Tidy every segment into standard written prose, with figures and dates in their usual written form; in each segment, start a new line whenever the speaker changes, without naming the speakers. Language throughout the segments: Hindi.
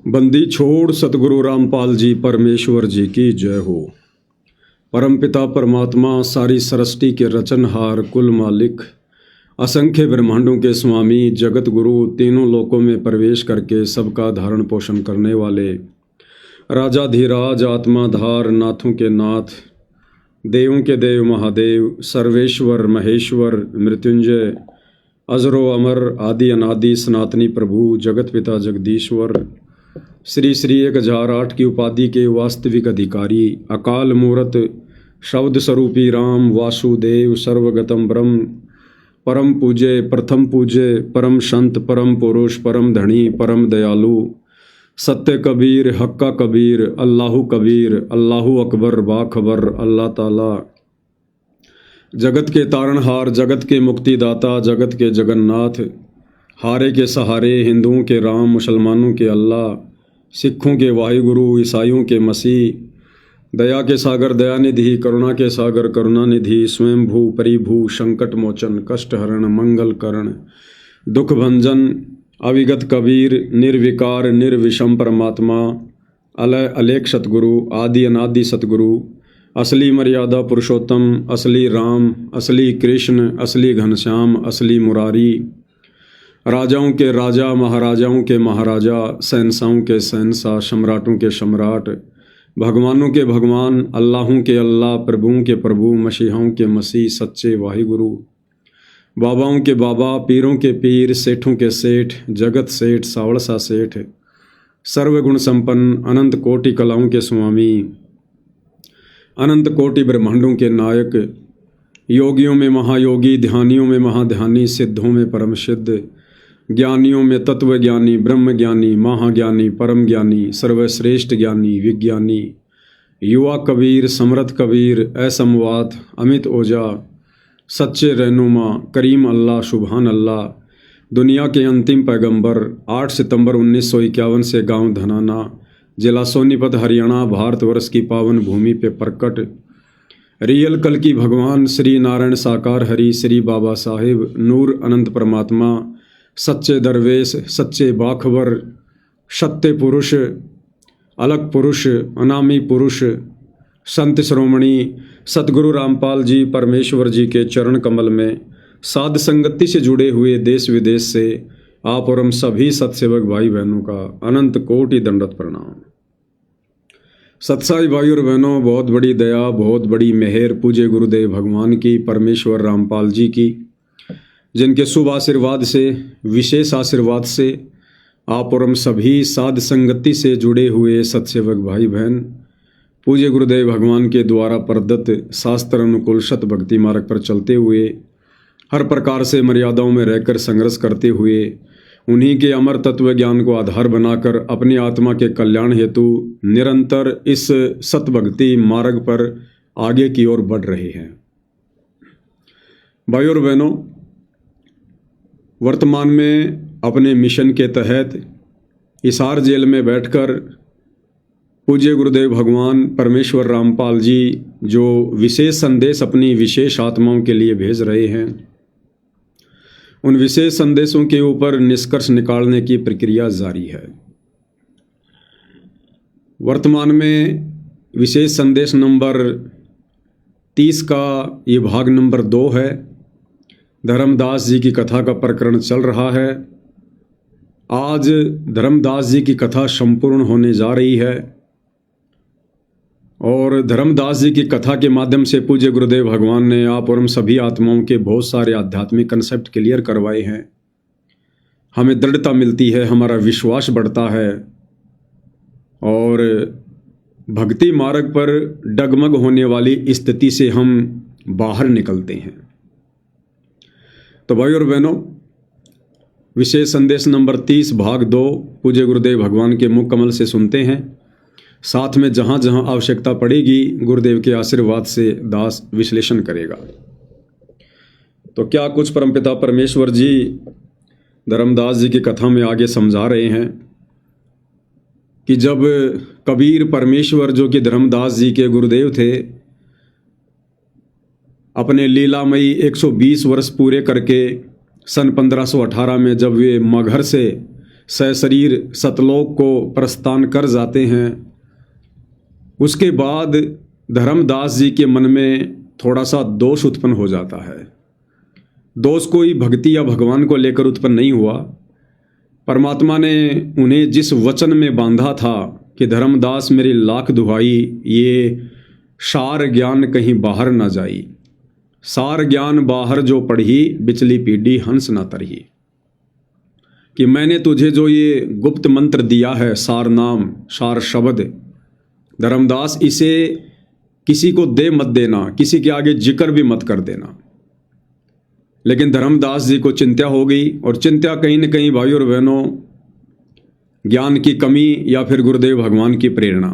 बंदी छोड़ सतगुरु रामपाल जी परमेश्वर जी की जय हो। परमपिता परमात्मा सारी सृष्टि के रचनहार कुल मालिक असंख्य ब्रह्मांडों के स्वामी जगत गुरु तीनों लोकों में प्रवेश करके सबका धारण पोषण करने वाले राजाधिराज आत्माधार नाथों के नाथ देवों के देव महादेव सर्वेश्वर महेश्वर मृत्युंजय अजरो अमर आदि अनादि सनातनी प्रभु जगत पिता जगदीश्वर श्री श्री 1008 की उपाधि के वास्तविक अधिकारी अकाल मूर्त शब्द स्वरूपी राम वासुदेव सर्वगतम ब्रह्म परम पूज्य प्रथम पूज्य परम संत परम पुरुष परम धनी परम दयालु सत्य कबीर हक्का कबीर अल्लाहु कबीर अल्लाहु अकबर बाखबर अल्लाह ताला जगत के तारणहार जगत के मुक्तिदाता जगत के जगन्नाथ हारे के सहारे हिंदुओं के राम मुसलमानों के अल्लाह सिखों के वाहिगुरु ईसाइयों के मसीह दया के सागर दयानिधि करुणा के सागर करुणानिधि स्वयंभू परिभू संकट मोचन कष्ट हरण मंगल करण दुख भंजन अविगत कबीर निर्विकार निर्विषम परमात्मा अलय अलेख सतगुरु आदि अनादि सतगुरु असली मर्यादा पुरुषोत्तम असली राम असली कृष्ण असली घनश्याम असली मुरारी राजाओं के राजा महाराजाओं के महाराजा शहंशाहों के शहंशाह सम्राटों के सम्राट भगवानों के भगवान अल्लाहों के अल्लाह प्रभुओं के प्रभु मसीहाओं के मसीह सच्चे वाहिगुरु बाबाओं के बाबा पीरों के पीर सेठों के सेठ जगत सेठ सावड़सा सेठ सर्वगुण संपन्न अनंत कोटि कलाओं के स्वामी अनंत कोटि ब्रह्मांडों के नायक योगियों में महायोगी ध्यानियों में महाध्यानी सिद्धों में परम सिद्ध ज्ञानियों में तत्व ज्ञानी ब्रह्म ज्ञानी महाज्ञानी परम ज्ञानी सर्वश्रेष्ठ ज्ञानी विज्ञानी युवा कबीर समर्थ कबीर असमवात अमित ओझा सच्चे रहनुमा करीम अल्लाह सुबहान अल्लाह दुनिया के अंतिम पैगंबर 8 सितंबर 1951 से गांव धनाना जिला सोनीपत हरियाणा भारतवर्ष की पावन भूमि पे प्रकट रियल कल की भगवान श्री नारायण साकार हरि श्री बाबा साहेब नूर अनंत परमात्मा सच्चे दरवेश सच्चे बाखबर सत्य पुरुष अलग पुरुष अनामी पुरुष संत श्रोमणी सतगुरु रामपाल जी परमेश्वर जी के चरण कमल में साध संगति से जुड़े हुए देश विदेश से आप और हम सभी सत्सेवक भाई बहनों का अनंत कोटि दंडवत प्रणाम। सत्साई भाई और बहनों, बहुत बड़ी दया बहुत बड़ी मेहर पूज्य गुरुदेव भगवान की परमेश्वर रामपाल जी की, जिनके शुभ आशीर्वाद से विशेष आशीर्वाद से आप और हम सभी साध संगति से जुड़े हुए सत्सेवक भाई बहन पूज्य गुरुदेव भगवान के द्वारा प्रदत्त शास्त्र अनुकूल सत भक्ति मार्ग पर चलते हुए हर प्रकार से मर्यादाओं में रहकर संघर्ष करते हुए उन्हीं के अमर तत्व ज्ञान को आधार बनाकर अपनी आत्मा के कल्याण हेतु निरंतर इस सत भक्ति मार्ग पर आगे की ओर बढ़ रहे हैं। भाई और बहनों, वर्तमान में अपने मिशन के तहत हिसार जेल में बैठकर पूज्य गुरुदेव भगवान परमेश्वर रामपाल जी जो विशेष संदेश अपनी विशेष आत्माओं के लिए भेज रहे हैं, उन विशेष संदेशों के ऊपर निष्कर्ष निकालने की प्रक्रिया जारी है। वर्तमान में विशेष संदेश नंबर 30 का ये भाग नंबर 2 है। धर्मदास जी की कथा का प्रकरण चल रहा है। आज धर्मदास जी की कथा संपूर्ण होने जा रही है और धर्मदास जी की कथा के माध्यम से पूज्य गुरुदेव भगवान ने आप और हम सभी आत्माओं के बहुत सारे आध्यात्मिक कंसेप्ट क्लियर करवाए हैं। हमें दृढ़ता मिलती है, हमारा विश्वास बढ़ता है और भक्ति मार्ग पर डगमग होने वाली स्थिति से हम बाहर निकलते हैं। तो भाई और बहनों, विशेष संदेश नंबर 30 भाग 2 पूज्य गुरुदेव भगवान के मुख कमल से सुनते हैं। साथ में जहाँ जहाँ आवश्यकता पड़ेगी गुरुदेव के आशीर्वाद से दास विश्लेषण करेगा। तो क्या कुछ परमपिता परमेश्वर जी धर्मदास जी की कथा में आगे समझा रहे हैं कि जब कबीर परमेश्वर जो कि धर्मदास जी के गुरुदेव थे, अपने लीलामयी 120 वर्ष पूरे करके सन 1518 में जब वे मगहर से सशरीर सतलोक को प्रस्थान कर जाते हैं, उसके बाद धर्मदास जी के मन में थोड़ा सा दोष उत्पन्न हो जाता है। दोष कोई भक्ति या भगवान को लेकर उत्पन्न नहीं हुआ। परमात्मा ने उन्हें जिस वचन में बांधा था कि धर्मदास मेरी लाख दुहाई, ये सार ज्ञान कहीं बाहर ना जाई, सार ज्ञान बाहर जो पढ़ी, बिचली पीढ़ी हंस ना तरही, कि मैंने तुझे जो ये गुप्त मंत्र दिया है, सार नाम, सार शब्द, धर्मदास इसे किसी को दे मत देना, किसी के आगे जिक्र भी मत कर देना। लेकिन धर्मदास जी को चिंता हो गई, और चिंता कहीं न कहीं भाइयों और बहनों ज्ञान की कमी या फिर गुरुदेव भगवान की प्रेरणा।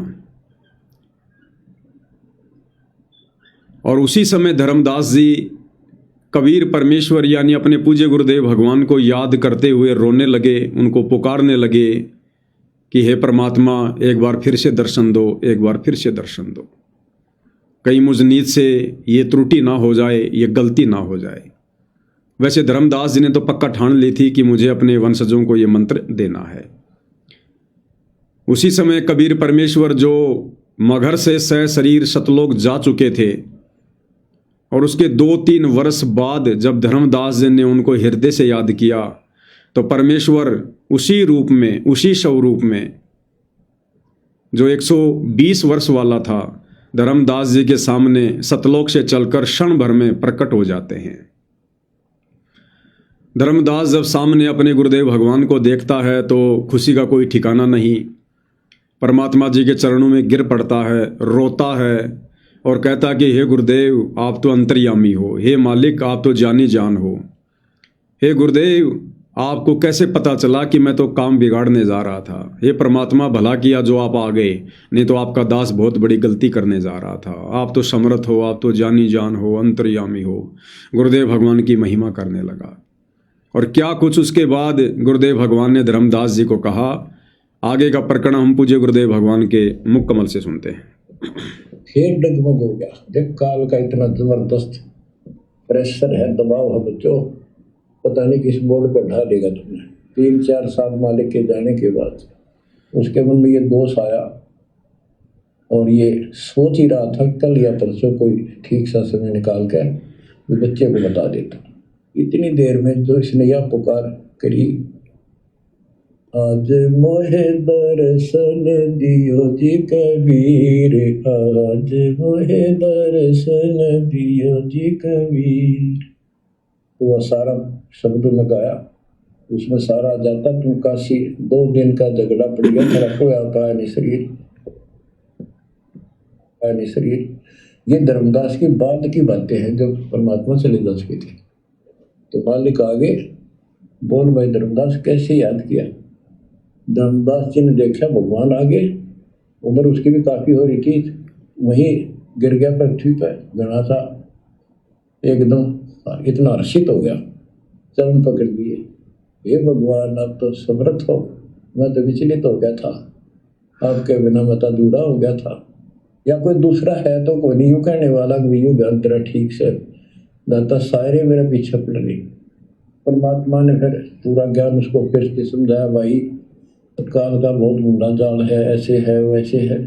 और उसी समय धर्मदास जी कबीर परमेश्वर यानी अपने पूज्य गुरुदेव भगवान को याद करते हुए रोने लगे, उनको पुकारने लगे कि हे परमात्मा, एक बार फिर से दर्शन दो, एक बार फिर से दर्शन दो, कहीं मुझ नीत से ये त्रुटि ना हो जाए, ये गलती ना हो जाए। वैसे धर्मदास जी ने तो पक्का ठान ली थी कि मुझे अपने वंशजों को ये मंत्र देना है। उसी समय कबीर परमेश्वर जो मगहर से सशरीर सतलोक जा चुके थे, और उसके 2-3 वर्ष बाद जब धर्मदास जी ने उनको हृदय से याद किया, तो परमेश्वर उसी रूप में, उसी स्वरूप में जो 120 वर्ष वाला था, धर्मदास जी के सामने सतलोक से चलकर क्षण भर में प्रकट हो जाते हैं। धर्मदास जब सामने अपने गुरुदेव भगवान को देखता है तो खुशी का कोई ठिकाना नहीं। परमात्मा जी के चरणों में गिर पड़ता है, रोता है और कहता कि हे गुरुदेव, आप तो अंतर्यामी हो, हे मालिक, आप तो जानी जान हो, हे गुरुदेव, आपको कैसे पता चला कि मैं तो काम बिगाड़ने जा रहा था। हे परमात्मा, भला किया जो आप आ गए, नहीं तो आपका दास बहुत बड़ी गलती करने जा रहा था। आप तो समर्थ हो, आप तो जानी जान हो, अंतर्यामी हो। गुरुदेव भगवान की महिमा करने लगा। और क्या कुछ उसके बाद गुरुदेव भगवान ने धर्मदास जी को कहा, आगे का प्रकरण हम पूज्य गुरुदेव भगवान के मुख कमल से सुनते हैं।
फिर डगमग हो गया। जब काल का इतना जबरदस्त प्रेशर है, दबाव है बच्चों, पता नहीं किस बोर्ड पर ढा देगा तुमने। 3-4 साल मालिक के जाने के बाद उसके मन में ये दोष आया, और ये सोच ही रहा था कल या परसों कोई ठीक सा समय निकाल कर बच्चे को बता देता। इतनी देर में जो इसने यह पुकार करी, आज मोहे दर्शन दियो जी कबीर, आज मोहे दर्शन दियो जी कबीर। तो वह सारा शब्द में गाया, उसमें सारा जाता तुम काशी। 2 दिन का झगड़ा पड़ गया, तेरा कोई आता नहीं शरीर, नहीं शरीर। ये धर्मदास की बाद की बातें हैं जब परमात्मा चले जा चुके थे। तो मालिक आगे बोल, भाई धर्मदास कैसे याद किया। धर्मदास जी ने देखा भगवान आगे, उम्र उसकी भी काफी हो रही थी, वहीं गिर गया पृथ्वी पर घना सा, एकदम इतना हर्षित हो गया, चरण पकड़ दिए। हे भगवान, आप तो समर्थ हो, मैं तो विचलित हो गया था, आपके बिना मैं तो अधूरा हो गया था। या कोई दूसरा है तो कोई नहीं यूँ कहने वाला यूँ ज्ञान तेरा ठीक से दाता, सारे मेरे पीछे पड़ रही। परमात्मा ने फिर पूरा ज्ञान उसको फिर से समझाया, भाई काल का बहुत मुंडा जाल है, ऐसे है वैसे है।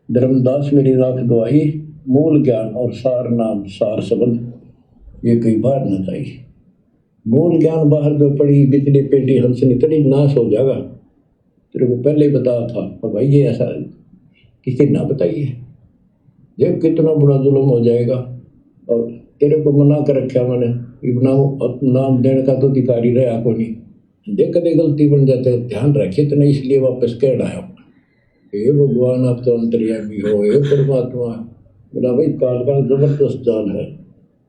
धर्मदास मेरी राख दुआई, मूल ज्ञान और सार नाम, सार शब्द ये कई बार न चाहिए। मूल ज्ञान बाहर जो पड़ी, बिजली पेटी हंसनी तड़ी नाश हो जाएगा। तेरे को पहले ही बताया था, और भाई ये ऐसा किसी ना बताइए, ये कितना बुरा जुल्म हो जाएगा। और तेरे को मना कर रखा मैंने, नाम देने का तो अधिकारी रहा को नहीं, देख कदे गलती बन जाते, ध्यान रखे तो नहीं, इसलिए वापस कह रहा है। हे भगवान, आप तो अंतर्यामी हो, हे परमात्मा। बोला भाई काल का जबरदस्त जाल है,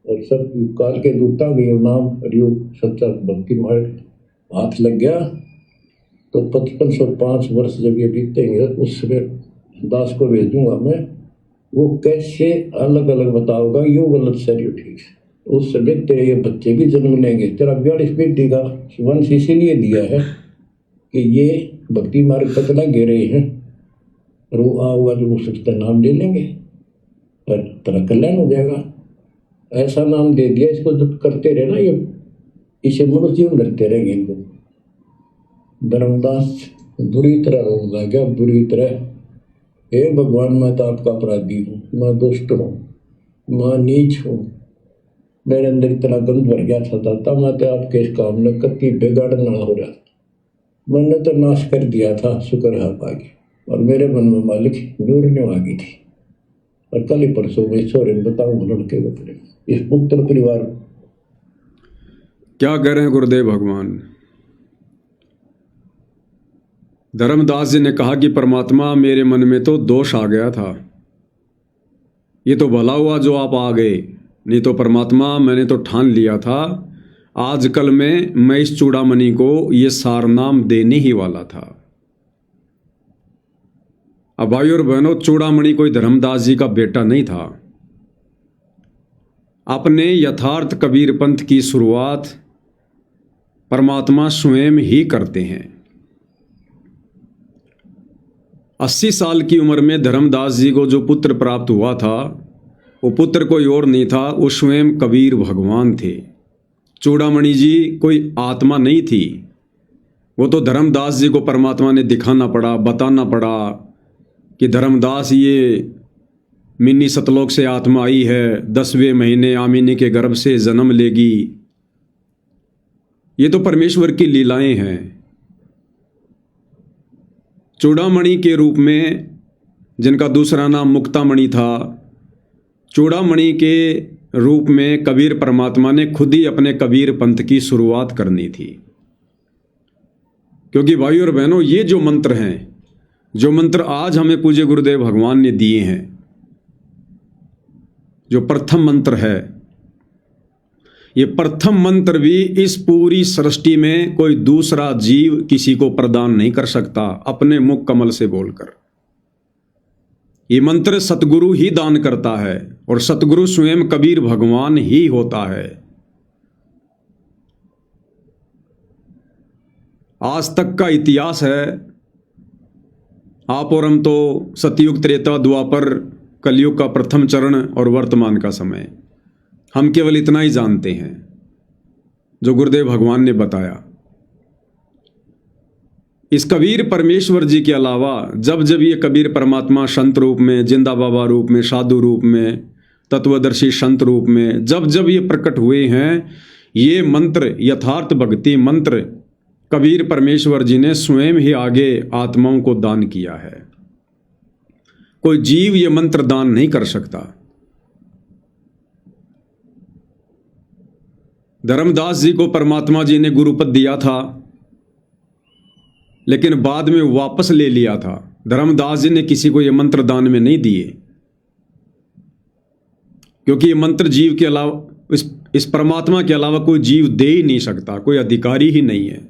और सब काल के दूता भी नाम हरियोग सच्चा भक्ति मार्ग हाथ लग गया। तो 5505 वर्ष जब ये बीतेंगे, उस समय दास को भेजूंगा मैं, वो कैसे अलग अलग बताओगा, यो गलत सर यो ठीक है। उस समय तेरे ये बच्चे भी जन्म लेंगे। तेरा 42 बेटी का वंश इसीलिए दिया है कि ये भक्ति मार्ग तक लगे रहे हैं, और वो आऊगा जो उसका नाम ले लेंगे, पर तेरा कल्याण हो जाएगा। ऐसा नाम दे दिया, इसको जब करते रहे ना, ये इसे मनुष्य जीवन करते रहेंगे इनको। धर्मदास बुरी तरह रोने लगा, बुरी तरह। हे भगवान, मैं तो आपका अपराधी हूँ, मैं दुष्ट हूँ, मैं नीच हूँ, मेरे अंदर इतना गंद भर गया था दाता, मैं तो आपके इस काम में कति बिगाड़ना हो रहा था, मैंने तो नाश कर दिया था, शुक्र है आप आ गए। और मेरे मन में मालिक नूरने आ गई थी। और कल ही परसों में ईश्वर बताऊँ लड़के बतरे इस पुत्र परिवार
क्या कह रहे हैं गुरुदेव भगवान। धर्मदास जी ने कहा कि परमात्मा, मेरे मन में तो दोष आ गया था, ये तो भला हुआ जो आप आ गए, नहीं तो परमात्मा मैंने तो ठान लिया था आजकल में मैं इस चूड़ामणि को ये सारनाम देने ही वाला था। अब भाई और बहनों, चूड़ामणि कोई धर्मदास जी का बेटा नहीं था। अपने यथार्थ कबीर पंथ की शुरुआत परमात्मा स्वयं ही करते हैं। 80 साल की उम्र में धर्मदास जी को जो पुत्र प्राप्त हुआ था, वो पुत्र कोई और नहीं था, वो स्वयं कबीर भगवान थे। चूड़ामणि जी कोई आत्मा नहीं थी, वो तो धर्मदास जी को परमात्मा ने दिखाना पड़ा, बताना पड़ा कि धर्मदास, ये मिनी सतलोक से आत्मा आई है, 10वें महीने आमिनी के गर्भ से जन्म लेगी। ये तो परमेश्वर की लीलाएं हैं। चूड़ामणि के रूप में, जिनका दूसरा नाम मुक्तामणि था, चूड़ामणि के रूप में कबीर परमात्मा ने खुद ही अपने कबीर पंथ की शुरुआत करनी थी। क्योंकि भाई और बहनों, ये जो मंत्र हैं, जो मंत्र आज हमें पूज्य गुरुदेव भगवान ने दिए हैं, जो प्रथम मंत्र है, ये प्रथम मंत्र भी इस पूरी सृष्टि में कोई दूसरा जीव किसी को प्रदान नहीं कर सकता अपने मुख कमल से बोलकर। ये मंत्र सतगुरु ही दान करता है, और सतगुरु स्वयं कबीर भगवान ही होता है। आज तक का इतिहास है, आप और हम तो सतयुग, त्रेता, द्वापर, कलयुग का प्रथम चरण और वर्तमान का समय, हम केवल इतना ही जानते हैं जो गुरुदेव भगवान ने बताया। इस कबीर परमेश्वर जी के अलावा जब जब ये कबीर परमात्मा संत रूप में, जिंदा बाबा रूप में, साधु रूप में, तत्वदर्शी संत रूप में जब जब ये प्रकट हुए हैं, ये मंत्र, यथार्थ भक्ति मंत्र कबीर परमेश्वर जी ने स्वयं ही आगे आत्माओं को दान किया है। कोई जीव ये मंत्र दान नहीं कर सकता। धर्मदास जी को परमात्मा जी ने गुरुपद दिया था, लेकिन बाद में वापस ले लिया था। धर्मदास जी ने किसी को ये मंत्र दान में नहीं दिए, क्योंकि ये मंत्र जीव के अलावा, इस परमात्मा के अलावा कोई जीव दे ही नहीं सकता, कोई अधिकारी ही नहीं है।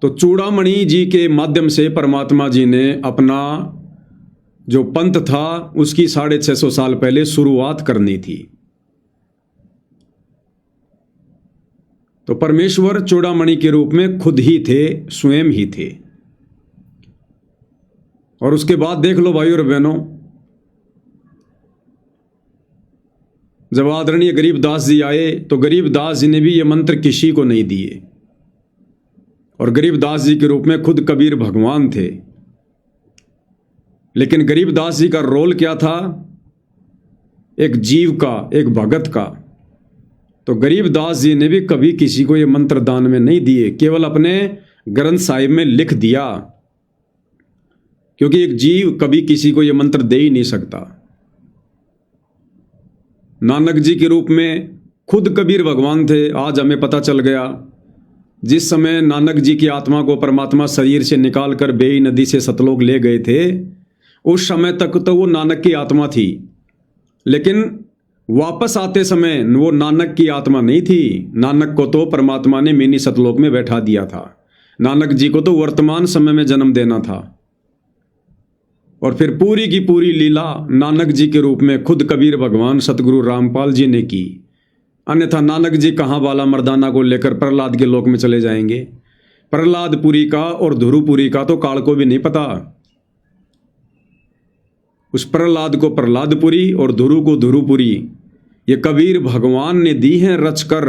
तो चूड़ामणि जी के माध्यम से परमात्मा जी ने अपना जो पंथ था उसकी 650 साल पहले शुरुआत करनी थी। तो परमेश्वर चूड़ामणि के रूप में खुद ही थे, स्वयं ही थे। और उसके बाद देख लो भाई और बहनों, जब आदरणीय गरीबदास जी आए तो गरीबदास जी ने भी ये मंत्र किसी को नहीं दिए, और गरीबदास जी के रूप में खुद कबीर भगवान थे। लेकिन गरीबदास जी का रोल क्या था? एक जीव का, एक भगत का। तो गरीबदास जी ने भी कभी किसी को ये मंत्र दान में नहीं दिए, केवल अपने ग्रंथ साहिब में लिख दिया, क्योंकि एक जीव कभी किसी को ये मंत्र दे ही नहीं सकता। नानक जी के रूप में खुद कबीर भगवान थे। आज हमें पता चल गया, जिस समय नानक जी की आत्मा को परमात्मा शरीर से निकालकर बेई नदी से सतलोक ले गए थे, उस समय तक तो वो नानक की आत्मा थी, लेकिन वापस आते समय वो नानक की आत्मा नहीं थी। नानक को तो परमात्मा ने मिनी सतलोक में बैठा दिया था। नानक जी को तो वर्तमान समय में जन्म देना था। और फिर पूरी की पूरी लीला नानक जी के रूप में खुद कबीर भगवान सतगुरु रामपाल जी ने की। अन्यथा नानक जी कहाँ बाला मर्दाना को लेकर प्रहलाद के लोक में चले जाएंगे? प्रहलादपुरी का और ध्रुवपुरी का तो काल को भी नहीं पता। उस प्रहलाद को प्रहलादपुरी और ध्रुव को ध्रुवपुरी ये कबीर भगवान ने दी हैं रचकर।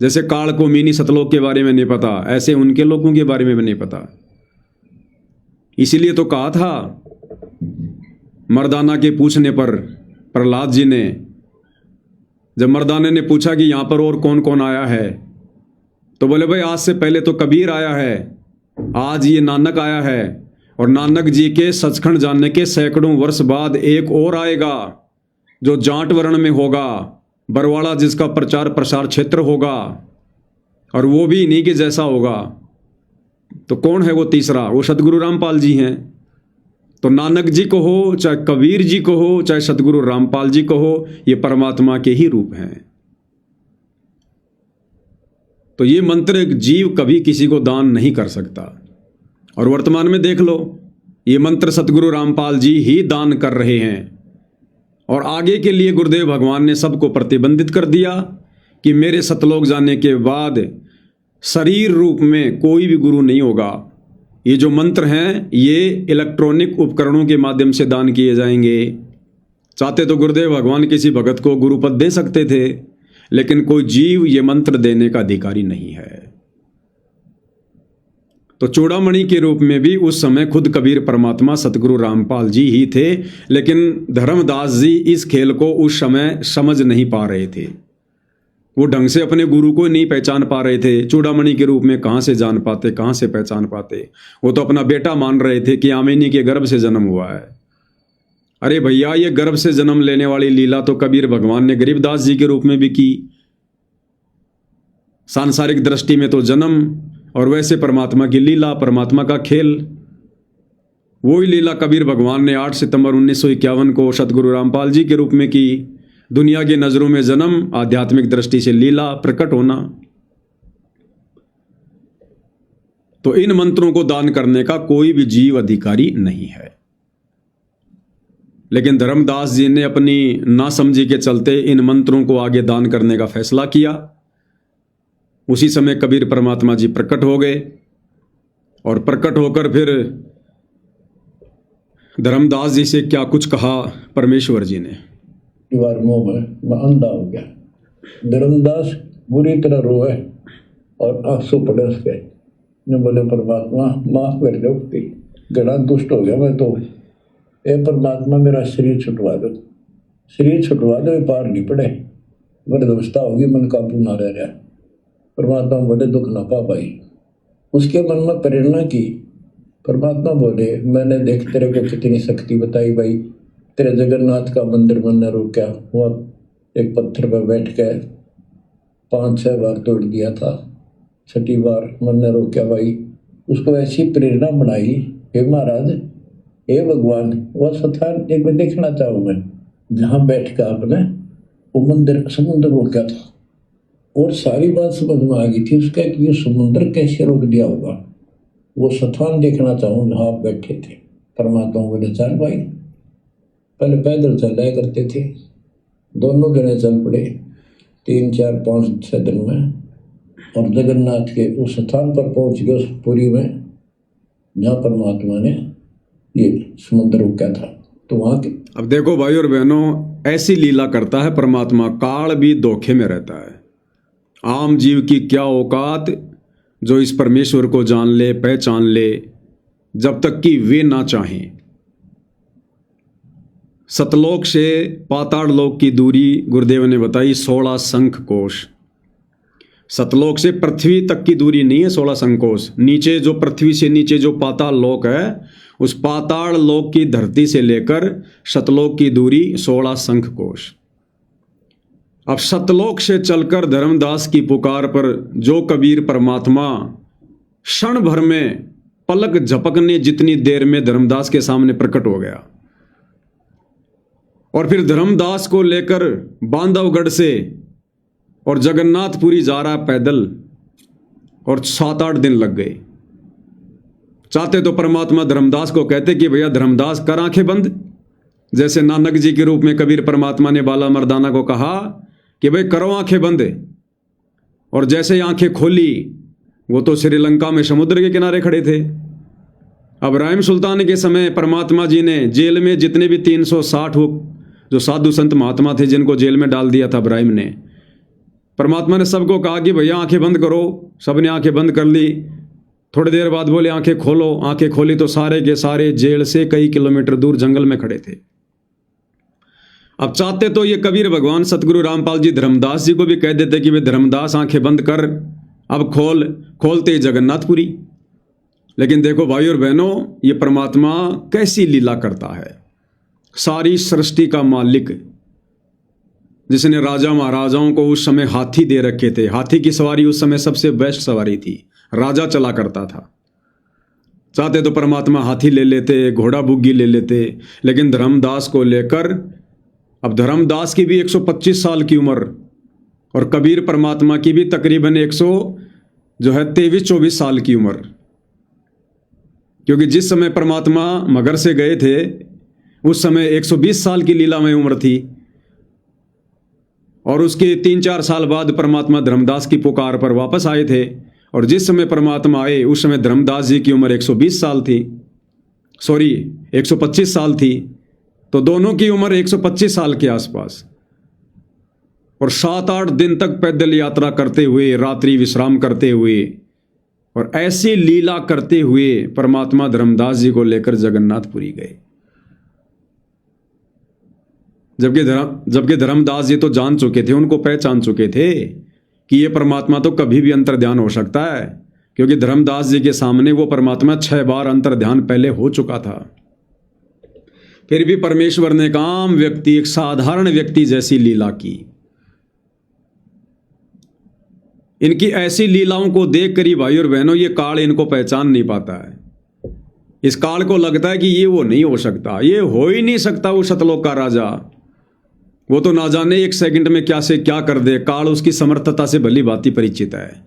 जैसे काल को मिनी सतलोक के बारे में नहीं पता, ऐसे उनके लोगों के बारे में भी नहीं पता। इसीलिए तो कहा था मर्दाना के पूछने पर प्रहलाद जी ने, जब मर्दाने ने पूछा कि यहाँ पर और कौन कौन आया है, तो बोले भाई आज से पहले तो कबीर आया है, आज ये नानक आया है, और नानक जी के सचखंड जानने के सैकड़ों वर्ष बाद एक और आएगा जो जाट वर्ण में होगा, बरवाड़ा जिसका प्रचार प्रसार क्षेत्र होगा, और वो भी इन्हीं के जैसा होगा। तो कौन है वो तीसरा? वो सतगुरु रामपाल जी हैं। तो नानक जी को हो, चाहे कबीर जी को हो, चाहे सतगुरु रामपाल जी को हो, ये परमात्मा के ही रूप हैं। तो ये मंत्र एक जीव कभी किसी को दान नहीं कर सकता। और वर्तमान में देख लो, ये मंत्र सतगुरु रामपाल जी ही दान कर रहे हैं। और आगे के लिए गुरुदेव भगवान ने सबको प्रतिबंधित कर दिया कि मेरे सतलोक जाने के बाद शरीर रूप में कोई भी गुरु नहीं होगा। ये जो मंत्र हैं ये इलेक्ट्रॉनिक उपकरणों के माध्यम से दान किए जाएंगे। चाहते तो गुरुदेव भगवान किसी भगत को गुरुपद दे सकते थे, लेकिन कोई जीव ये मंत्र देने का अधिकारी नहीं है। तो चूड़ामणि के रूप में भी उस समय खुद कबीर परमात्मा सतगुरु रामपाल जी ही थे, लेकिन धर्मदास जी इस खेल को उस समय समझ नहीं पा रहे थे। वो ढंग से अपने गुरु को नहीं पहचान पा रहे थे। चूड़ामणि के रूप में कहाँ से जान पाते, कहाँ से पहचान पाते? वो तो अपना बेटा मान रहे थे कि आमिनी के गर्भ से जन्म हुआ है। अरे भैया, ये गर्भ से जन्म लेने वाली लीला तो कबीर भगवान ने गरीबदास जी के रूप में भी की। सांसारिक दृष्टि में तो जन्म, और वैसे परमात्मा की लीला, परमात्मा का खेल। वही लीला कबीर भगवान ने 8 सितंबर 1951 को सतगुरु रामपाल जी के रूप में की। दुनिया की नजरों में जन्म, आध्यात्मिक दृष्टि से लीला, प्रकट होना। तो इन मंत्रों को दान करने का कोई भी जीव अधिकारी नहीं है। लेकिन धर्मदास जी ने अपनी नासमझी के चलते इन मंत्रों को आगे दान करने का फैसला किया। उसी समय कबीर परमात्मा जी प्रकट हो गए, और प्रकट होकर फिर धर्मदास जी से क्या कुछ कहा परमेश्वर जी ने।
दीवार मुंह में मैं अंधा हो गया। धर्मदास बुरी तरह रोए और आंसू पड़े उसके। ने बोले परमात्मा माफ कर दो, गड़ा दुष्ट हो गया मैं तो। ए परमात्मा मेरा शरीर छुटवा दो, शरीर छुटवा दो, पार नहीं पड़े, वृद्धावस्था होगी, मन काबू ना रह रहा। परमात्मा बोले दुख ना पा भाई। उसके मन में प्रेरणा की। परमात्मा बोले मैंने देख तेरे को कितनी शक्ति बताई भाई, तेरे जगन्नाथ का मंदिर मैंने रोका, वहाँ एक पत्थर पर बैठ के 5-6 बार तोड़ दिया था, 6ठी बार मैंने रोका भाई। उसको ऐसी प्रेरणा बनाई, हे महाराज, हे भगवान, वह स्थान एक बार देखना चाहूँ मैं जहाँ बैठ कर आपने वो मंदिर समुद्र रोका था। और सारी बात समझ में आ गई थी उसका कि ये समुद्र कैसे रोक दिया होगा। वो स्थान देखना चाहूँ जहाँ आप बैठे थे। परमात्मा बोले चल भाई। पहले पैदल चलाया करते थे, दोनों जने चल पड़े 3, 4, 5, 6 दिन में, और जगन्नाथ के उस स्थान पर पहुंच गए, उस पुरी में जहाँ परमात्मा ने ये समुद्र रोका था। तो वहाँ के
अब देखो भाई और बहनों, ऐसी लीला करता है परमात्मा। काल भी धोखे में रहता है। आम जीव की क्या औकात जो इस परमेश्वर को जान ले, पहचान ले, जब तक कि वे ना चाहें। सतलोक से पाताल लोक की दूरी गुरुदेव ने बताई 16 शंख कोश। सतलोक से पृथ्वी तक की दूरी नहीं है 16 शंख कोश। नीचे जो पृथ्वी से नीचे जो पाताल लोक है, उस पाताल लोक की धरती से लेकर सतलोक की दूरी 16 शंख कोश। अब सतलोक से चलकर धर्मदास की पुकार पर जो कबीर परमात्मा क्षण भर में पलक झपकने जितनी देर में धर्मदास के सामने प्रकट हो गया, और फिर धर्मदास को लेकर बांधवगढ़ से और जगन्नाथपुरी जा रहा पैदल, और 7-8 दिन लग गए। चाहते तो परमात्मा धर्मदास को कहते कि भैया धर्मदास कर आंखें बंद, जैसे नानक जी के रूप में कबीर परमात्मा ने बाला मर्दाना को कहा कि भाई करो आंखें बंद, और जैसे ही आंखें खोली वो तो श्रीलंका में समुद्र के किनारे खड़े थे। अब राइम सुल्तान के समय परमात्मा जी ने जेल में जितने भी 360 जो साधु संत महात्मा थे जिनको जेल में डाल दिया था इब्राहिम ने, परमात्मा ने सबको कहा कि भैया आंखें बंद करो, सबने आंखें बंद कर ली। थोड़ी देर बाद बोले आंखें खोलो, आंखें खोली तो सारे के सारे जेल से कई किलोमीटर दूर जंगल में खड़े थे। अब चाहते तो ये कबीर भगवान सतगुरु रामपाल जी धर्मदास जी को भी कह देते कि वे धर्मदास आंखें बंद कर, अब खोल, खोलते ही जगन्नाथपुरी। लेकिन देखो भाई और बहनों, ये परमात्मा कैसी लीला करता है। सारी सृष्टि का मालिक, जिसने राजा महाराजाओं को उस समय हाथी दे रखे थे। हाथी की सवारी उस समय सबसे बेस्ट सवारी थी, राजा चला करता था। चाहते तो परमात्मा हाथी ले लेते, घोड़ा बुग्गी ले लेते, लेकिन धर्मदास को लेकर, अब धर्मदास की भी 125 साल की उम्र और कबीर परमात्मा की भी तकरीबन 23-24 साल की उम्र, क्योंकि जिस समय परमात्मा मगर से गए थे उस समय 120 साल की लीलामय उम्र थी, और उसके 3-4 साल बाद परमात्मा धर्मदास की पुकार पर वापस आए थे, और जिस समय परमात्मा आए उस समय धर्मदास जी की उम्र 120 साल थी, 125 साल थी। तो दोनों की उम्र 125 साल के आसपास, और 7-8 दिन तक पैदल यात्रा करते हुए, रात्रि विश्राम करते हुए और ऐसी लीला करते हुए परमात्मा धर्मदास जी को लेकर जगन्नाथपुरी गए। जबकि धर्मदास जी तो जान चुके थे, उनको पहचान चुके थे कि ये परमात्मा तो कभी भी अंतर्ध्यान हो सकता है, क्योंकि धर्मदास जी के सामने वो परमात्मा 6 बार अंतर्ध्यान पहले हो चुका था। फिर भी परमेश्वर ने एक आम व्यक्ति, एक साधारण व्यक्ति जैसी लीला की। इनकी ऐसी लीलाओं को देखकर ही भाई और बहनों, ये काल इनको पहचान नहीं पाता है। इस काल को लगता है कि ये वो नहीं हो सकता, ये हो ही नहीं सकता वो सतलोक का राजा। वो तो ना जाने 1 सेकंड में क्या से क्या कर दे। काल उसकी समर्थता से भली भांति परिचित है।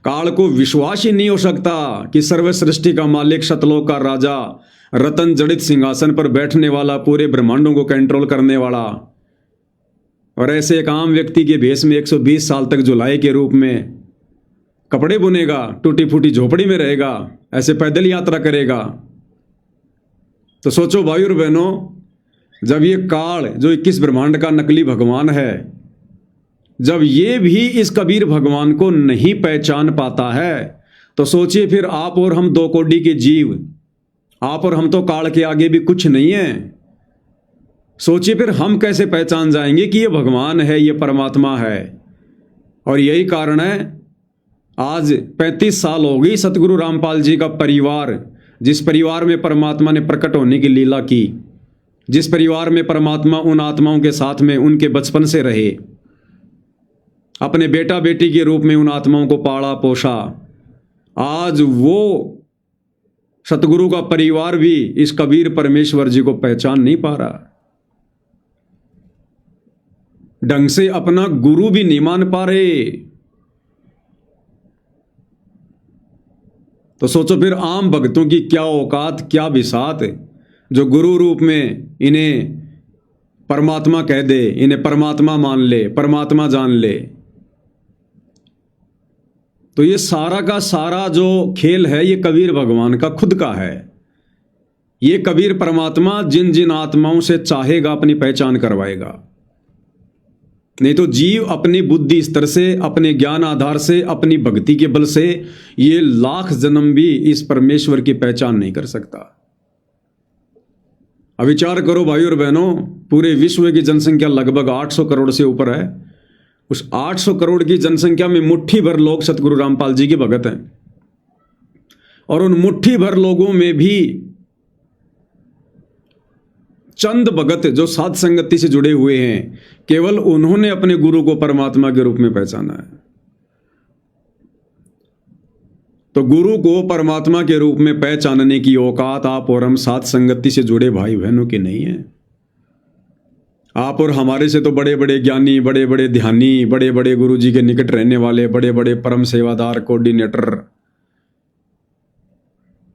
काल को विश्वास ही नहीं हो सकता कि सर्व सृष्टि का मालिक, सतलोक का राजा, रतन जड़ित सिंहासन पर बैठने वाला, पूरे ब्रह्मांडों को कंट्रोल करने वाला, और ऐसे एक आम व्यक्ति के भेष में 120 साल तक जुलाई के रूप में कपड़े बुनेगा, टूटी फूटी झोपड़ी में रहेगा, ऐसे पैदल यात्रा करेगा। तो सोचो भाई और बहनों, जब ये काल जो 21 ब्रह्मांड का नकली भगवान है, जब ये भी इस कबीर भगवान को नहीं पहचान पाता है, तो सोचिए फिर आप और हम 2 कोड़ी के जीव, आप और हम तो काल के आगे भी कुछ नहीं है। सोचिए फिर हम कैसे पहचान जाएंगे कि ये भगवान है, ये परमात्मा है। और यही कारण है आज 35 साल हो गई सतगुरु रामपाल जी का परिवार, जिस परिवार में परमात्मा ने प्रकट होने की लीला की, जिस परिवार में परमात्मा उन आत्माओं के साथ में उनके बचपन से रहे, अपने बेटा बेटी के रूप में उन आत्माओं को पाला पोषा, आज वो सतगुरु का परिवार भी इस कबीर परमेश्वर जी को पहचान नहीं पा रहा, ढंग से अपना गुरु भी नहीं मान पा रहे। तो सोचो फिर आम भक्तों की क्या औकात, क्या बिसात, जो गुरु रूप में इन्हें परमात्मा कह दे, इन्हें परमात्मा मान ले, परमात्मा जान ले। तो ये सारा का सारा जो खेल है, ये कबीर भगवान का खुद का है। ये कबीर परमात्मा जिन जिन आत्माओं से चाहेगा अपनी पहचान करवाएगा। नहीं तो जीव अपनी बुद्धि स्तर से, अपने ज्ञान आधार से, अपनी भक्ति के बल से ये लाख जन्म भी इस परमेश्वर की पहचान नहीं कर सकता। अब विचार करो भाई और बहनों, पूरे विश्व की जनसंख्या लगभग 800 करोड़ से ऊपर है। उस 800 करोड़ की जनसंख्या में मुट्ठी भर लोग सतगुरु रामपाल जी के भगत हैं, और उन मुट्ठी भर लोगों में भी चंद भगत जो साध संगति से जुड़े हुए हैं, केवल उन्होंने अपने गुरु को परमात्मा के रूप में पहचाना है। तो गुरु को परमात्मा के रूप में पहचानने की औकात आप और हम साध संगति से जुड़े भाई बहनों की नहीं है। आप और हमारे से तो बड़े बड़े ज्ञानी, बड़े बड़े ध्यानी, बड़े बड़े गुरु जी के निकट रहने वाले, बड़े बड़े परम सेवादार, कोऑर्डिनेटर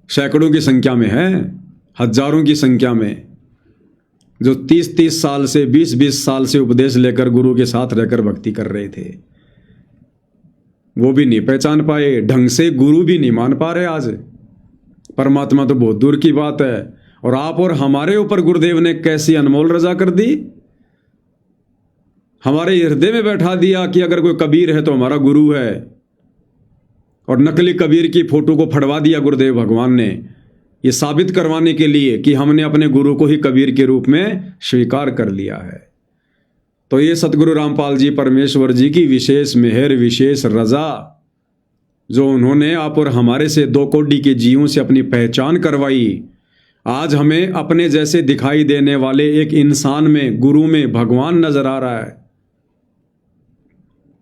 सैकड़ों की संख्या में है, हजारों की संख्या में, जो 30-30 साल से, 20-20 साल से उपदेश लेकर गुरु के साथ रहकर भक्ति कर रहे थे, वो भी नहीं पहचान पाए, ढंग से गुरु भी नहीं मान पा रहे। आज परमात्मा तो बहुत दूर की बात है। और आप और हमारे ऊपर गुरुदेव ने कैसी अनमोल रजा कर दी। हमारे हृदय में बैठा दिया कि अगर कोई कबीर है तो हमारा गुरु है, और नकली कबीर की फोटो को फड़वा दिया गुरुदेव भगवान ने, ये साबित करवाने के लिए कि हमने अपने गुरु को ही कबीर के रूप में स्वीकार कर लिया है। तो ये सतगुरु रामपाल जी परमेश्वर जी की विशेष मेहर, विशेष रजा, जो उन्होंने आप और हमारे से 2 कोटि के जीवों से अपनी पहचान करवाई। आज हमें अपने जैसे दिखाई देने वाले एक इंसान में, गुरु में भगवान नजर आ रहा है।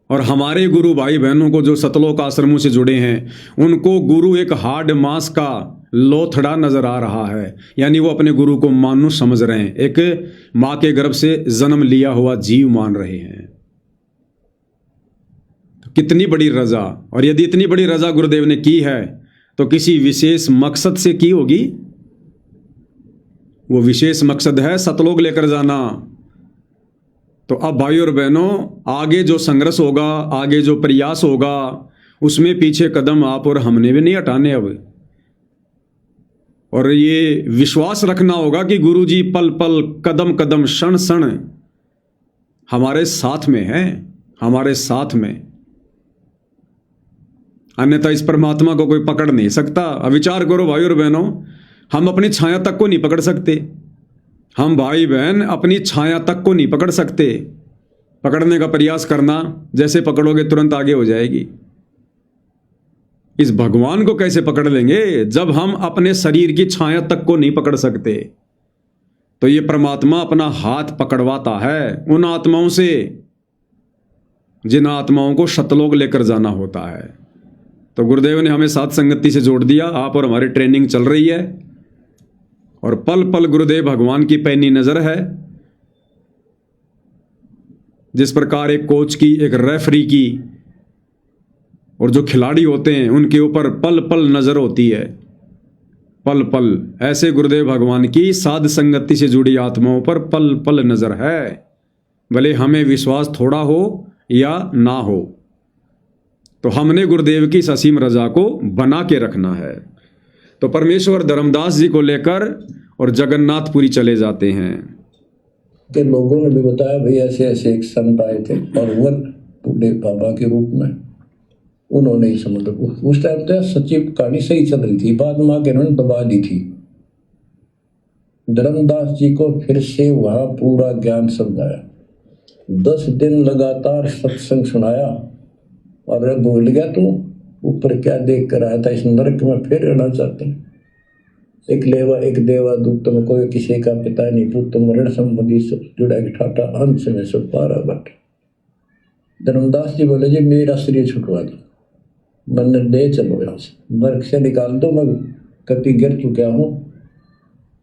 और हमारे गुरु भाई बहनों को जो सतलोक आश्रमों से जुड़े हैं, उनको गुरु एक हार्ड मांस का लोथड़ा नजर आ रहा है। यानी वो अपने गुरु को मानुष समझ रहे हैं, एक माँ के गर्भ से जन्म लिया हुआ जीव मान रहे हैं। तो कितनी बड़ी रजा, और यदि इतनी बड़ी रजा गुरुदेव ने की है तो किसी विशेष मकसद से की होगी। वो विशेष मकसद है सतलोक लेकर जाना। तो अब भाई और बहनों, आगे जो संघर्ष होगा, आगे जो प्रयास होगा, उसमें पीछे कदम आप और हमने भी नहीं हटाने अब। और ये विश्वास रखना होगा कि गुरु जी पल पल, कदम कदम, क्षण क्षण हमारे साथ में हैं, हमारे साथ में। अन्यथा इस परमात्मा को कोई पकड़ नहीं सकता। अब विचार करो भाई और बहनों, हम अपनी छाया तक को नहीं पकड़ सकते। हम भाई बहन अपनी छाया तक को नहीं पकड़ सकते। पकड़ने का प्रयास करना, जैसे पकड़ोगे तुरंत आगे हो जाएगी। इस भगवान को कैसे पकड़ लेंगे जब हम अपने शरीर की छाया तक को नहीं पकड़ सकते। तो ये परमात्मा अपना हाथ पकड़वाता है उन आत्माओं से जिन आत्माओं को सतलोक लेकर जाना होता है। तो गुरुदेव ने हमें साथ संगति से जोड़ दिया। आप और हमारी ट्रेनिंग चल रही है, और पल पल गुरुदेव भगवान की पैनी नजर है। जिस प्रकार एक कोच की, एक रेफरी की, और जो खिलाड़ी होते हैं उनके ऊपर पल पल नजर होती है, पल पल, ऐसे गुरुदेव भगवान की साध संगति से जुड़ी आत्माओं पर पल पल नजर है। भले हमें विश्वास थोड़ा हो या ना हो, तो हमने गुरुदेव की इस असीम रजा को बना के रखना है। तो परमेश्वर धर्मदास जी को लेकर और जगन्नाथपुरी चले जाते हैं।
के लोगों ने भी बताया भाई ऐसे ऐसे एक संत आए थे, और वन बूढ़े बाबा के रूप में उन्होंने ही समझ, उस टाइम तो सच्ची कहानी सही चल रही थी, बाद में आके उन्होंने दबा दी थी। धर्मदास जी को फिर से वहाँ पूरा ज्ञान समझाया, 10 दिन लगातार सत्संग सुनाया, और भूल गया तू ऊपर क्या देख कर आया था, इस नरक में फिर रहना चाहते हैं। एक लेवा एक देवा दुख तुम कोई किसी का पिता नहीं पुत्र मरण संबंधी जुड़ा के ठाटा अंश में सब पारा बट। धर्मदास जी बोले जी मेरा शरीर छुटवा दो, मन ले चलो यहाँ से, नरक से निकाल दो, मैं कति गिर चुका हूँ,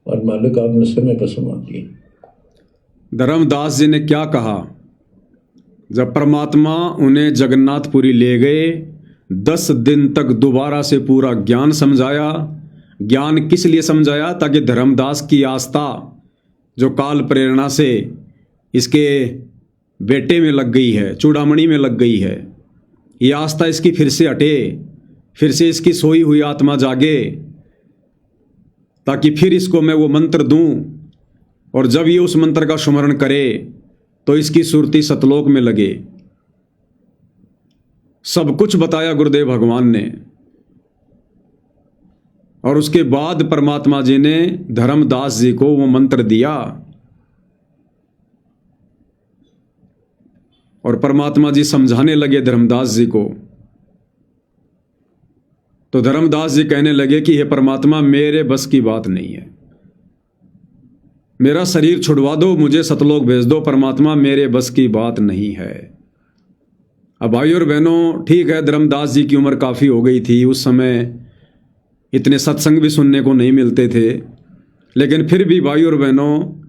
और मालिक आपने समय पर समा दिया।
धर्मदास जी ने क्या कहा? जब परमात्मा उन्हें जगन्नाथपुरी ले गए, 10 दिन तक दोबारा से पूरा ज्ञान समझाया। ज्ञान किस लिए समझाया? ताकि धर्मदास की आस्था जो काल प्रेरणा से इसके बेटे में लग गई है, चूड़ामणि में लग गई है, ये आस्था इसकी फिर से हटे, फिर से इसकी सोई हुई आत्मा जागे, ताकि फिर इसको मैं वो मंत्र दूं, और जब ये उस मंत्र का स्मरण करे तो इसकी सुरती सतलोक में लगे। सब कुछ बताया गुरुदेव भगवान ने। और उसके बाद परमात्मा जी ने धर्मदास जी को वो मंत्र दिया, और परमात्मा जी समझाने लगे धर्मदास जी को। तो धर्मदास जी कहने लगे कि हे परमात्मा, मेरे बस की बात नहीं है, मेरा शरीर छुड़वा दो, मुझे सतलोक भेज दो। परमात्मा, मेरे बस की बात नहीं है। अब भाई और बहनों, ठीक है, धर्मदास जी की उम्र काफ़ी हो गई थी, उस समय इतने सत्संग भी सुनने को नहीं मिलते थे, लेकिन फिर भी भाई और बहनों,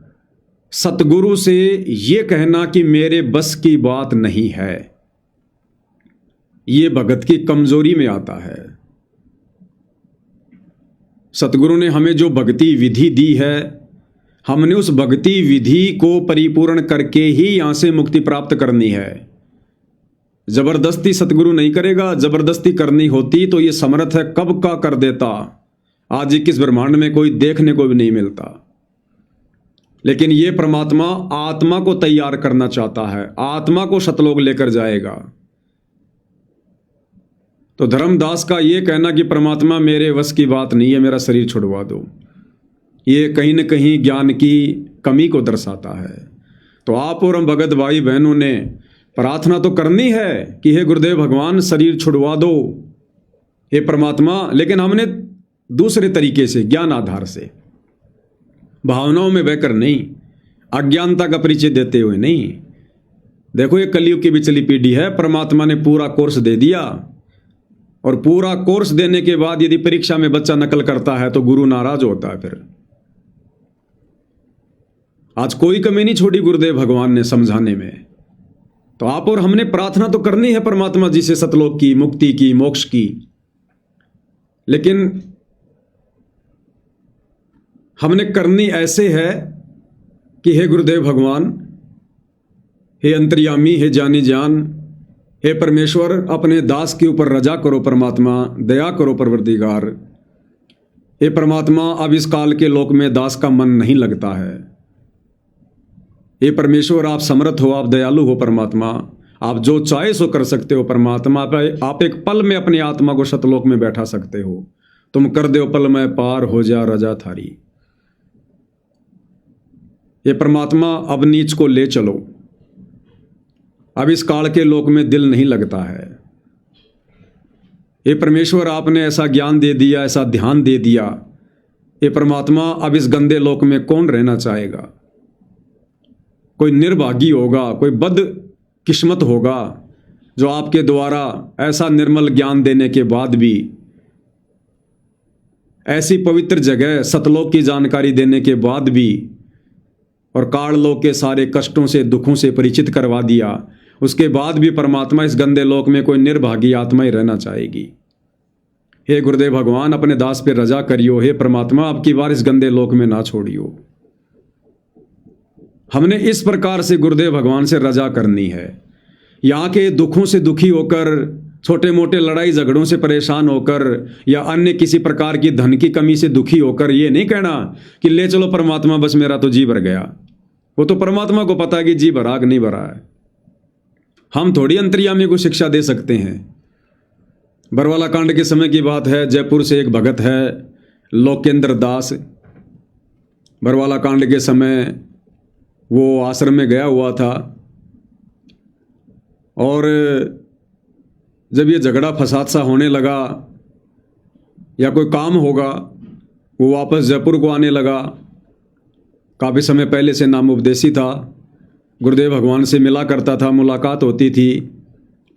सतगुरु से ये कहना कि मेरे बस की बात नहीं है, ये भगत की कमजोरी में आता है। सतगुरु ने हमें जो भक्ति विधि दी है, हमने उस भक्ति विधि को परिपूर्ण करके ही यहां से मुक्ति प्राप्त करनी है। जबरदस्ती सतगुरु नहीं करेगा। जबरदस्ती करनी होती तो ये समर्थ है कब का कर देता। आज ही किस ब्रह्मांड में कोई देखने को भी नहीं मिलता। लेकिन ये परमात्मा आत्मा को तैयार करना चाहता है, आत्मा को सतलोक लेकर जाएगा। तो धर्मदास का ये कहना कि परमात्मा मेरे वश की बात नहीं है, मेरा शरीर छुड़वा दो, ये कहीं न कहीं ज्ञान की कमी को दर्शाता है। तो आप और हम भगत भाई बहनों ने प्रार्थना तो करनी है कि हे गुरुदेव भगवान शरीर छुड़वा दो, हे परमात्मा, लेकिन हमने दूसरे तरीके से, ज्ञान आधार से, भावनाओं में बहकर नहीं, अज्ञानता का परिचय देते हुए नहीं। देखो ये कलयुग की बिचली पीढ़ी है, परमात्मा ने पूरा कोर्स दे दिया, और पूरा कोर्स देने के बाद यदि परीक्षा में बच्चा नकल करता है तो गुरु नाराज होता है। फिर आज कोई कमी नहीं छोड़ी गुरुदेव भगवान ने समझाने में। तो आप और हमने प्रार्थना तो करनी है परमात्मा जी से सतलोक की, मुक्ति की, मोक्ष की, लेकिन हमने करनी ऐसे है कि हे गुरुदेव भगवान, हे अंतर्यामी, हे जानी जान, हे परमेश्वर, अपने दास के ऊपर रजा करो परमात्मा, दया करो परवरदिगार। हे परमात्मा, अब इस काल के लोक में दास का मन नहीं लगता है। हे परमेश्वर, आप समर्थ हो, आप दयालु हो परमात्मा, आप जो चाहे सो कर सकते हो परमात्मा। आप एक पल में अपनी आत्मा को सतलोक में बैठा सकते हो, तुम कर दो पल में पार, हो जा रजा थारी। ये परमात्मा अब नीच को ले चलो, अब इस काल के लोक में दिल नहीं लगता है। ये परमेश्वर, आपने ऐसा ज्ञान दे दिया, ऐसा ध्यान दे दिया, ये परमात्मा अब इस गंदे लोक में कौन रहना चाहेगा। कोई निर्भागी होगा, कोई बद किस्मत होगा जो आपके द्वारा ऐसा निर्मल ज्ञान देने के बाद भी, ऐसी पवित्र जगह सतलोक की जानकारी देने के बाद भी, और काललोक के सारे कष्टों से, दुखों से परिचित करवा दिया, उसके बाद भी परमात्मा इस गंदे लोक में कोई निर्भागी आत्मा ही रहना चाहेगी। हे गुरुदेव भगवान, अपने दास पे रजा करियो, हे परमात्मा, अब की बार इस गंदे लोक में ना छोड़ियो। हमने इस प्रकार से गुरुदेव भगवान से रजा करनी है। यहाँ के दुखों से दुखी होकर, छोटे मोटे लड़ाई झगड़ों से परेशान होकर, या अन्य किसी प्रकार की धन की कमी से दुखी होकर ये नहीं कहना कि ले चलो परमात्मा, बस मेरा तो जी भर गया। वो तो परमात्मा को पता है कि जी भरा कि नहीं भरा है। हम थोड़ी अंतर्यामी को शिक्षा दे सकते हैं। बरवाला कांड के समय की बात है, जयपुर से एक भगत है लोकेंद्र दास। बरवाला कांड के समय वो आश्रम में गया हुआ था, और जब ये झगड़ा फसाद सा होने लगा या कोई काम होगा, वो वापस जयपुर को आने लगा। काफ़ी समय पहले से नामोपदेशी था, गुरुदेव भगवान से मिला करता था, मुलाकात होती थी।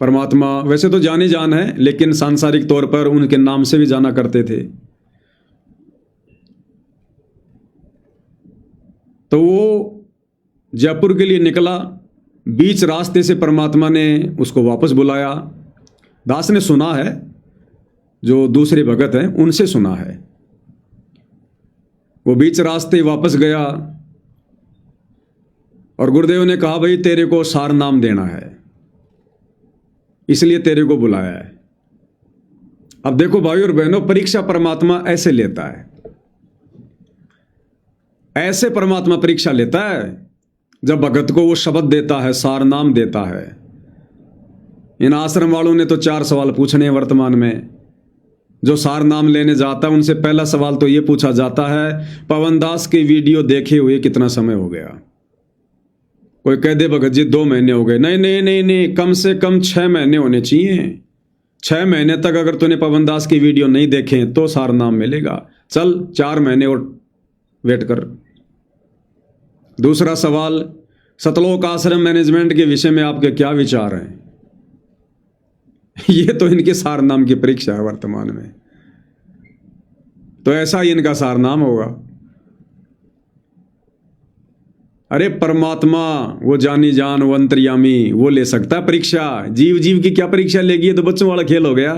परमात्मा वैसे तो जाने जान है, लेकिन सांसारिक तौर पर उनके नाम से भी जाना करते थे। तो वो जयपुर के लिए निकला, बीच रास्ते से परमात्मा ने उसको वापस बुलाया। दास ने सुना है, जो दूसरे भगत हैं उनसे सुना है। वो बीच रास्ते वापस गया और गुरुदेव ने कहा, भाई तेरे को सार नाम देना है, इसलिए तेरे को बुलाया है। अब देखो भाई और बहनों, परीक्षा परमात्मा ऐसे लेता है, ऐसे परमात्मा परीक्षा लेता है जब भगत को वो शब्द देता है, सार नाम देता है। इन आश्रम वालों ने तो 4 सवाल पूछने हैं वर्तमान में। जो सार नाम लेने जाता है उनसे पहला सवाल तो ये पूछा जाता है, पवनदास की वीडियो देखे हुए कितना समय हो गया। कोई कह दे भगत जी 2 महीने हो गए, नहीं नहीं नहीं नहीं, कम से कम 6 महीने होने चाहिए। 6 महीने तक अगर तूने पवनदास की वीडियो नहीं देखे तो सार नाम मिलेगा। चल 4 महीने और वेट कर। दूसरा सवाल, सतलोक आश्रम मैनेजमेंट के विषय में आपके क्या विचार हैं। ये तो इनके सार नाम की परीक्षा है वर्तमान में, तो ऐसा ही इनका सार नाम होगा। अरे परमात्मा, वो जानी जान, वो अंतर्यामी, वो ले सकता है परीक्षा। जीव जीव की क्या परीक्षा लेगी, ये तो बच्चों वाला खेल हो गया।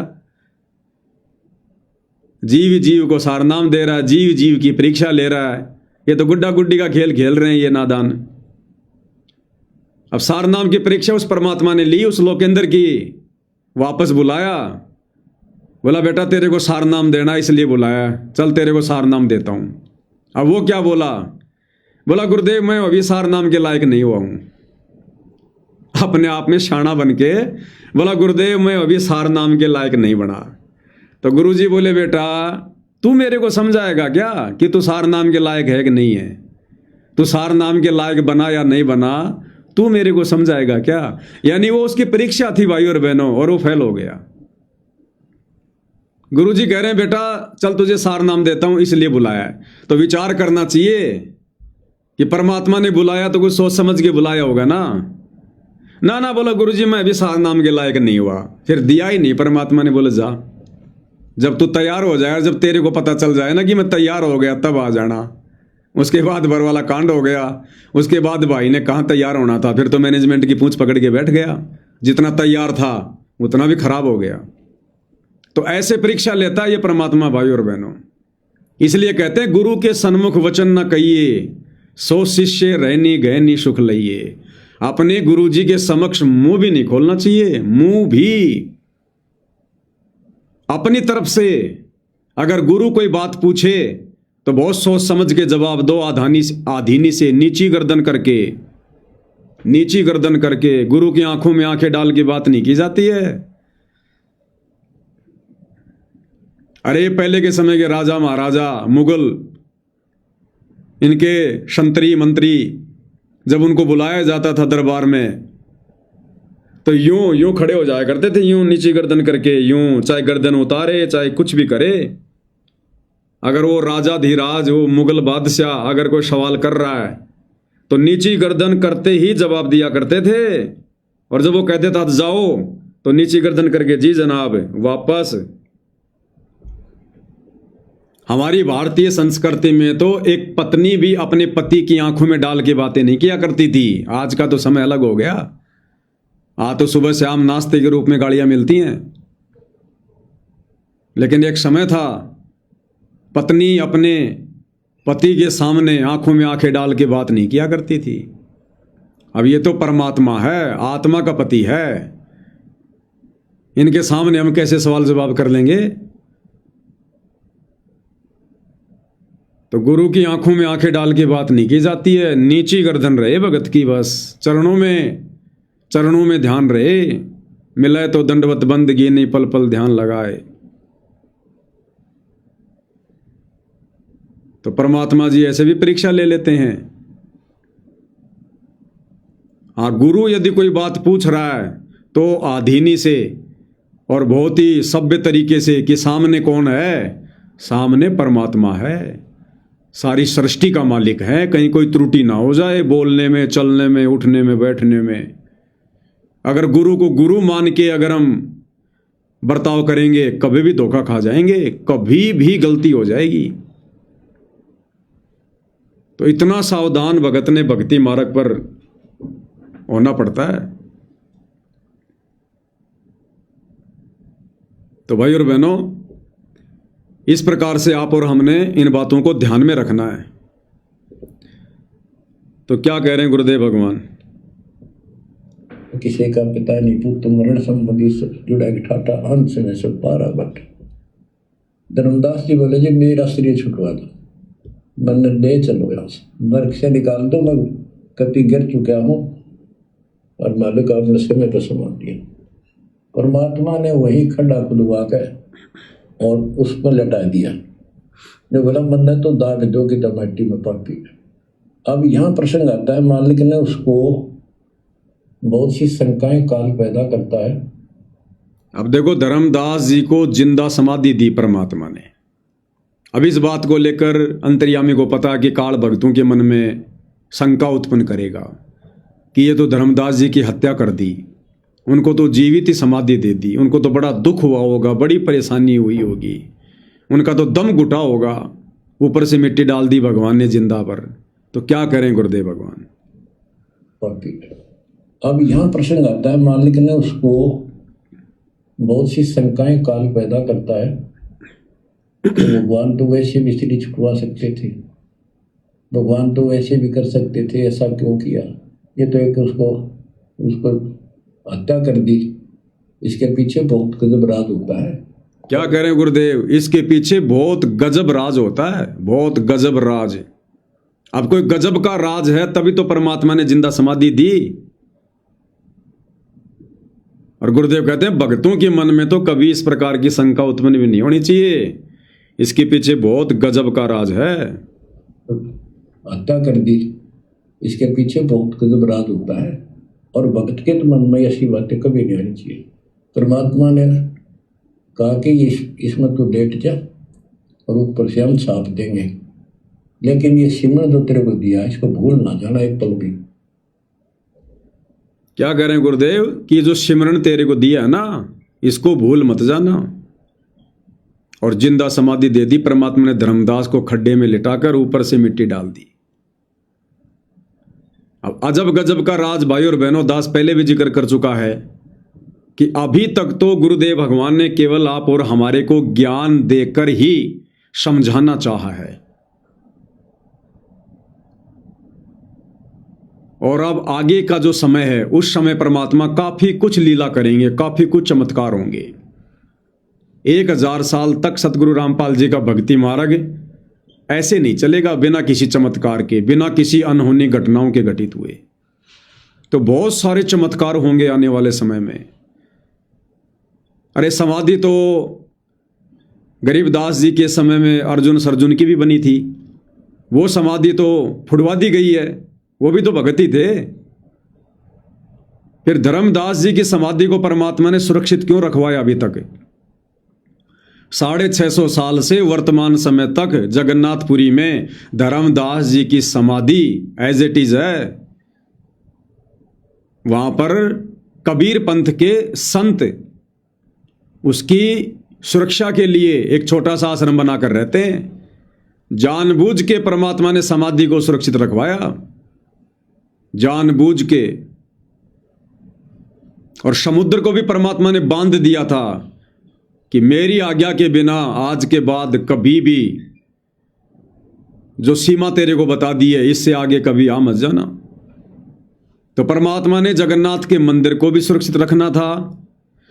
जीव जीव को सार नाम दे रहा है, जीव जीव की परीक्षा ले रहा है। ये तो गुड्डा गुड्डी का खेल खेल रहे हैं ये नादान। अब सार नाम की परीक्षा उस परमात्मा ने ली, उस लोकेंद्र की, वापस बुलाया, बोला बेटा तेरे को सार नाम देना इसलिए बुलाया, चल तेरे को सार नाम देता हूं। अब वो क्या बोला, बोला गुरुदेव मैं अभी सार नाम के लायक नहीं हुआ हूं। अपने आप में शाना बन के बोला गुरुदेव मैं अभी सार नाम के लायक नहीं बना। तो गुरुजी बोले बेटा तू मेरे को समझाएगा क्या कि तू सार नाम के लायक है कि नहीं है? तू सार नाम के लायक बना या नहीं बना तू मेरे को समझाएगा क्या? यानी वो उसकी परीक्षा थी भाई और बहनों, और वो फेल हो गया। गुरुजी कह रहे हैं बेटा चल तुझे सार नाम देता हूं इसलिए बुलाया है। तो विचार करना चाहिए कि परमात्मा ने बुलाया तो कुछ सोच समझ के बुलाया होगा ना। ना ना बोला गुरुजी मैं अभी सार नाम के लायक नहीं हुआ। फिर दिया ही नहीं। परमात्मा ने बोला जा, जब तू तैयार हो जाए, जब तेरे को पता चल जाए ना कि मैं तैयार हो गया तब आ जाना। उसके बाद भर वाला कांड हो गया। उसके बाद भाई ने कहाँ तैयार होना था, फिर तो मैनेजमेंट की पूंछ पकड़ के बैठ गया। जितना तैयार था उतना भी खराब हो गया। तो ऐसे परीक्षा लेता है ये परमात्मा भाई और बहनों। इसलिए कहते हैं गुरु के सन्मुख वचन न कहिए, सो शिष्य रहनी गहनी सुख लइए। अपने गुरु जी के समक्ष मुंह भी नहीं खोलना चाहिए। मुंह भी अपनी तरफ से अगर गुरु कोई बात पूछे तो बहुत सोच समझ के जवाब दो। आधीनी से नीची गर्दन करके गुरु की आंखों में आंखें डाल के बात नहीं की जाती है। अरे पहले के समय के राजा महाराजा, मुगल, इनके क्षत्रिय मंत्री जब उनको बुलाया जाता था दरबार में तो यूं खड़े हो जाया करते थे, यूं नीची गर्दन करके, यूं चाहे गर्दन उतारे चाहे कुछ भी करे। अगर वो राजा धीराज, वो मुगल बादशाह अगर कोई सवाल कर रहा है तो नीची गर्दन करते ही जवाब दिया करते थे। और जब वो कहते था जाओ तो नीची गर्दन करके जी जनाब वापस। हमारी भारतीय संस्कृति में तो एक पत्नी भी अपने पति की आंखों में डाल के बातें नहीं किया करती थी। आज का तो समय अलग हो गया। आज तो सुबह शाम नाश्ते के रूप में गाड़ियां मिलती हैं, लेकिन एक समय था पत्नी अपने पति के सामने आंखों में आंखें डाल के बात नहीं किया करती थी। अब ये तो परमात्मा है, आत्मा का पति है, इनके सामने हम कैसे सवाल जवाब कर लेंगे? तो गुरु की आंखों में आंखें डाल के बात नहीं की जाती है। नीची गर्दन रहे भगत की, बस चरणों में ध्यान रहे। मिले तो दंडवत बंदगी नहीं, पल पल ध्यान लगाए। तो परमात्मा जी ऐसे भी परीक्षा ले लेते हैं। हाँ, गुरु यदि कोई बात पूछ रहा है तो आधीनी से और बहुत ही सभ्य तरीके से कि सामने कौन है? सामने परमात्मा है, सारी सृष्टि का मालिक है। कहीं कोई त्रुटि ना हो जाए बोलने में, चलने में, उठने में, बैठने में। अगर गुरु को गुरु मान के अगर हम बर्ताव करेंगे कभी भी धोखा खा जाएंगे, कभी भी गलती हो जाएगी। तो इतना सावधान भगत ने भक्ति मार्ग पर होना पड़ता है। तो भाई और बहनों, इस प्रकार से आप और हमने इन बातों को ध्यान में रखना है। तो क्या कह रहे हैं गुरुदेव भगवान?
किसी का पिता नहीं पुत्र मरण संबंधी जुड़ा ठाटा अंश में सब पारा बट। धर्मदास जी बोले जी मेरा शरीर छुटवा दो, मन ले चलो यहाँ से, नरक से निकाल दो, मैं कति गिर चुका हूँ और मालिक आपने समय पर समान दिया। परमात्मा ने वही खड्डा खुदवा कर और उस पर लटा दिया। ने बोला मन तो दाग दो कि टमाटी में पापी। अब यहाँ प्रसंग आता है, मालिक ने उसको बहुत सी शंकाएं काल पैदा करता है।
अब देखो, धर्मदास जी को जिंदा समाधि दी परमात्मा ने। अब इस बात को लेकर अंतर्यामी को पता कि काल भक्तों के मन में शंका उत्पन्न करेगा कि ये तो धर्मदास जी की हत्या कर दी, उनको तो जीवित ही समाधि दे दी, उनको तो बड़ा दुख हुआ होगा, बड़ी परेशानी हुई होगी, उनका तो दम घुटा होगा, ऊपर से मिट्टी डाल दी भगवान ने जिंदा पर। तो क्या करें गुरुदेव भगवान?
अब यहाँ प्रसंग आता है, मालिक ने उसको बहुत सी शंकाएं काल पैदा करता है। तो भगवान तो वैसे भी स्त्री छुटवा सकते थे, भगवान तो वैसे भी कर सकते थे, ऐसा क्यों किया? ये तो एक उसको हत्या कर दी। इसके पीछे बहुत गजब राज होता है।
क्या कह रहे हैं गुरुदेव? इसके पीछे बहुत गजब राज होता है, बहुत गजब राज। अब कोई गजब का राज है तभी तो परमात्मा ने जिंदा समाधि दी। और गुरुदेव कहते हैं भक्तों के मन में तो कभी इस प्रकार की शंका उत्पन्न भी नहीं होनी चाहिए, इसके पीछे बहुत गजब का राज है।
हत्या कर दी, इसके पीछे बहुत गजब राज होता है। और भक्त के तो मन में ऐसी बातें कभी नहीं आनी चाहिए। परमात्मा ने कहा कि इसमें तो लेट जा और ऊपर से हम साथ देंगे, लेकिन ये सिमरन जो तेरे को दिया इसको भूल ना जाना एक पल भी।
क्या कह रहे हैं गुरुदेव कि जो सिमरन तेरे को दिया है ना, इसको भूल मत जाना। और जिंदा समाधि दे दी परमात्मा ने धर्मदास को, खड्डे में लिटाकर ऊपर से मिट्टी डाल दी। अब अजब गजब का राज भाई और बहनों, दास पहले भी जिक्र कर चुका है कि अभी तक तो गुरुदेव भगवान ने केवल आप और हमारे को ज्ञान देकर ही समझाना चाहा है, और अब आगे का जो समय है उस समय परमात्मा काफी कुछ लीला करेंगे, काफी कुछ चमत्कार होंगे। 1000 साल तक सतगुरु रामपाल जी का भक्ति मार्ग ऐसे नहीं चलेगा बिना किसी चमत्कार के, बिना किसी अनहोनी घटनाओं के घटित हुए। तो बहुत सारे चमत्कार होंगे आने वाले समय में। अरे समाधि तो गरीबदास जी के समय में अर्जुन सरजुन की भी बनी थी, वो समाधि तो फुड़वा दी गई है, वो भी तो भगत ही थे। फिर धर्मदास जी की समाधि को परमात्मा ने सुरक्षित क्यों रखवाया अभी तक? 650 साल से वर्तमान समय तक जगन्नाथपुरी में धर्मदास जी की समाधि एज इट इज है। वहां पर कबीर पंथ के संत उसकी सुरक्षा के लिए एक छोटा सा आश्रम बनाकर रहते हैं। जानबूझ के परमात्मा ने समाधि को सुरक्षित रखवाया, जानबूझ के। और समुद्र को भी परमात्मा ने बांध दिया था कि मेरी आज्ञा के बिना आज के बाद कभी भी जो सीमा तेरे को बता दी है इससे आगे कभी आ मत जाना। तो परमात्मा ने जगन्नाथ के मंदिर को भी सुरक्षित रखना था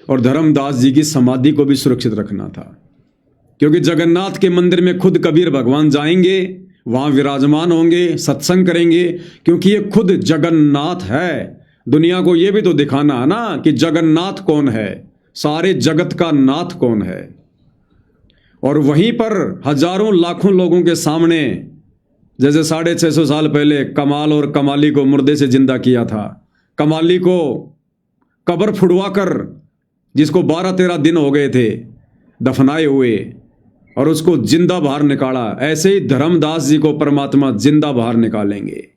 और धर्मदास जी की समाधि को भी सुरक्षित रखना था, क्योंकि जगन्नाथ के मंदिर में खुद कबीर भगवान जाएंगे, वहां विराजमान होंगे, सत्संग करेंगे, क्योंकि ये खुद जगन्नाथ है। दुनिया को ये भी तो दिखाना है ना कि जगन्नाथ कौन है, सारे जगत का नाथ कौन है। और वहीं पर हजारों लाखों लोगों के सामने, जैसे 650 साल पहले कमाल और कमाली को मुर्दे से जिंदा किया था, कमाली को कब्र फुड़वाकर, जिसको 12-13 दिन हो गए थे दफनाए हुए, और उसको जिंदा बाहर निकाला, ऐसे ही धर्मदास जी को परमात्मा जिंदा बाहर निकालेंगे।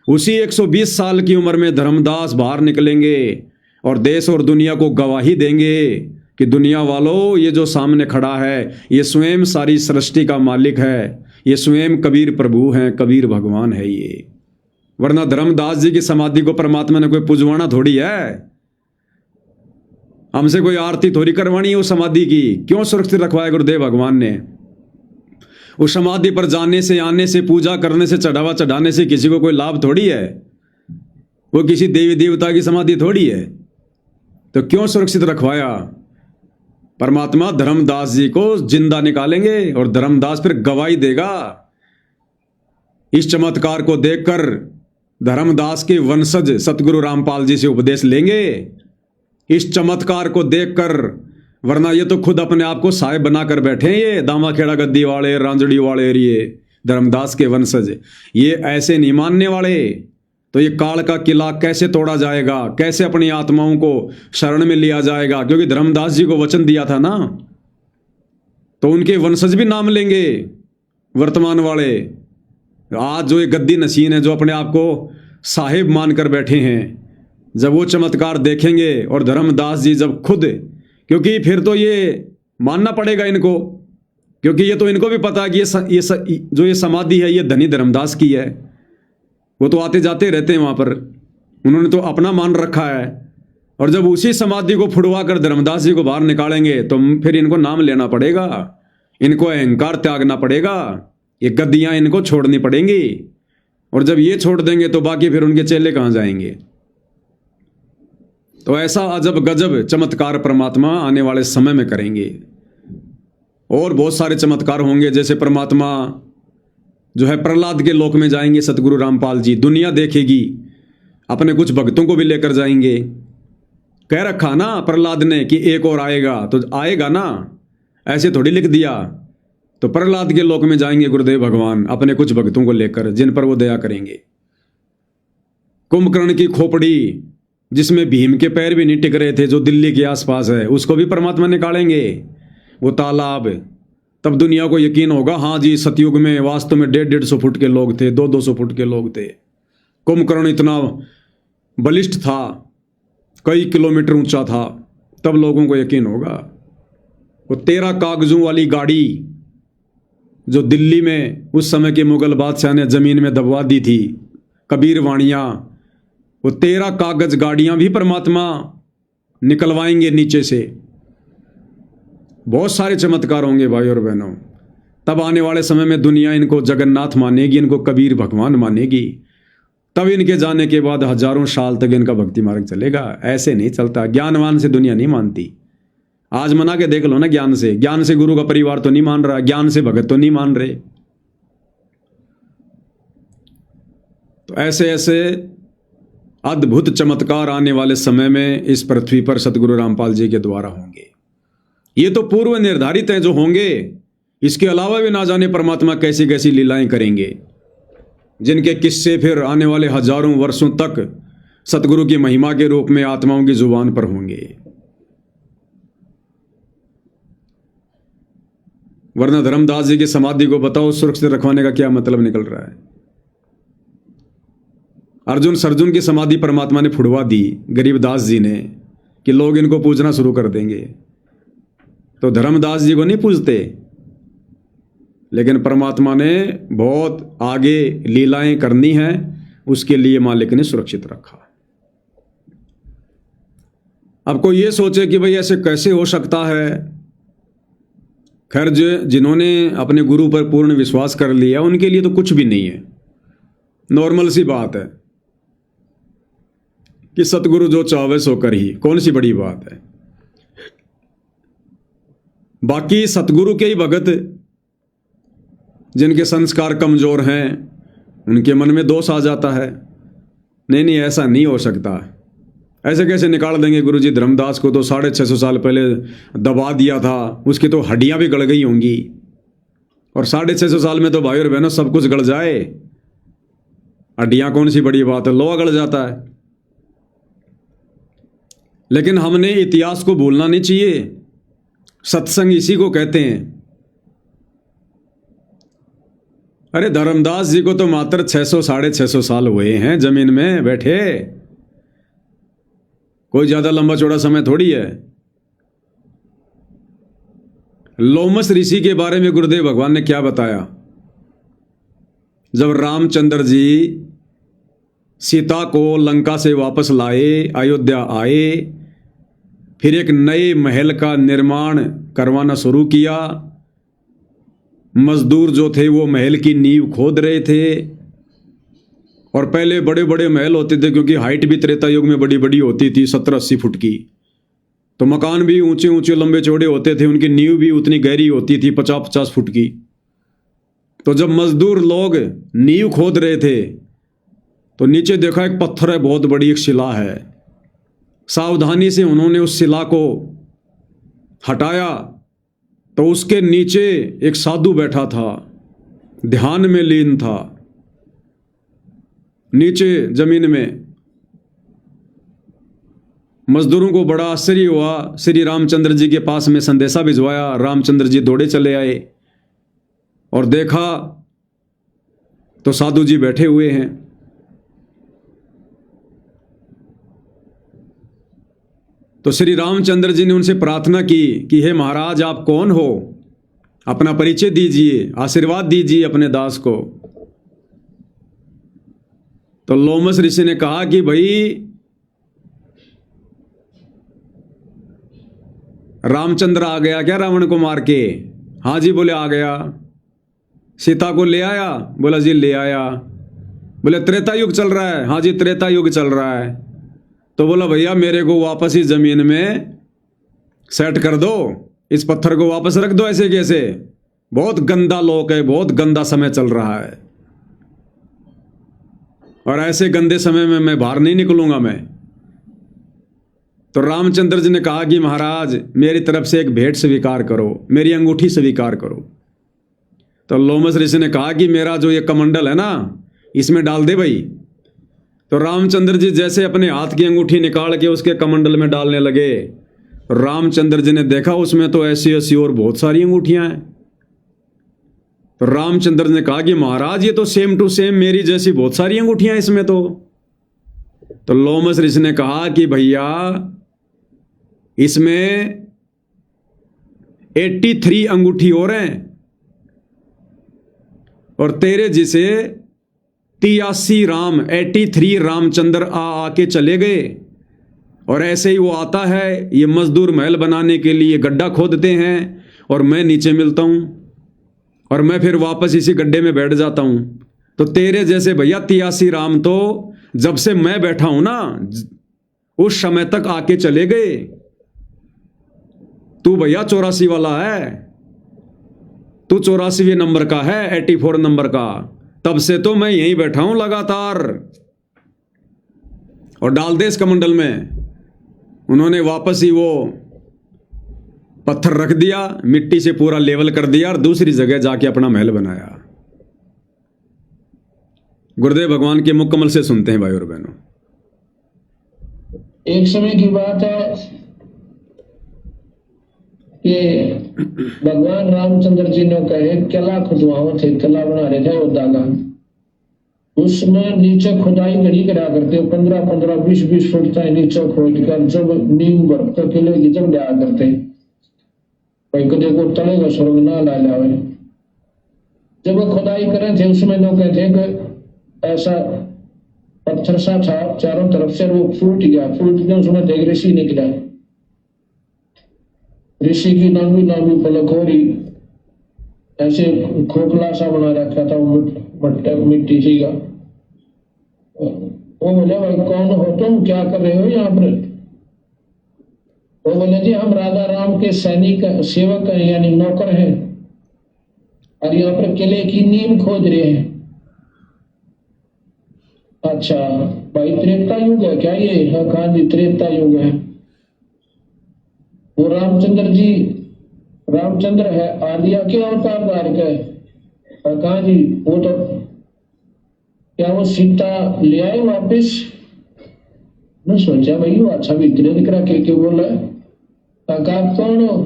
उसी 120 साल की उम्र में धर्मदास बाहर निकलेंगे और देश और दुनिया को गवाही देंगे कि दुनिया वालों, ये जो सामने खड़ा है ये स्वयं सारी सृष्टि का मालिक है, ये स्वयं कबीर प्रभु हैं, कबीर भगवान है ये। वरना धर्मदास जी की समाधि को परमात्मा ने कोई पुजवाना थोड़ी है, हमसे कोई आरती थोड़ी करवानी है उस समाधि की। क्यों सुरक्षित रखवाया गुरुदेव भगवान ने? उस समाधि पर जाने से, आने से, पूजा करने से, चढ़ावा चढ़ाने से किसी को कोई लाभ थोड़ी है, वो किसी देवी देवता की समाधि थोड़ी है। तो क्यों सुरक्षित रखवाया? परमात्मा धर्मदास जी को जिंदा निकालेंगे और धर्मदास फिर गवाही देगा। इस चमत्कार को देखकर धर्मदास के वंशज सतगुरु रामपाल जी से उपदेश लेंगे, इस चमत्कार को देखकर। वरना ये तो खुद अपने आप को साहेब बनाकर बैठे हैं, ये दामाखेड़ा गद्दी वाले, रांजड़ी वाले, ये धर्मदास के वंशज, ये ऐसे नहीं मानने वाले। तो ये काल का किला कैसे तोड़ा जाएगा, कैसे अपनी आत्माओं को शरण में लिया जाएगा? क्योंकि धर्मदास जी को वचन दिया था ना, तो उनके वंशज भी नाम लेंगे वर्तमान वाले। आज जो ये गद्दी नशीन है, जो अपने आप को साहिब मानकर बैठे हैं, जब वो चमत्कार देखेंगे और धर्मदास जी जब खुद, क्योंकि फिर तो ये मानना पड़ेगा इनको, क्योंकि ये तो इनको भी पता है कि जो ये समाधि है ये धनी धर्मदास की है। वो तो आते जाते रहते हैं वहाँ पर, उन्होंने तो अपना मान रखा है। और जब उसी समाधि को फुड़वा कर धर्मदास जी को बाहर निकालेंगे तो फिर इनको नाम लेना पड़ेगा, इनको अहंकार त्यागना पड़ेगा, ये गद्दियाँ इनको छोड़नी पड़ेंगी। और जब ये छोड़ देंगे तो बाकी फिर उनके चेले कहाँ जाएंगे? तो ऐसा अजब गजब चमत्कार परमात्मा आने वाले समय में करेंगे। और बहुत सारे चमत्कार होंगे, जैसे परमात्मा जो है प्रहलाद के लोक में जाएंगे सतगुरु रामपाल जी, दुनिया देखेगी, अपने कुछ भक्तों को भी लेकर जाएंगे। कह रखा ना प्रहलाद ने कि एक और आएगा, तो आएगा ना, ऐसे थोड़ी लिख दिया। तो प्रहलाद के लोक में जाएंगे गुरुदेव भगवान अपने कुछ भक्तों को लेकर, जिन पर वो दया करेंगे। कुंभकर्ण की खोपड़ी जिसमें भीम के पैर भी नहीं टिक रहे थे, जो दिल्ली के आसपास है, उसको भी परमात्मा निकालेंगे, वो तालाब। तब दुनिया को यकीन होगा, हाँ जी सतयुग में वास्तव में 150-150 फुट के लोग थे, 200-200 फुट के लोग थे। कुंभकर्ण इतना बलिष्ठ था, कई किलोमीटर ऊंचा था, तब लोगों को यकीन होगा। वो 13 कागजों वाली गाड़ी जो दिल्ली में उस समय के मुगल बादशाह ने जमीन में दबवा दी थी, कबीर वाणियाँ, वो 13 कागज गाड़ियां भी परमात्मा निकलवाएंगे नीचे से। बहुत सारे चमत्कार होंगे भाई और बहनों। तब आने वाले समय में दुनिया इनको जगन्नाथ मानेगी, इनको कबीर भगवान मानेगी। तब इनके जाने के बाद हजारों साल तक इनका भक्ति मार्ग चलेगा। ऐसे नहीं चलता, ज्ञानवान से दुनिया नहीं मानती। आज मना के देख लो ना, ज्ञान से गुरु का परिवार तो नहीं मान रहा, ज्ञान से भगत तो नहीं मान रहे। तो ऐसे ऐसे अद्भुत चमत्कार आने वाले समय में इस पृथ्वी पर सतगुरु रामपाल जी के द्वारा होंगे। ये तो पूर्व निर्धारित हैं जो होंगे। इसके अलावा भी ना जाने परमात्मा कैसी कैसी लीलाएं करेंगे, जिनके किस्से फिर आने वाले हजारों वर्षों तक सतगुरु की महिमा के रूप में आत्माओं की जुबान पर होंगे। वरना धर्मदास जी की समाधि को बताओ सुरक्षित रखवाने का क्या मतलब निकल रहा है। अर्जुन सर्जुन की समाधि परमात्मा ने फुड़वा दी गरीबदास जी ने, कि लोग इनको पूजना शुरू कर देंगे। तो धर्मदास जी को नहीं पूजते, लेकिन परमात्मा ने बहुत आगे लीलाएं करनी है, उसके लिए मालिक ने सुरक्षित रखा। अब कोई ये सोचे कि भाई ऐसे कैसे हो सकता है। खैर, जिन्होंने अपने गुरु पर पूर्ण विश्वास कर लिया उनके लिए तो कुछ भी नहीं है, नॉर्मल सी बात है कि सतगुरु जो चाहे सो कर ही, कौन सी बड़ी बात है। बाकी सतगुरु के ही भगत जिनके संस्कार कमजोर हैं, उनके मन में दोष आ जाता है। नहीं, ऐसा नहीं हो सकता। ऐसे कैसे निकाल देंगे गुरु जी? धर्मदास को तो 650 साल पहले दबा दिया था, उसकी तो हड्डियां भी गल गई होंगी। और 650 साल में तो भाई और बहनों सब कुछ गल जाए, हड्डियां कौन सी बड़ी बात है, लोहा गल जाता है। लेकिन हमने इतिहास को भूलना नहीं चाहिए। सत्संग इसी को कहते हैं। अरे धर्मदास जी को तो मात्र 600-650 साल हुए हैं जमीन में बैठे, कोई ज्यादा लंबा चौड़ा समय थोड़ी है। लोमस ऋषि के बारे में गुरुदेव भगवान ने क्या बताया? जब रामचंद्र जी सीता को लंका से वापस लाए, अयोध्या आए, फिर एक नए महल का निर्माण करवाना शुरू किया। मजदूर जो थे वो महल की नींव खोद रहे थे। और पहले बड़े बड़े महल होते थे, क्योंकि हाइट भी त्रेता युग में बड़ी बड़ी होती थी, 70-80 फुट की। तो मकान भी ऊंचे ऊंचे लंबे चौड़े होते थे, उनकी नींव भी उतनी गहरी होती थी, 50-50 फुट की। तो जब मजदूर लोग नींव खोद रहे थे तो नीचे देखा एक पत्थर है, बहुत बड़ी एक शिला है। सावधानी से उन्होंने उस शिला को हटाया तो उसके नीचे एक साधु बैठा था, ध्यान में लीन था नीचे जमीन में। मजदूरों को बड़ा आश्चर्य हुआ। श्री रामचंद्र जी के पास में संदेशा भिजवाया। रामचंद्र जी दौड़े चले आए और देखा तो साधु जी बैठे हुए हैं। तो श्री रामचंद्र जी ने उनसे प्रार्थना की कि हे महाराज, आप कौन हो? अपना परिचय दीजिए, आशीर्वाद दीजिए अपने दास को। तो लोमस ऋषि ने कहा कि भाई रामचंद्र आ गया क्या रावण को मार के? हाँ जी, बोले आ गया। सीता को ले आया? बोला जी ले आया। बोले त्रेता युग चल रहा है? हाँ जी त्रेता युग चल रहा है। तो बोला भैया मेरे को वापस इस जमीन में सेट कर दो, इस पत्थर को वापस रख दो। ऐसे कैसे? बहुत गंदा लोक है, बहुत गंदा समय चल रहा है। और ऐसे गंदे समय में मैं बाहर नहीं निकलूंगा मैं। तो रामचंद्र जी ने कहा कि महाराज मेरी तरफ से एक भेंट स्वीकार करो, मेरी अंगूठी स्वीकार करो। तो लोमस ऋषि ने कहा कि मेरा जो ये कमंडल है ना, इसमें डाल दे भाई। तो रामचंद्र जी जैसे अपने हाथ की अंगूठी निकाल के उसके कमंडल में डालने लगे, रामचंद्र जी ने देखा उसमें तो ऐसी ऐसी और बहुत सारी अंगूठियां हैं। तो रामचंद्र ने कहा कि महाराज ये तो सेम टू सेम मेरी जैसी बहुत सारी अंगूठियां इसमें तो लोमस ऋषि ने कहा कि भैया इसमें 83 अंगूठी और हैं, और तेरे जिसे 83 राम 83 रामचंद्र आके चले गए, और ऐसे ही वो आता है, ये मजदूर महल बनाने के लिए गड्ढा खोदते हैं और मैं नीचे मिलता हूं और मैं फिर वापस इसी गड्ढे में बैठ जाता हूं। तो तेरे जैसे भैया 83 राम तो जब से मैं बैठा हूं ना उस समय तक आके चले गए। तू भैया 84 वाला है, तू 84वें नंबर का है, 84 नंबर का। तब से तो मैं यहीं बैठा हूं लगातार। और डाल दे इस कमंडल में। उन्होंने वापस ही वो पत्थर रख दिया, मिट्टी से पूरा लेवल कर दिया और दूसरी जगह जाके अपना महल बनाया। गुरुदेव भगवान के मुकम्मल से सुनते हैं भाई और बहनों।
एक समय की बात है कि भगवान रामचंद्र जी ने कहे किला खुदवाओ थे, किला बना रहे थे योद्धा का। उसमें नीचे खुदाई घड़ी करा करते, 15-15, 20-20 फुट तक नीचे खोद कर जब नींव भर तो किले की जब लिया करते भाई कदे को तले का स्वर्ग ना ला लावे। जब वो खुदाई करे थे उसमें लोग कहते कि ऐसा पत्थर सा था चारों तरफ से, वो फूट गया उसमें देख ऋषि निकला। ऋषि की लंबी लंबी पलक हो रही, ऐसे खोखला सा बना रखा था मिट्टी सी का। वो बोले भाई कौन हो तुम, क्या कर रहे हो यहाँ पर? वो बोले जी हम राधा राम के सैनिक सेवक हैं, यानी नौकर हैं, और यहाँ पर किले की नींव खोद रहे हैं। अच्छा भाई त्रेता युग है क्या ये? हाँ कहा जी त्रेता युग है। वो रामचंद्र है आदिया के अवतार धार के। कहा जी वो तो क्या वो सीता ले आए वापिस? मैं सोचा भाई वो अच्छा भी दिख रहा के बोला। कहा कौन हो?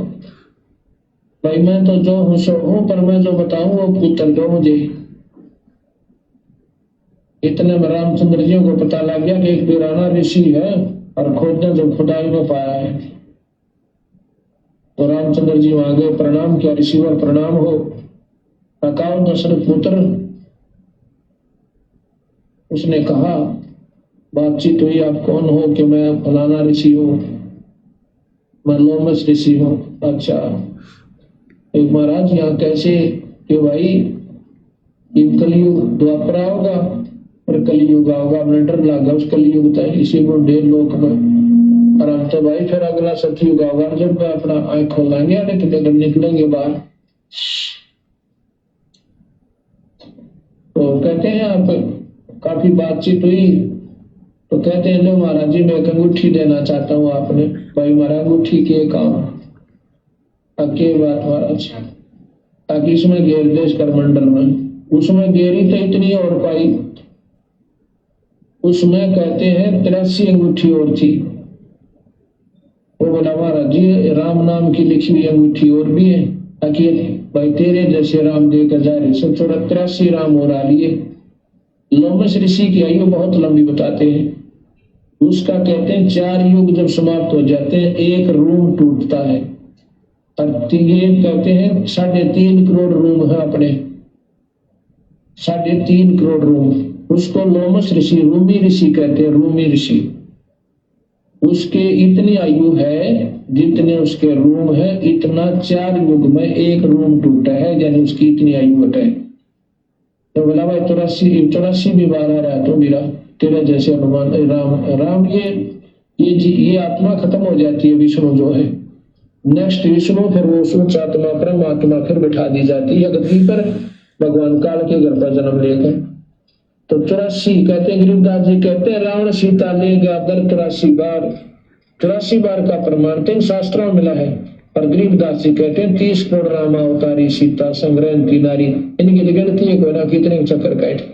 भाई मैं तो जो हूं सो हूं, पर मैं जो बताऊं वो पुत्र दो मुझे। इतने में रामचंद्र जी को पता लग गया कि एक पुराना ऋषि है और खोदने जो खुदाई में पाया है। तो रामचंद्र जी वहां गए, प्रणाम किया, ऋषिवर प्रणाम हो। कहा दशरथ पुत्र, उसने कहा बातचीत हुई, आप कौन हो? कि मैं फलाना ऋषि हूँ, मैं लोमस ऋषि हूँ। अच्छा एक महाराज यहाँ कैसे? कि भाई कलयुग द्वापरा होगा और कलयुग होगा, मैं डर लगा उस कलयुग था इसी को 1.5 लोक में। और हम तो भाई फिर अगला सतयुग होगा जब अपना आंख खोलेंगे अगर निकलेंगे बाहर। तो कहते हैं आप काफी बातचीत हुई तो कहते हैं लो महाराज जी मैं एक अंगूठी देना चाहता हूँ आपने। भाई महाराज अंगूठी के काम अके बात महाराज, ताकि इसमें घेर देश कर मंडल में। उसमें घेरी तो इतनी और पाई, उसमें कहते हैं 83 अंगूठी और थी। वो बोला महाराज जी राम नाम की लिखी हुई अंगूठी और भी है, ताकि भाई तेरे जैसे राम देकर जा रहे सब थोड़ा 83 राम और आ लिए। लोमस ऋषि की आयु बहुत लंबी बताते हैं। उसका कहते हैं 4 युग जब समाप्त हो जाते हैं एक रूम टूटता है। और ये कहते हैं 3.5 करोड़ रूम है अपने, 3.5 करोड़ रूम। उसको लोमस ऋषि रूमी ऋषि कहते हैं, रूमी ऋषि। उसके इतनी आयु है जितने उसके रूम है, इतना 4 युग में एक रूम टूटा है, यानी उसकी इतनी आयु घटे। तो बोला भाई 84 भी बार आ रहा तो मेरा तेरा जैसे हनुमान राम ये आत्मा खत्म हो जाती है। विष्णु जो है नेक्स्ट विष्णु, फिर वो सूच आत्मा परमात्मा फिर बिठा दी जाती है गद्दी पर, भगवान काल के घर पर जन्म लेकर।
तो 84 कहते हैं, गरीबदास जी कहते हैं रावण सीता ले गया दर 83 बार। 83 बार का प्रमाण तो इन शास्त्रों में मिला है, पर गरीबदास जी कहते हैं 30 करोड़ रामा अवतारी सीता संग्रहण की नारी। इनकी तो गिनती है कोई ना, कितने चक्कर काट।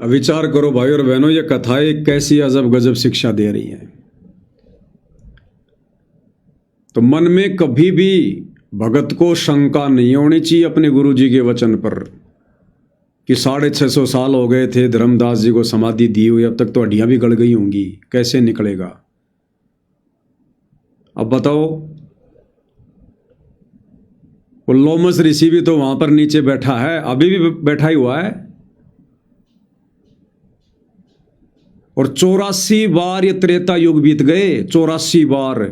विचार करो भाई और बहनों, ये कथाएं कैसी अजब गजब शिक्षा दे रही हैं। तो मन में कभी भी भगत को शंका नहीं होनी चाहिए अपने गुरु जी के वचन पर कि 650 साल हो गए थे धर्मदास जी को समाधि दी हुई, अब तक तो हड्डियां भी गल गई होंगी, कैसे निकलेगा। अब बताओ, वो लोमस ऋषि भी तो वहां पर नीचे बैठा है, अभी भी बैठा ही हुआ है, और 84 बार ये त्रेता युग बीत गए, 84 बार,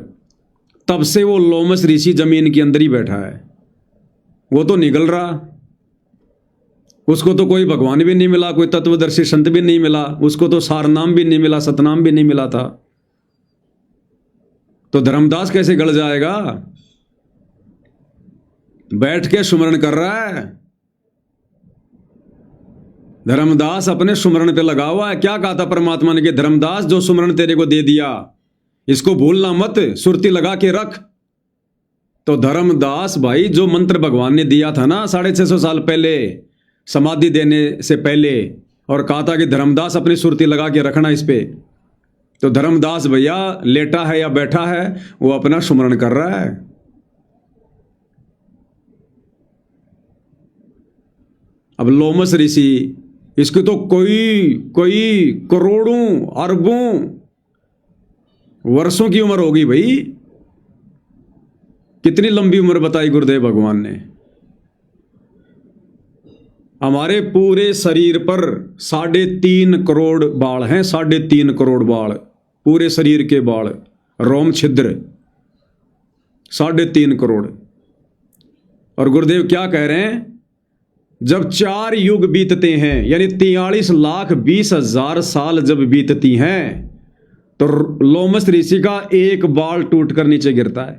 तब से वो लोमस ऋषि जमीन के अंदर ही बैठा है। वो तो निकल रहा, उसको तो कोई भगवान भी नहीं मिला, कोई तत्वदर्शी संत भी नहीं मिला, उसको तो सारनाम भी नहीं मिला, सतनाम भी नहीं मिला था। तो धर्मदास कैसे गल जाएगा? बैठ के सुमरण कर रहा है, धर्मदास अपने सुमरण पे लगा हुआ है। क्या कहा था परमात्मा ने कि धर्मदास जो सुमरण तेरे को दे दिया इसको भूलना मत, सुरती लगा के रख। तो धर्मदास भाई जो मंत्र भगवान ने दिया था ना 650 साल पहले, समाधि देने से पहले, और कहा था कि धर्मदास अपनी सुरती लगा के रखना इस पे, तो धर्मदास भैया लेटा है या बैठा है, वो अपना सुमरण कर रहा है। अब लोमस ऋषि, इसकी तो कोई करोड़ों अरबों वर्षों की उम्र होगी भाई। कितनी लंबी उम्र बताई गुरुदेव भगवान ने। हमारे पूरे शरीर पर 3.5 करोड़ बाल हैं, 3.5 करोड़ बाल, पूरे शरीर के बाल, रोम छिद्र 3.5 करोड़। और गुरुदेव क्या कह रहे हैं? जब 4 युग बीतते हैं, यानी 43,20,000 साल जब बीतती हैं, तो लोमस ऋषि का एक बाल टूटकर नीचे गिरता है।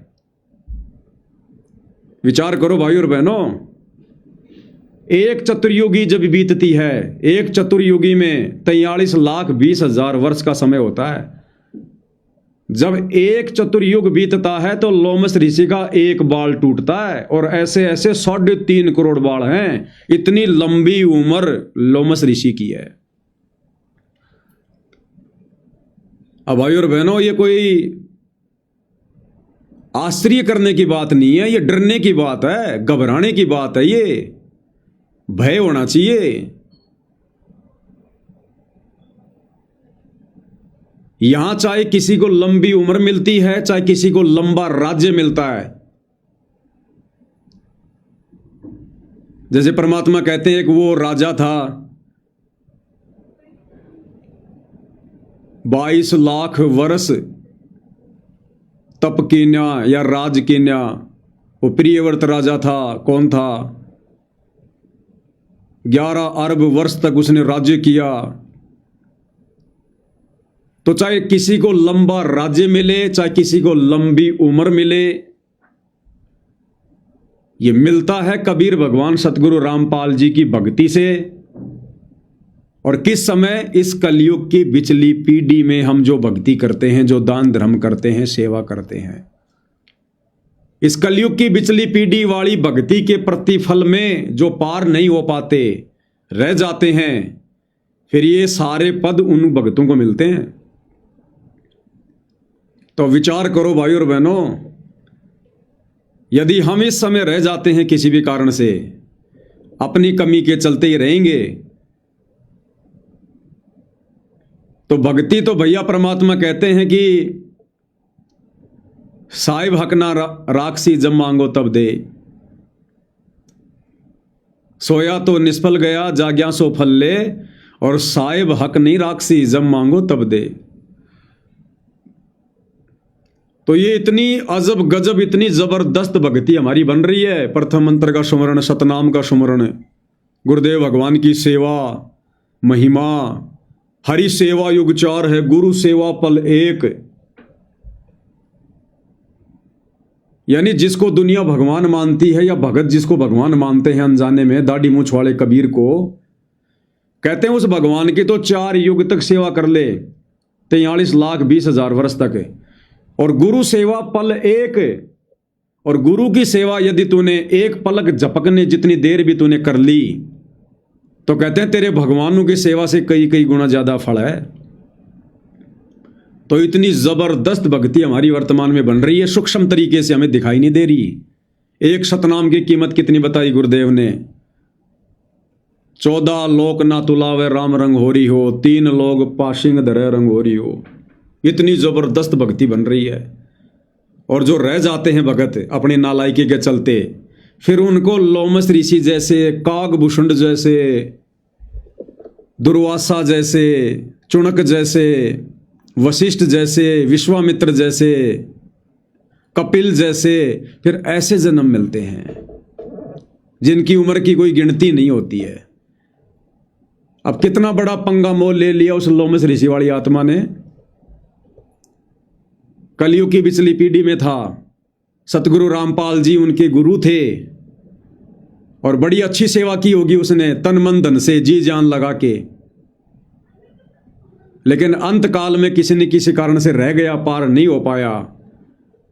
विचार करो भाई और बहनों, एक चतुर्युगी जब बीतती है, एक चतुर्युगी में 43,20,000 वर्ष का समय होता है। जब एक चतुर्युग बीतता है तो लोमस ऋषि का एक बाल टूटता है, और ऐसे ऐसे 3.5 करोड़ बाल हैं। इतनी लंबी उम्र लोमस ऋषि की है। अब भाई और बहनों, ये कोई आश्चर्य करने की बात नहीं है, ये डरने की बात है, घबराने की बात है, ये भय होना चाहिए। यहां चाहे किसी को लंबी उम्र मिलती है, चाहे किसी को लंबा राज्य मिलता है। जैसे परमात्मा कहते हैं एक वो राजा था, 22 लाख वर्ष तप कीन्या या राज कीन्या। वो प्रियव्रत राजा था। कौन था? 11 अरब वर्ष तक उसने राज्य किया। तो चाहे किसी को लंबा राज्य मिले, चाहे किसी को लंबी उम्र मिले, ये मिलता है कबीर भगवान सतगुरु रामपाल जी की भक्ति से। और किस समय? इस कलयुग की बिचली पीढ़ी में हम जो भक्ति करते हैं, जो दान धर्म करते हैं, सेवा करते हैं, इस कलयुग की बिचली पीढ़ी वाली भक्ति के प्रतिफल में जो पार नहीं हो पाते, रह जाते हैं, फिर ये सारे पद उन भक्तों को मिलते हैं। तो विचार करो भाई और बहनों, यदि हम इस समय रह जाते हैं किसी भी कारण से, अपनी कमी के चलते ही रहेंगे, तो भक्ति तो भैया परमात्मा कहते हैं कि साहिब हक ना राक्षसी जब मांगो तब दे। सोया तो निष्फल गया, जाग्या सो फल ले, और साहिब हक नहीं राक्षसी जब मांगो तब दे। तो ये इतनी अजब गजब, इतनी जबरदस्त भक्ति हमारी बन रही है। प्रथम मंत्र का सुमरण, सतनाम का सुमरण, गुरुदेव भगवान की सेवा, महिमा, हरि सेवा युग 4 है, गुरु सेवा पल 1। यानी जिसको दुनिया भगवान मानती है या भगत जिसको भगवान मानते हैं अनजाने में, दाढ़ी मूछ वाले कबीर को कहते हैं उस भगवान की तो 4 युग तक सेवा कर ले, 43,20,000 वर्ष तक। और गुरु सेवा पल एक, और गुरु की सेवा यदि तूने एक पलक झपकने जितनी देर भी तूने कर ली तो कहते हैं तेरे भगवानों की सेवा से कई कई गुना ज्यादा फल है। तो इतनी जबरदस्त भक्ति हमारी वर्तमान में बन रही है, सूक्ष्म तरीके से हमें दिखाई नहीं दे रही। एक सतनाम की कीमत कितनी बताई गुरुदेव ने, 14 लोक ना तुलावे राम रंग हो रही हो, 3 लोग पाशिंग धरे रंग हो रही हो। इतनी जबरदस्त भक्ति बन रही है। और जो रह जाते हैं भगत अपने नालायकी के चलते, फिर उनको लोमस ऋषि जैसे, कागभूषण जैसे, दुर्वासा जैसे, चुणक जैसे, वशिष्ठ जैसे, विश्वामित्र जैसे, कपिल जैसे, फिर ऐसे जन्म मिलते हैं जिनकी उम्र की कोई गिनती नहीं होती है। अब कितना बड़ा पंगा मोल ले लिया उस लोमस ऋषि वाली आत्मा ने। कलयुग की पिछली पीढ़ी में था, सतगुरु रामपाल जी उनके गुरु थे और बड़ी अच्छी सेवा की होगी उसने, तन मन धन से जी जान लगा के। लेकिन अंत काल में किसी न किसी कारण से रह गया, पार नहीं हो पाया।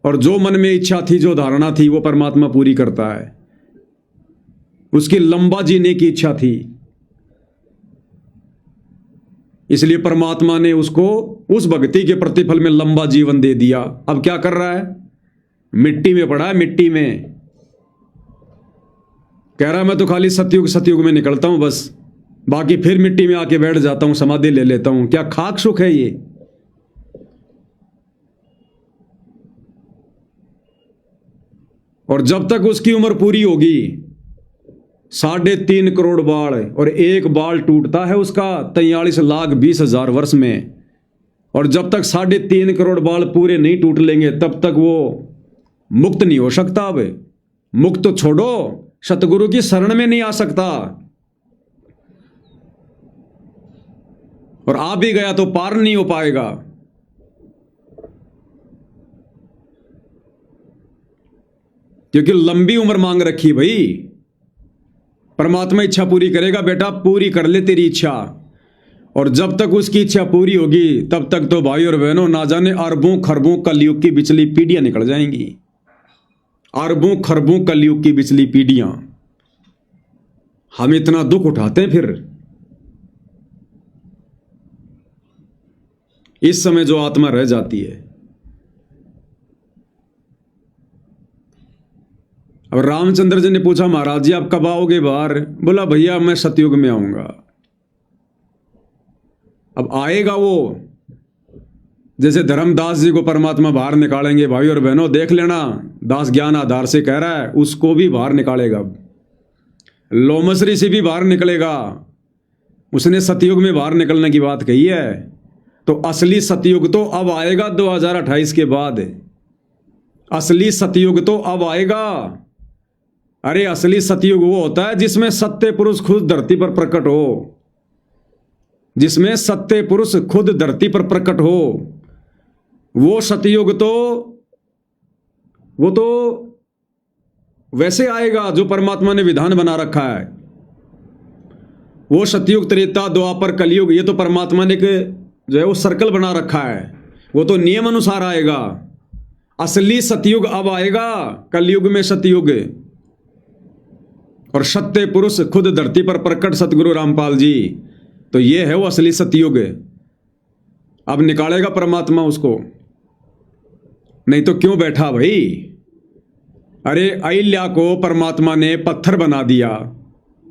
और जो मन में इच्छा थी, जो धारणा थी, वो परमात्मा पूरी करता है। उसकी लंबा जीने की इच्छा थी, इसलिए परमात्मा ने उसको उस भक्ति के प्रतिफल में लंबा जीवन दे दिया। अब क्या कर रहा है? मिट्टी में पड़ा है, मिट्टी में। कह रहा है मैं तो खाली सतयुग में निकलता हूं बस, बाकी फिर मिट्टी में आके बैठ जाता हूं, समाधि ले लेता हूं। क्या खाक सुख है ये? और जब तक उसकी उम्र पूरी होगी, 3.5 करोड़ बाल, और एक बाल टूटता है उसका 43,20,000 वर्ष में। और जब तक 3.5 करोड़ बाल पूरे नहीं टूट लेंगे तब तक वो मुक्त नहीं हो सकता। अब मुक्त तो छोड़ो, सतगुरु की शरण में नहीं आ सकता। और आ भी गया तो पार नहीं हो पाएगा। क्योंकि लंबी उम्र मांग रखी भाई। परमात्मा इच्छा पूरी करेगा, बेटा पूरी कर ले तेरी इच्छा। और जब तक उसकी इच्छा पूरी होगी तब तक तो भाई और बहनों ना जाने अरबों खरबों कलयुग की बिचली पीढ़ियां निकल जाएंगी। अरबों खरबों कलयुग की बिचली पीढ़ियां। हम इतना दुख उठाते हैं फिर। इस समय जो आत्मा रह जाती है। अब रामचंद्र जी ने पूछा महाराज जी आप कब आओगे बाहर? बोला भैया मैं सतयुग में आऊंगा। अब आएगा वो, जैसे धर्मदास जी को परमात्मा बाहर निकालेंगे। भाई और बहनों देख लेना, दास ज्ञान आधार से कह रहा है, उसको भी बाहर निकालेगा। लोमस ऋषि भी बाहर निकलेगा। उसने सतयुग में बाहर निकलने की बात कही है। तो असली सतयुग तो अब आएगा 2028 के बाद। असली सतयुग तो अब आएगा। अरे असली सतयुग वो होता है जिसमें सत्य पुरुष खुद धरती पर प्रकट हो, जिसमें सत्य पुरुष खुद धरती पर प्रकट हो। वो सतयुग तो वैसे आएगा जो परमात्मा ने विधान बना रखा है। वो सतयुग, त्रेता, द्वापर, कलयुग, ये तो परमात्मा ने जो है वो सर्कल बना रखा है। वो तो नियम अनुसार आएगा। असली सतयुग अब आएगा, कलयुग में सतयुग। और सत्य पुरुष खुद धरती पर प्रकट सतगुरु रामपाल जी, तो ये है वो असली सतयुग। अब निकालेगा परमात्मा उसको, नहीं तो क्यों बैठा भाई। अरे अहिल्या को परमात्मा ने पत्थर बना दिया,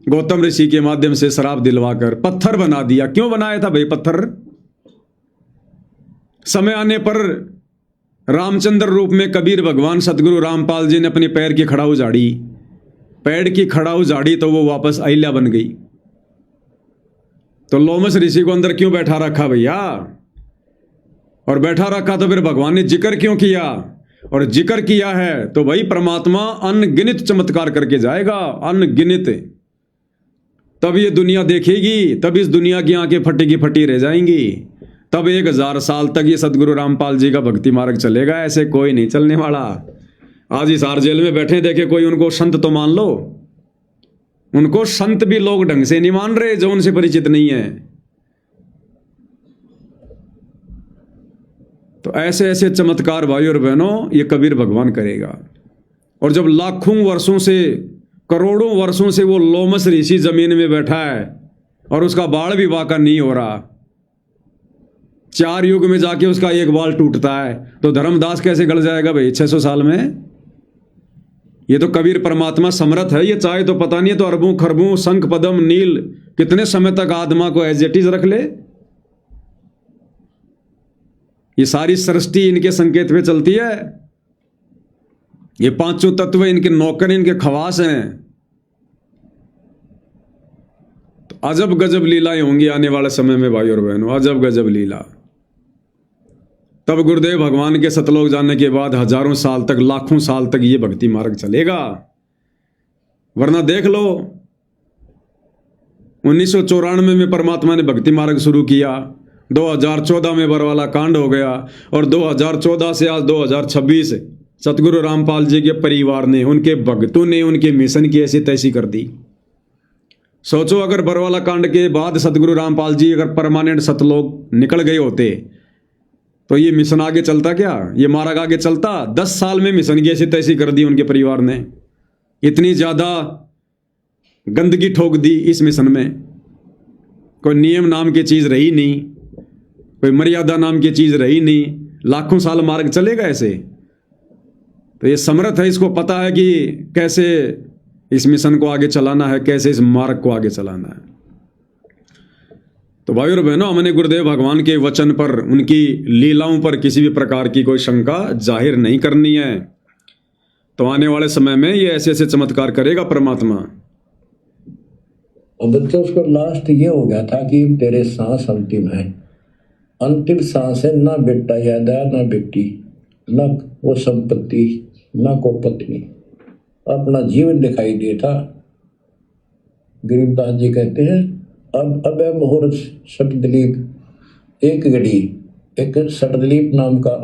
गौतम ऋषि के माध्यम से शराब दिलवाकर पत्थर बना दिया। क्यों बनाया था भाई पत्थर? समय आने पर रामचंद्र रूप में कबीर भगवान सतगुरु रामपाल जी ने अपने पैर की खड़ाऊ झाड़ी, पैर की खड़ाऊ झाड़ी तो वो वापस अहिल्या बन गई। तो लोमस ऋषि को अंदर क्यों बैठा रखा भैया? और बैठा रखा तो फिर भगवान ने जिक्र क्यों किया? और जिक्र किया है तो भाई परमात्मा अनगिनत चमत्कार करके जाएगा, अनगिनत। तब ये दुनिया देखेगी, तब इस दुनिया की आंखें फटी की फटी रह जाएंगी। तब 1000 साल तक ये सतगुरु रामपाल जी का भक्ति मार्ग चलेगा। ऐसे कोई नहीं चलने वाला। आज हिसार जेल में बैठे, देखे कोई उनको संत तो मान लो। उनको संत भी लोग ढंग से नहीं मान रहे जो उनसे परिचित नहीं है। तो ऐसे ऐसे चमत्कार भाई और बहनों ये कबीर भगवान करेगा। और जब लाखों वर्षों से, करोड़ों वर्षों से वो लोमस ऋषि जमीन में बैठा है और उसका बाल भी वाका नहीं हो रहा, 4 युग में जाके उसका एक बाल टूटता है, तो धर्मदास कैसे गल जाएगा भाई 600 साल में? ये तो कबीर परमात्मा समर्थ है। ये चाहे तो पता नहीं है तो अरबों खरबों शंख पदम नील कितने समय तक आत्मा को एज इट इज रख ले। ये सारी सृष्टि इनके संकेत पे चलती है। ये पांचों तत्व इनके नौकर, इनके खवास हैं। तो अजब गजब लीलाएं होंगी आने वाले समय में भाई और बहनों, अजब गजब लीला। तब गुरुदेव भगवान के सतलोक जाने के बाद हजारों साल तक, लाखों साल तक ये भक्ति मार्ग चलेगा। वरना देख लो 1994 में परमात्मा ने भक्ति मार्ग शुरू किया, 2014 में बरवाला कांड हो गया, और 2014 से आज 2026 सतगुरु रामपाल जी के परिवार ने, उनके भक्तों ने उनके मिशन की ऐसी तैसी कर दी। सोचो अगर बरवाला कांड के बाद सतगुरु रामपाल जी अगर परमानेंट सतलोक निकल गए होते तो ये मिशन आगे चलता क्या? ये मार्ग आगे चलता? 10 साल में मिशन की ऐसी तैसी कर दी उनके परिवार ने। इतनी ज्यादा गंदगी ठोक दी इस मिशन में। कोई नियम नाम की चीज रही नहीं, कोई मर्यादा नाम की चीज रही नहीं। लाखों साल मार्ग चलेगा ऐसे? तो ये समर्थ है, इसको पता है कि कैसे इस मिशन को आगे चलाना है, कैसे इस मार्ग को आगे चलाना है। तो भाई और बहनों, हमने गुरुदेव भगवान के वचन पर, उनकी लीलाओं पर किसी भी प्रकार की कोई शंका जाहिर नहीं करनी है। तो आने वाले समय में ये ऐसे ऐसे चमत्कार करेगा परमात्मा।
और बच्चों, उसको लास्ट ये हो गया था कि तेरे सांस अंतिम है, अंतिम सांस है, ना बेटा याद आया, ना बेटी, ना वो संपत्ति, ना को पत्नी, अपना जीवन दिखाई दिया था। गरीबदास जी कहते हैं अब मुहूर्त सटदलीप एक घड़ी, एक सटदलीप नाम का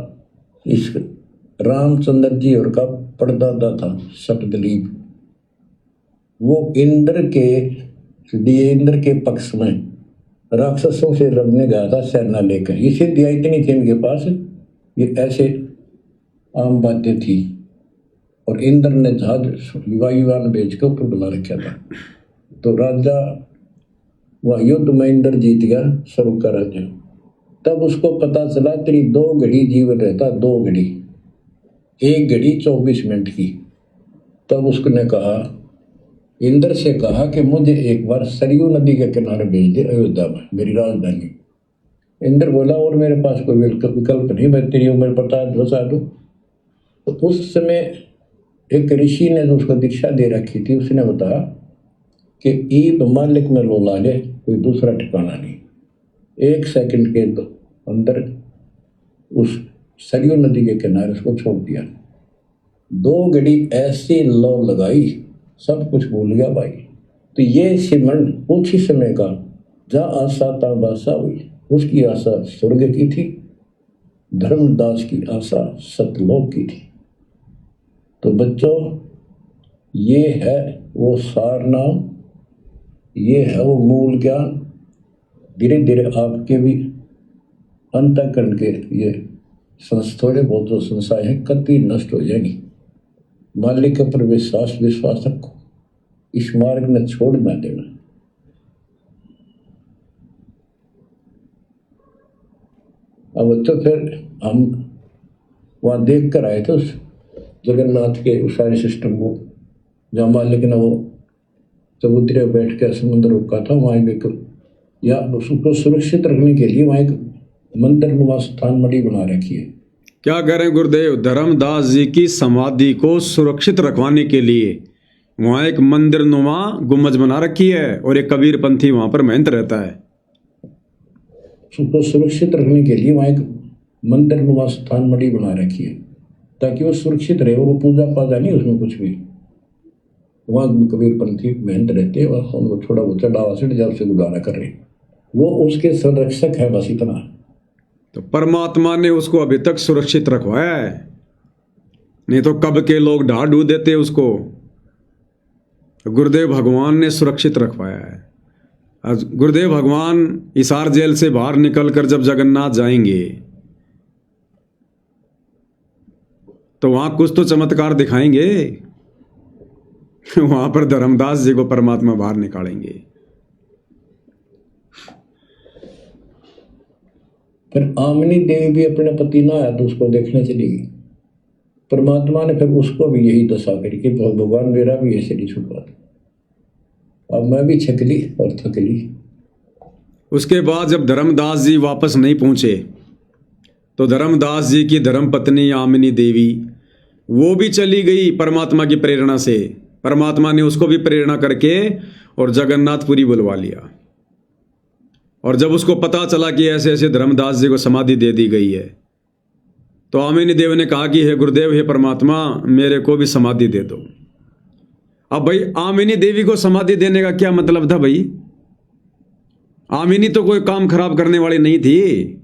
इस रामचंद्र जी और का परदादा था सटदलीप। वो इंद्र के पक्ष में राक्षसों से लड़ने गया था सेना लेकर। ये सिद्धियाँ इतनी थी इनके पास, ये ऐसे आम बातें थी। और इंद्र ने जहाज वायुयान भेज के ऊपर बुला रखा था। तो राजा वह युद्ध में इंद्र जीत गया सब का राजा। तब उसको पता चला तेरी 2 घड़ी जीवन रहता, 2 घड़ी, 1 घड़ी 24 मिनट की। तब उसने कहा, इंद्र से कहा कि मुझे एक बार सरयू नदी के किनारे भेज दे अयोध्या में, मेरी राजधानी। इंद्र बोला और मेरे पास कोई विकल्प नहीं, मैं तेरी उम्र बता दूं। तो उस समय एक ऋषि ने जो उसको दीक्षा दे रखी थी, उसने बताया कि ईब मालिक में लोला ले, कोई दूसरा ठिकाना नहीं। 1 सेकंड के अंदर उस सरयू नदी के किनारे उसको छोड़ दिया। 2 घड़ी ऐसी लो लगाई, सब कुछ भूल गया भाई। तो ये सिमरन कुछ ही समय का, जहाँ आशा ता बासा हुई। उसकी आशा स्वर्ग की थी, धर्मदास की आशा सतलोक की थी। तो बच्चों, ये है वो सार नाम, ये है वो मूल ज्ञान। धीरे धीरे आपके भी अंतःकरण के ये थोड़े बहुत जो संशय है कभी नष्ट हो जाएंगी। मालिक पर विश्वास रखो, इस मार्ग में छोड़ ना देना। अब तो फिर हम वहाँ देख कर आए थे उस जगन्नाथ के उस सारे सिस्टम को, जहाँ मालिक ने वो चबूतरे बैठ कर समुद्र रुका था। वहाँ एक, या उसको सुरक्षित रखने के लिए वहाँ एक मंदिर नुमा स्थान मणि बना रखी है।
क्या कह रहे हैं गुरुदेव? धर्मदास जी की समाधि को सुरक्षित रखवाने के लिए वहाँ एक मंदिर नुमा गुम्बज बना रखी है और एक कबीर पंथी वहाँ पर महंत रहता है।
उसको सुरक्षित रखने के लिए वहाँ एक मंदिर नुमा स्थान मणि बना रखी है ताकि वो सुरक्षित रहे। वो पूजा पाजा नहीं उसमें कुछ भी। वहाँ कबीर पंथी महंत रहते हैं, वह उनको थोड़ा बहुत चढ़ावा से जब से गुजारा कर रहे, वो उसके संरक्षक है, बस इतना।
तो परमात्मा ने उसको अभी तक सुरक्षित रखवाया है। नहीं तो कब के लोग ढा ढू देते उसको। गुरुदेव भगवान ने सुरक्षित रखवाया है। आज गुरुदेव भगवान हिसार जेल से बाहर निकलकर जब जगन्नाथ जाएंगे तो वहां कुछ तो चमत्कार दिखाएंगे। वहां पर धर्मदास जी को परमात्मा बाहर निकालेंगे।
फिर आमनी देवी भी अपने पति ना आया तो उसको देखने चली गई। परमात्मा ने फिर उसको भी यही दशा करी कि भगवान मेरा भी ऐसे नहीं छुपा। अब मैं भी छकली और थकली।
उसके बाद जब धर्मदास जी वापस नहीं पहुंचे तो धर्मदास जी की धर्मपत्नी आमिनी देवी वो भी चली गई परमात्मा की प्रेरणा से। परमात्मा ने उसको भी प्रेरणा करके और जगन्नाथपुरी बुलवा लिया। और जब उसको पता चला कि ऐसे ऐसे धर्मदास जी को समाधि दे दी गई है तो आमिनी देवी ने कहा कि हे गुरुदेव, हे परमात्मा, मेरे को भी समाधि दे दो। अब भाई आमिनी देवी को समाधि देने का क्या मतलब था भाई? आमिनी तो कोई काम खराब करने वाली नहीं थी।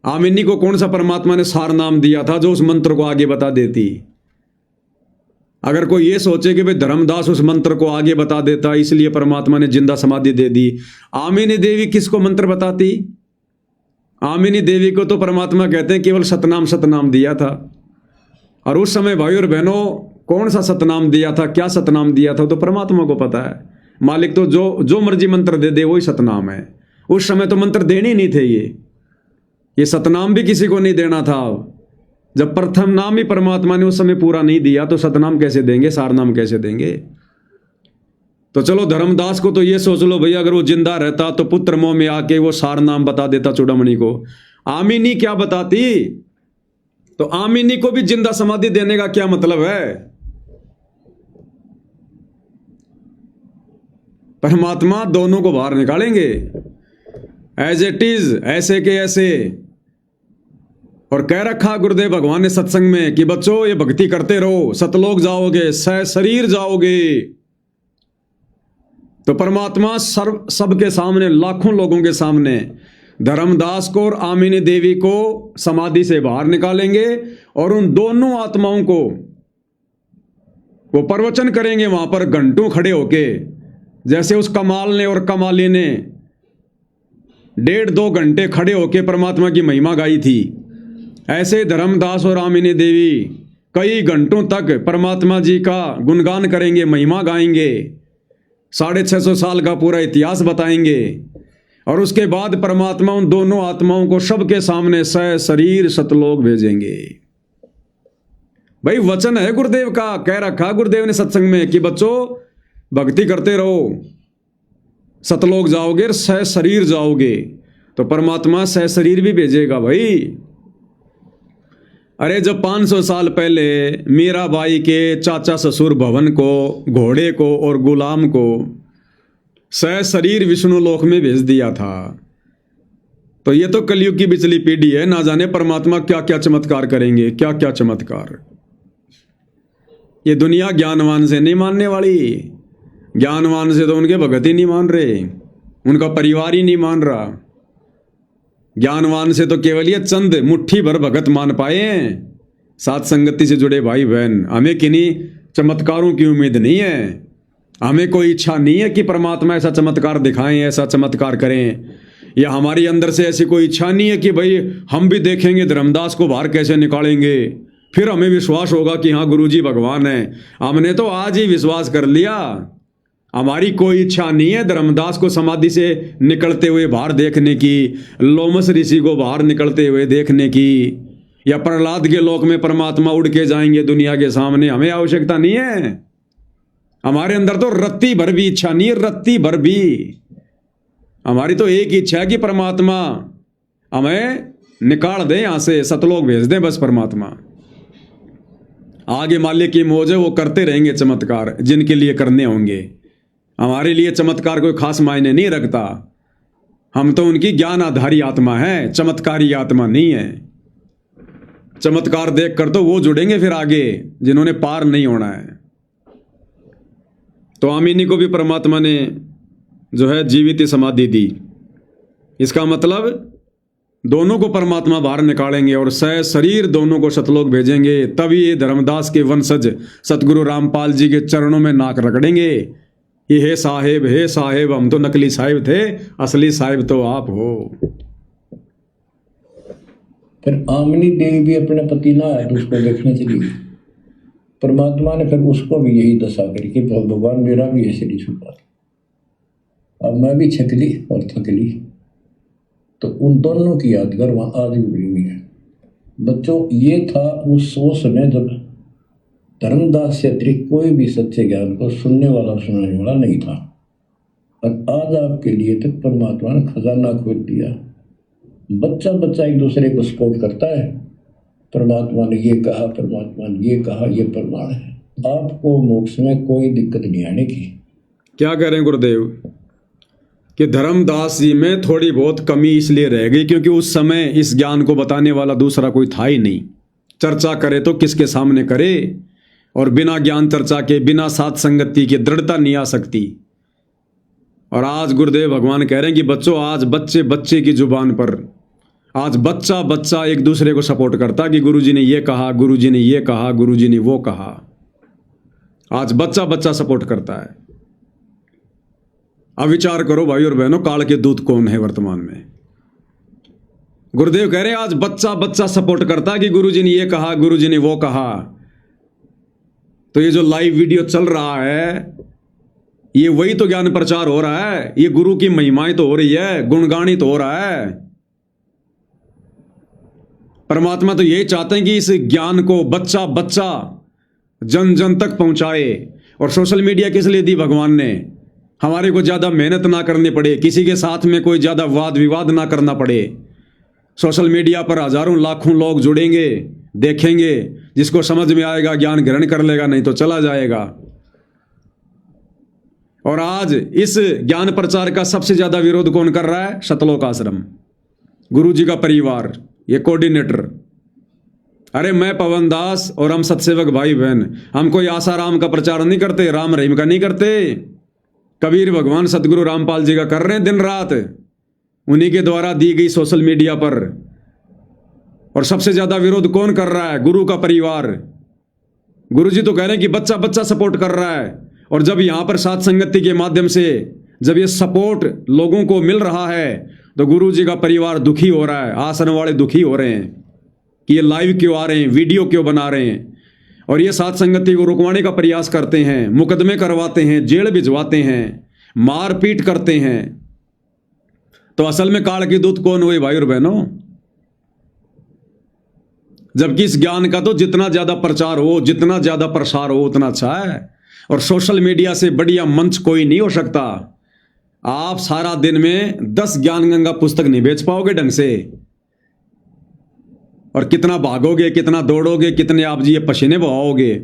आमिनी को कौन सा परमात्मा ने सार नाम दिया था जो उस मंत्र को आगे बता देती? अगर कोई ये सोचे कि भाई धर्मदास उस मंत्र को आगे बता देता इसलिए परमात्मा ने जिंदा समाधि दे दी, आमिनी देवी किसको मंत्र बताती? आमिनी देवी को तो परमात्मा कहते हैं केवल सतनाम सतनाम दिया था। और उस समय भाई और बहनों कौन सा सतनाम दिया था, क्या सतनाम दिया था तो परमात्मा को पता है। मालिक तो जो मर्जी मंत्र दे दे वही सतनाम है। उस समय तो मंत्र देने ही नहीं थे। ये सतनाम भी किसी को नहीं देना था। जब प्रथम नाम ही परमात्मा ने उस समय पूरा नहीं दिया तो सतनाम कैसे देंगे, सारनाम कैसे देंगे? तो चलो धर्मदास को तो ये सोच लो भैया, अगर वो जिंदा रहता तो पुत्र मोह में आके वो सार नाम बता देता चूड़ामणि को। आमिनी क्या बताती? तो आमिनी को भी जिंदा समाधि देने का क्या मतलब है? परमात्मा दोनों को बाहर निकालेंगे एज इट इज, ऐसे के ऐसे। और कह रखा गुरुदेव भगवान ने सत्संग में कि बच्चों ये भक्ति करते रहो, सतलोक जाओगे, शरीर जाओगे। तो परमात्मा सबके सामने, लाखों लोगों के सामने धर्मदास को और आमिनी देवी को समाधि से बाहर निकालेंगे और उन दोनों आत्माओं को वो प्रवचन करेंगे वहां पर घंटों खड़े होके। जैसे उस कमाल ने और कमाली ने 1.5-2 घंटे खड़े होके परमात्मा की महिमा गाई थी, ऐसे धर्मदास और आमिनी देवी कई घंटों तक परमात्मा जी का गुणगान करेंगे, महिमा गाएंगे, 650 साल का पूरा इतिहास बताएंगे। और उसके बाद परमात्मा उन दोनों आत्माओं को सबके सामने शरीर सतलोक भेजेंगे। भाई वचन है गुरुदेव का, कह रखा गुरुदेव ने सत्संग में कि बच्चों भक्ति करते रहो, सतलोक जाओगे और शरीर जाओगे। तो परमात्मा शरीर भी भेजेगा भाई। अरे जब 500 साल पहले मीराबाई के चाचा ससुर भवन को, घोड़े को और गुलाम को शरीर विष्णु लोक में भेज दिया था, तो ये तो कलयुग की बिचली पीढ़ी है। ना जाने परमात्मा क्या क्या चमत्कार करेंगे, क्या क्या चमत्कार। ये दुनिया ज्ञानवान से नहीं मानने वाली। ज्ञानवान से तो उनके भगत ही नहीं मान रहे, उनका परिवार ही नहीं मान रहा। ज्ञानवान से तो केवल ये चंद मुट्ठी भर भगत मान पाए हैं, साथ संगति से जुड़े भाई बहन। हमें किन्हीं चमत्कारों की उम्मीद नहीं है। हमें कोई इच्छा नहीं है कि परमात्मा ऐसा चमत्कार दिखाएं, ऐसा चमत्कार करें। या हमारी अंदर से ऐसी कोई इच्छा नहीं है कि भाई हम भी देखेंगे धर्मदास को बाहर कैसे निकालेंगे, फिर हमें विश्वास होगा कि हाँ गुरुजी भगवान है। हमने तो आज ही विश्वास कर लिया। हमारी कोई इच्छा नहीं है धर्मदास को समाधि से निकलते हुए बाहर देखने की, लोमस ऋषि को बाहर निकलते हुए देखने की, या प्रहलाद के लोक में परमात्मा उड़ के जाएंगे दुनिया के सामने। हमें आवश्यकता नहीं है। हमारे अंदर तो रत्ती भर भी इच्छा नहीं है, रत्ती भर भी। हमारी तो एक ही इच्छा है कि परमात्मा हमें निकाल दे यहां से, सतलोक भेज दे बस। परमात्मा आगे मालिक की मौज है, वो करते रहेंगे चमत्कार जिनके लिए करने होंगे। हमारे लिए चमत्कार कोई खास मायने नहीं रखता। हम तो उनकी ज्ञान आधारी आत्मा है, चमत्कारी आत्मा नहीं है। चमत्कार देखकर तो वो जुड़ेंगे फिर आगे जिन्होंने पार नहीं होना है। तो आमिनी को भी परमात्मा ने जो है जीवित समाधि दी। इसका मतलब दोनों को परमात्मा बाहर निकालेंगे और सह शरीर दोनों को सतलोक भेजेंगे, तभी ये धर्मदास के वंशज सतगुरु रामपाल जी के चरणों में नाक रगड़ेंगे कि हे साहेब, हम तो नकली साहिब थे, असली साहिब तो आप हो।
फिर आमनी देवी भी अपने पति ना है, उसको देखने चली गई। परमात्मा ने फिर उसको भी यही दशा करी कि भगवान मेरा भी ऐसे नहीं छूटा। अब मैं भी छकली और थकली, तो उन दोनों की यादगार वहाँ आज भी बनी हुई है। बच्चों, ये था उस समय जब धर्मदास से अतिरिक्त कोई भी सच्चे ज्ञान को सुनने वाला सुनाने वाला नहीं था, और आज आपके लिए तक परमात्मा ने खजाना खोल दिया। बच्चा बच्चा एक दूसरे को सपोर्ट करता है, परमात्मा ने ये कहा, परमात्मा ने ये कहा, ये प्रमाण है। आपको मोक्ष में कोई दिक्कत नहीं आने की।
क्या कह रहे हैं गुरुदेव कि धर्मदास जी में थोड़ी बहुत कमी इसलिए रह गई क्योंकि उस समय इस ज्ञान को बताने वाला दूसरा कोई था ही नहीं। चर्चा करे तो किसके सामने करे, और बिना ज्ञान चर्चा के, बिना साथ संगति के दृढ़ता नहीं आ सकती। और आज गुरुदेव भगवान कह रहे हैं कि बच्चों, आज बच्चे बच्चे की जुबान पर, आज बच्चा बच्चा एक दूसरे को सपोर्ट करता कि गुरुजी ने ये कहा, गुरुजी ने ये कहा, गुरुजी ने वो कहा। आज बच्चा बच्चा सपोर्ट करता है। अब विचार करो भाई और बहनों, काल के दूत कौन है वर्तमान में? गुरुदेव कह रहे हैं आज बच्चा बच्चा सपोर्ट करता कि गुरुजी ने ये कहा, गुरुजी ने वो कहा। तो ये जो लाइव वीडियो चल रहा है, ये वही तो ज्ञान प्रचार हो रहा है, ये गुरु की महिमाएं तो हो रही है, गुणगानित हो रहा है। परमात्मा तो यही चाहते हैं कि इस ज्ञान को बच्चा बच्चा जन जन तक पहुंचाए। और सोशल मीडिया किस लिए दी भगवान ने? हमारे को ज़्यादा मेहनत ना करनी पड़े, किसी के साथ में कोई ज़्यादा वाद विवाद ना करना पड़े। सोशल मीडिया पर हजारों लाखों लोग जुड़ेंगे, देखेंगे, जिसको समझ में आएगा ज्ञान ग्रहण कर लेगा, नहीं तो चला जाएगा। और आज इस ज्ञान प्रचार का सबसे ज्यादा विरोध कौन कर रहा है? सतलोक आश्रम, गुरु जी का परिवार, ये कोऑर्डिनेटर। अरे मैं पवन दास और हम सतसेवक भाई बहन, हम कोई आसाराम का प्रचार नहीं करते, राम रहीम का नहीं करते, कबीर भगवान सतगुरु रामपाल जी का कर रहे हैं दिन रात, उन्हीं के द्वारा दी गई सोशल मीडिया पर। और सबसे ज्यादा विरोध कौन कर रहा है? गुरु का परिवार। गुरु जी तो कह रहे हैं कि बच्चा बच्चा सपोर्ट कर रहा है। और जब यहां पर साथ संगति के माध्यम से जब ये सपोर्ट लोगों को मिल रहा है, तो गुरु जी का परिवार दुखी हो रहा है, आश्रम वाले दुखी हो रहे हैं कि ये लाइव क्यों आ रहे हैं, वीडियो क्यों बना रहे हैं, और ये साथ संगति को रुकवाने का प्रयास करते हैं, मुकदमे करवाते हैं, जेल भिजवाते हैं, मारपीट करते हैं। तो असल में काल के दूत कौन हुए भाई और बहनों? जबकि इस ज्ञान का तो जितना ज्यादा प्रचार हो, जितना ज्यादा प्रसार हो, उतना अच्छा है। और सोशल मीडिया से बढ़िया मंच कोई नहीं हो सकता। आप सारा दिन में 10 ज्ञान गंगा पुस्तक नहीं बेच पाओगे ढंग से। और कितना भागोगे, कितना दौड़ोगे, कितने आप जी ये पसीने बहाओगे।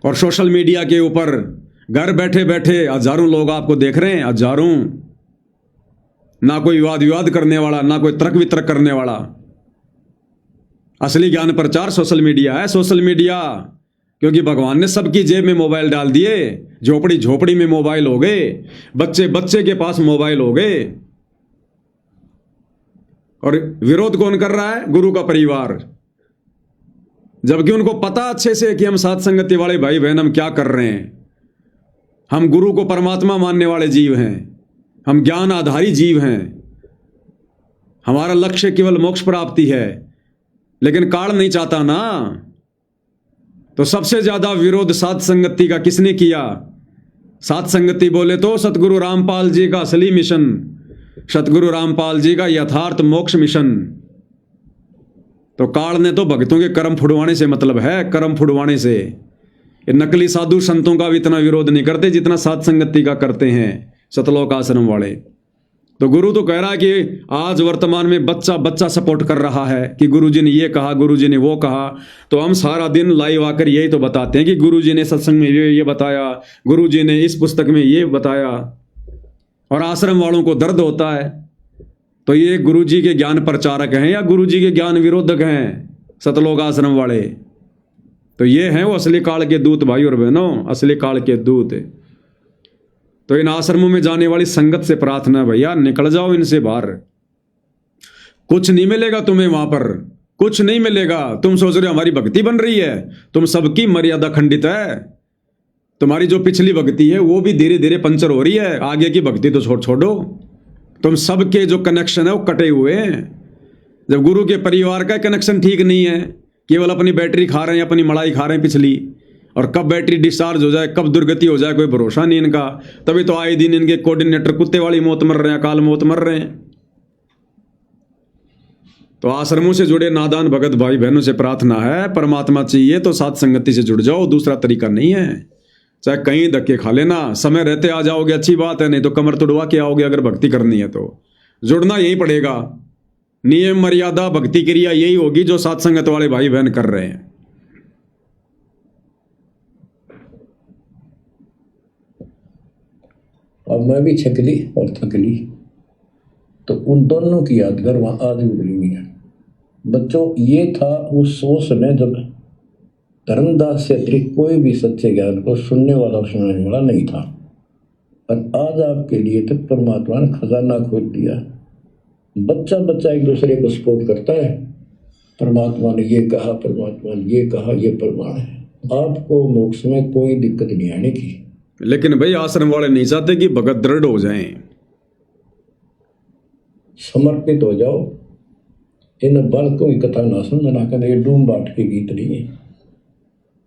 और सोशल मीडिया के ऊपर घर बैठे बैठे हजारों लोग आपको देख रहे हैं, हजारों। ना कोई वाद विवाद करने वाला, ना कोई तर्क वितर्क करने वाला। असली ज्ञान प्रचार सोशल मीडिया है। सोशल मीडिया क्योंकि भगवान ने सबकी जेब में मोबाइल डाल दिए, झोपड़ी झोपड़ी में मोबाइल हो गए, बच्चे बच्चे के पास मोबाइल हो गए। और विरोध कौन कर रहा है? गुरु का परिवार। जबकि उनको पता अच्छे से कि हम साथ संगति वाले भाई बहन हम क्या कर रहे हैं। हम गुरु को परमात्मा मानने वाले जीव हैं, हम ज्ञान आधारी जीव हैं, हमारा लक्ष्य केवल मोक्ष प्राप्ति है। लेकिन काल नहीं चाहता ना। तो सबसे ज्यादा विरोध साथ संगति का किसने किया? साथ संगति बोले तो सतगुरु रामपाल जी का असली मिशन, सतगुरु रामपाल जी का यथार्थ मोक्ष मिशन। तो काल ने तो भक्तों के कर्म फुड़वाने से मतलब है, कर्म फुड़वाने से। ये नकली साधु संतों का भी इतना विरोध नहीं करते जितना साथ संगति का करते हैं सतलोक आश्रम वाले। तो गुरु तो कह रहा है कि आज वर्तमान में बच्चा बच्चा सपोर्ट कर रहा है कि गुरुजी ने ये कहा, गुरुजी ने वो कहा। तो हम सारा दिन लाइव आकर यही तो बताते हैं कि गुरुजी ने सत्संग में ये बताया, गुरुजी ने इस पुस्तक में ये बताया। और आश्रम वालों को दर्द होता है। तो ये गुरुजी के ज्ञान प्रचारक हैं या गुरुजी के ज्ञान विरोधक हैं सतलोक आश्रम वाले? तो ये हैं वो असली काल के दूत भाई और बहनों, असली काल के दूत। तो इन आश्रमों में जाने वाली संगत से प्रार्थना है भैया, निकल जाओ इनसे बाहर। कुछ नहीं मिलेगा तुम्हें वहां पर, कुछ नहीं मिलेगा। तुम सोच रहे हो हमारी भक्ति बन रही है, तुम सबकी मर्यादा खंडित है। तुम्हारी जो पिछली भक्ति है वो भी धीरे धीरे पंचर हो रही है, आगे की भक्ति तो छोड़ो। तुम सबके जो कनेक्शन है वो कटे हुए हैं। जब गुरु के परिवार का कनेक्शन ठीक नहीं है, केवल अपनी बैटरी खा रहे हैं, अपनी मलाई खा रहे हैं पिछली, और कब बैटरी डिस्चार्ज हो जाए, कब दुर्गति हो जाए, कोई भरोसा नहीं इनका। तभी तो आए दिन इनके कोऑर्डिनेटर कुत्ते वाली मौत मर रहे हैं, अकाल मौत मर रहे हैं। तो आश्रमों से जुड़े नादान भगत भाई बहनों से प्रार्थना है, परमात्मा चाहिए तो साथ संगति से जुड़ जाओ, दूसरा तरीका नहीं है। चाहे कहीं धक्के खा लेना, समय रहते आ जाओगे अच्छी बात है, नहीं तो कमर तुड़वा के आओगे। अगर भक्ति करनी है तो जुड़ना यही पड़ेगा। नियम मर्यादा भक्ति क्रिया यही होगी जो साथ संगत वाले भाई बहन कर रहे हैं।
अब मैं भी छकली और थकली, तो उन दोनों की यादगार वहां आज भी बनी है। बच्चों, ये था उस समय जब धर्मदास से अतिरिक्त कोई भी सच्चे ज्ञान को सुनने वाला और सुनाने वाला नहीं था, और आज आपके लिए तो परमात्मा ने खजाना खोल दिया। बच्चा बच्चा एक दूसरे को सपोर्ट करता है, परमात्मा ने ये कहा, परमात्मा ने ये कहा, ये प्रमाण है। आपको मोक्ष में कोई दिक्कत नहीं आने की।
लेकिन भाई आश्रम वाले नहीं चाहते कि भगत दृढ़ हो जाएं।
समर्पित हो जाओ। इन बालकों की कथा ना सुनना, कहना ये डूम बाट के गीत नहीं है,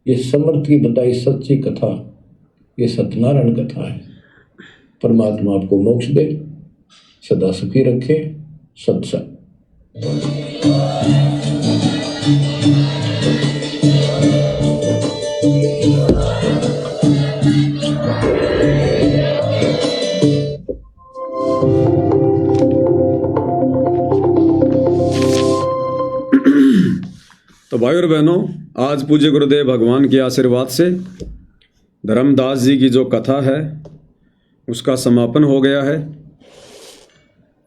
ये समर्थ की बताई सच्ची कथा, ये सत्यनारायण कथा है। परमात्मा आपको मोक्ष दे, सदा सुखी रखे। सत्संग।
तो भाई और बहनों, आज पूज्य गुरुदेव भगवान के आशीर्वाद से धर्मदास जी की जो कथा है उसका समापन हो गया है।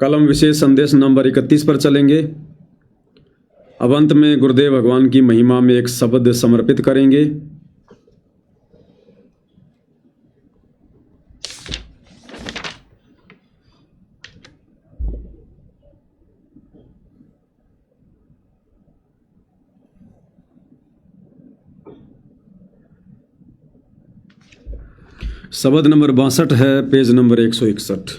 कल हम विशेष संदेश नंबर 31 पर चलेंगे। अब अंत में गुरुदेव भगवान की महिमा में एक शब्द समर्पित करेंगे। शब्द नंबर 62 है, पेज नंबर 161।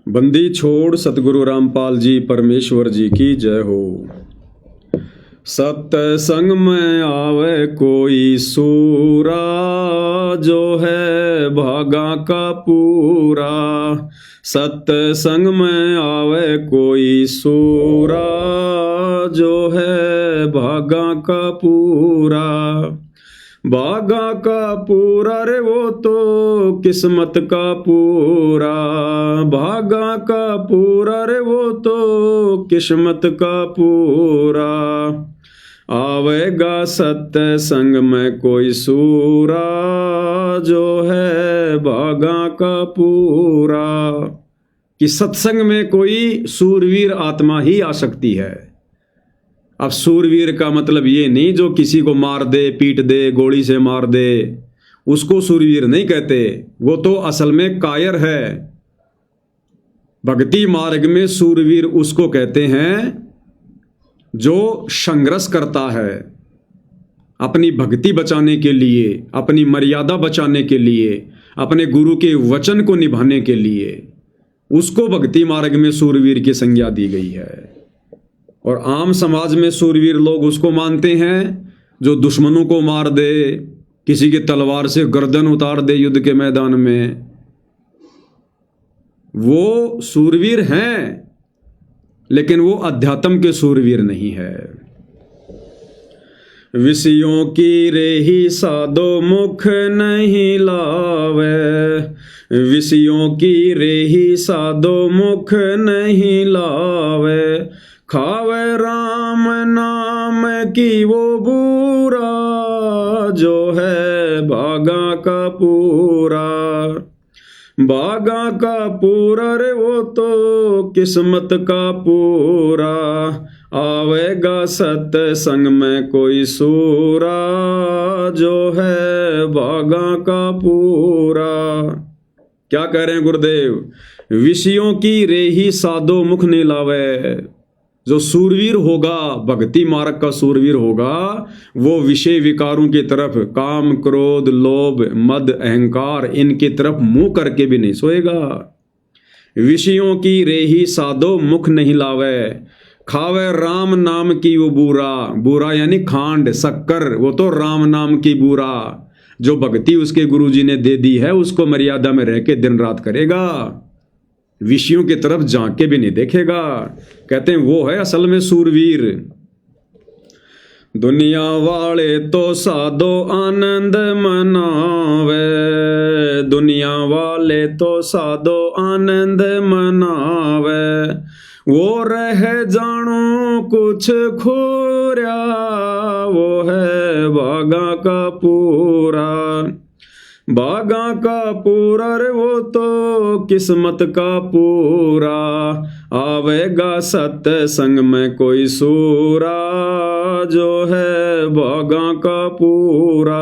बंदी छोड़ सतगुरु रामपाल जी परमेश्वर जी की जय हो। सत्संग में आवे कोई सूरा, जो है भागा का पूरा। सत्संग में आवे कोई सूरा, जो है भागा का पूरा। भागा का पूरा रे वो तो किस्मत का पूरा। भागा का पूरा रे वो तो किस्मत का पूरा। आवेगा सत्संग में कोई सूरा, जो है भागा का पूरा। कि सत्संग में कोई सूरवीर आत्मा ही आ सकती है। अब सूरवीर का मतलब ये नहीं जो किसी को मार दे, पीट दे, गोली से मार दे, उसको सूरवीर नहीं कहते। वो तो असल में कायर है। भक्ति मार्ग में सूरवीर उसको कहते हैं जो संघर्ष करता है अपनी भक्ति बचाने के लिए, अपनी मर्यादा बचाने के लिए, अपने गुरु के वचन को निभाने के लिए। उसको भक्ति मार्ग में सूरवीर की संज्ञा दी गई है। और आम समाज में सूरवीर लोग उसको मानते हैं जो दुश्मनों को मार दे, किसी की तलवार से गर्दन उतार दे युद्ध के मैदान में। वो सूरवीर हैं, लेकिन वो अध्यात्म के सूरवीर नहीं है। विषयों की रेही साधो मुख नहीं लावे। विषयों की रेही साधो मुख नहीं लावे। खावे राम नाम की वो बूरा, जो है भागा का पूरा। बागा का पूरा रे वो तो किस्मत का पूरा, आवेगा सत्संग में कोई सूरा, जो है बागा का पूरा। क्या कह रहे हैं गुरुदेव? विषयों की रेही साधो मुख नहीं लावे। जो सूरवीर होगा, भक्ति मार्ग का सूरवीर होगा, वो विषय विकारों की तरफ, काम क्रोध लोभ मद अहंकार, इनकी तरफ मुंह करके भी नहीं सोएगा। विषयों की रेही साधो मुख नहीं लावे, खावे राम नाम की वो बूरा। बूरा यानी खांड शक्कर, वो तो राम नाम की बूरा। जो भक्ति उसके गुरुजी ने दे दी है, उसको मर्यादा में रह के दिन रात करेगा, विषयों की तरफ झांक के भी नहीं देखेगा। कहते हैं वो है असल में सूरवीर। दुनिया वाले तो साधो आनंद मनावे, दुनिया वाले तो साधो आनंद मनावे, वो रह जानो कुछ खोर्या, वो है बागा का पूरा। बागा का पूरा रे वो तो किस्मत का पूरा, आवेगा सत्संग में कोई सूरा, जो है बागा का पूरा।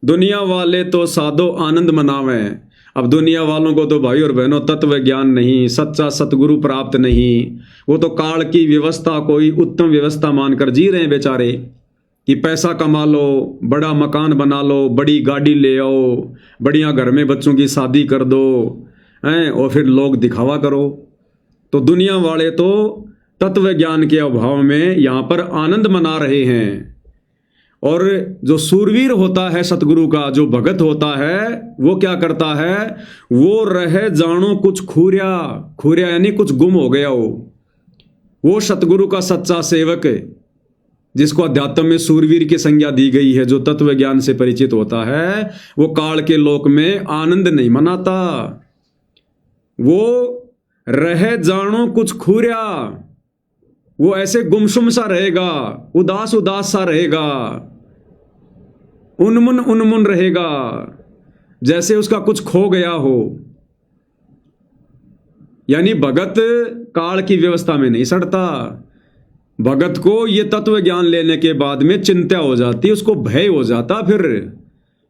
दुनिया वाले तो साधो आनंद मनावें। अब दुनिया वालों को तो भाई और बहनों तत्व ज्ञान नहीं, सच्चा सतगुरु प्राप्त नहीं। वो तो काल की व्यवस्था कोई उत्तम व्यवस्था मानकर जी रहे हैं बेचारे, कि पैसा कमा लो, बड़ा मकान बना लो, बड़ी गाड़ी ले आओ, बढ़िया घर में बच्चों की शादी कर दो हैं, और फिर लोग दिखावा करो। तो दुनिया वाले तो तत्व ज्ञान के अभाव में यहाँ पर आनंद मना रहे हैं। और जो सूरवीर होता है सतगुरु का, जो भगत होता है, वो क्या करता है? वो रह जानो कुछ खूरिया। खूरिया यानी कुछ गुम हो गया हो। वो सतगुरु का सच्चा सेवक, जिसको अध्यात्म में सूरवीर की संज्ञा दी गई है, जो तत्व ज्ञान से परिचित होता है, वो काल के लोक में आनंद नहीं मनाता। वो रह जानो कुछ खूरिया, वो ऐसे गुमसुम सा रहेगा, उदास उदास सा रहेगा, उन्मुन उन्मुन रहेगा, जैसे उसका कुछ खो गया हो। यानी भगत काल की व्यवस्था में नहीं सड़ता। भगत को ये तत्व ज्ञान लेने के बाद में चिंता हो जाती, उसको भय हो जाता फिर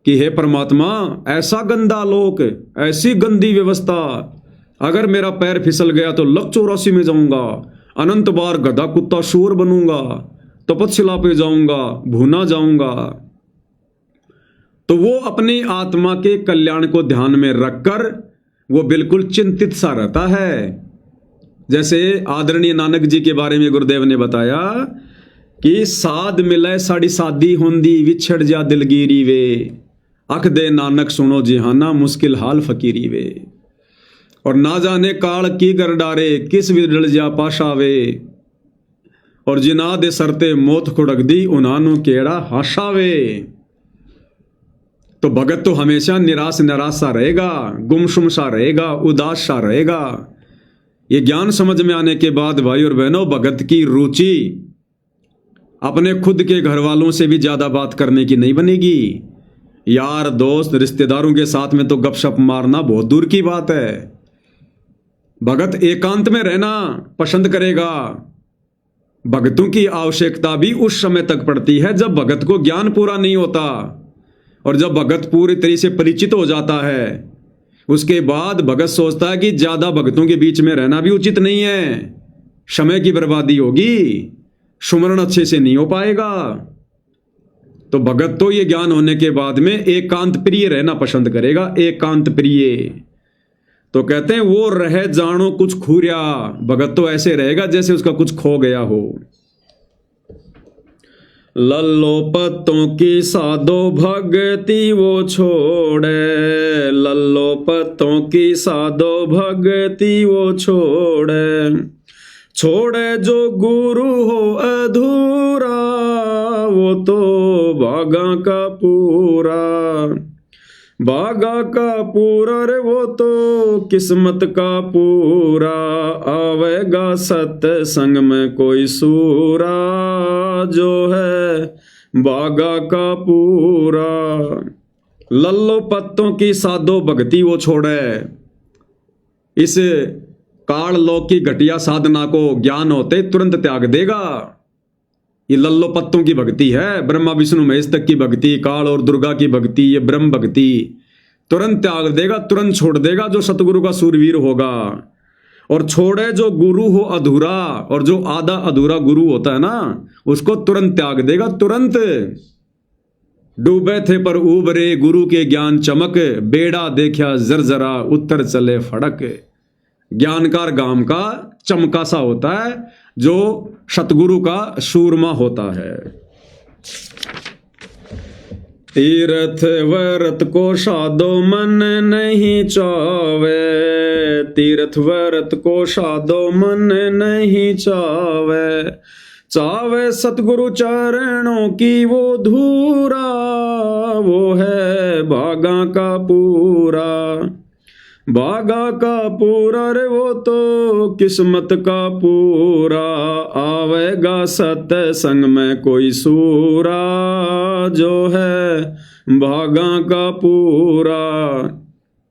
कि हे परमात्मा, ऐसा गंदा लोक, ऐसी गंदी व्यवस्था, अगर मेरा पैर फिसल गया तो लक 84 में जाऊंगा, अनंत बार गधा कुत्ता शूर बनूंगा, तपस्या पे जाऊंगा, भूना जाऊंगा। तो वो अपनी आत्मा के कल्याण को ध्यान में रखकर वो बिल्कुल चिंतित सा रहता है। जैसे आदरणीय नानक जी के बारे में गुरुदेव ने बताया कि साध मिले साड़ी सादी होंदी, विछड़ जा दिलगिरी वे, अख दे नानक सुनो जिहाना, मुश्किल हाल फकीरी वे। और ना जाने काल की कर डारे, किस विदल जा पाशावे, और जिना दे सरते मौत खुड़क दी, उन्हानु केड़ा हाशावे। तो भगत तो हमेशा निराश निराश सा रहेगा, गुमसुम सा रहेगा, उदास सा रहेगा। ये ज्ञान समझ में आने के बाद भाई और बहनों, भगत की रुचि अपने खुद के घर वालों से भी ज्यादा बात करने की नहीं बनेगी। यार दोस्त रिश्तेदारों के साथ में तो गपशप मारना बहुत दूर की बात है। भगत एकांत में रहना पसंद करेगा। भगतों की आवश्यकता भी उस समय तक पड़ती है जब भगत को ज्ञान पूरा नहीं होता, और जब भगत पूरी तरह से परिचित हो जाता है, उसके बाद भगत सोचता है कि ज्यादा भगतों के बीच में रहना भी उचित नहीं है, समय की बर्बादी होगी, सुमरण अच्छे से नहीं हो पाएगा। तो भगत तो ये ज्ञान होने के बाद में एकांत प्रिय रहना पसंद करेगा, एकांत प्रिय। तो कहते हैं वो रह जानो कुछ खूरिया। भगत तो ऐसे रहेगा जैसे उसका कुछ खो गया हो। लल्लो पत्तों की साधो भगति वो छोड़े, लल्लो पत्तों की साधो भगति वो छोड़े, छोड़े जो गुरु हो अधूरा, वो तो बागा का पूरा। बागा का पूरा रे वो तो किस्मत का पूरा, आवेगा सत्संग में कोई सूरा, जो है बागा का पूरा। लल्लो पत्तों की साधो भक्ति वो छोड़े, इस काल लोक की घटिया साधना को ज्ञान होते तुरंत त्याग देगा। ये लल्लो पत्तों की भक्ति है, ब्रह्मा विष्णु महेश तक की भक्ति, काल और दुर्गा की भक्ति, ये ब्रह्म भक्ति तुरंत त्याग देगा, तुरंत छोड़ देगा जो सतगुरु का सूरवीर होगा। और छोड़े जो गुरु हो अधूरा, और जो आधा अधूरा गुरु होता है ना, उसको तुरंत त्याग देगा, तुरंत। डूबे थे पर उबरे गुरु के ज्ञान चमक, बेड़ा देखा जरजरा उत्तर चले फड़क। ज्ञानकार गाम का चमका सा होता है जो सतगुरु का सूरमा होता है। तीर्थ व्रत को साधो मन नहीं चावे, तीर्थ व्रत को साधो मन नहीं चावे। चावे सतगुरु चरणों की वो धूरा, वो है भागा का पूरा। भागा का पूरा रे वो तो किस्मत का पूरा, आवेगा सत्संग में कोई सूरा, जो है भागा का पूरा।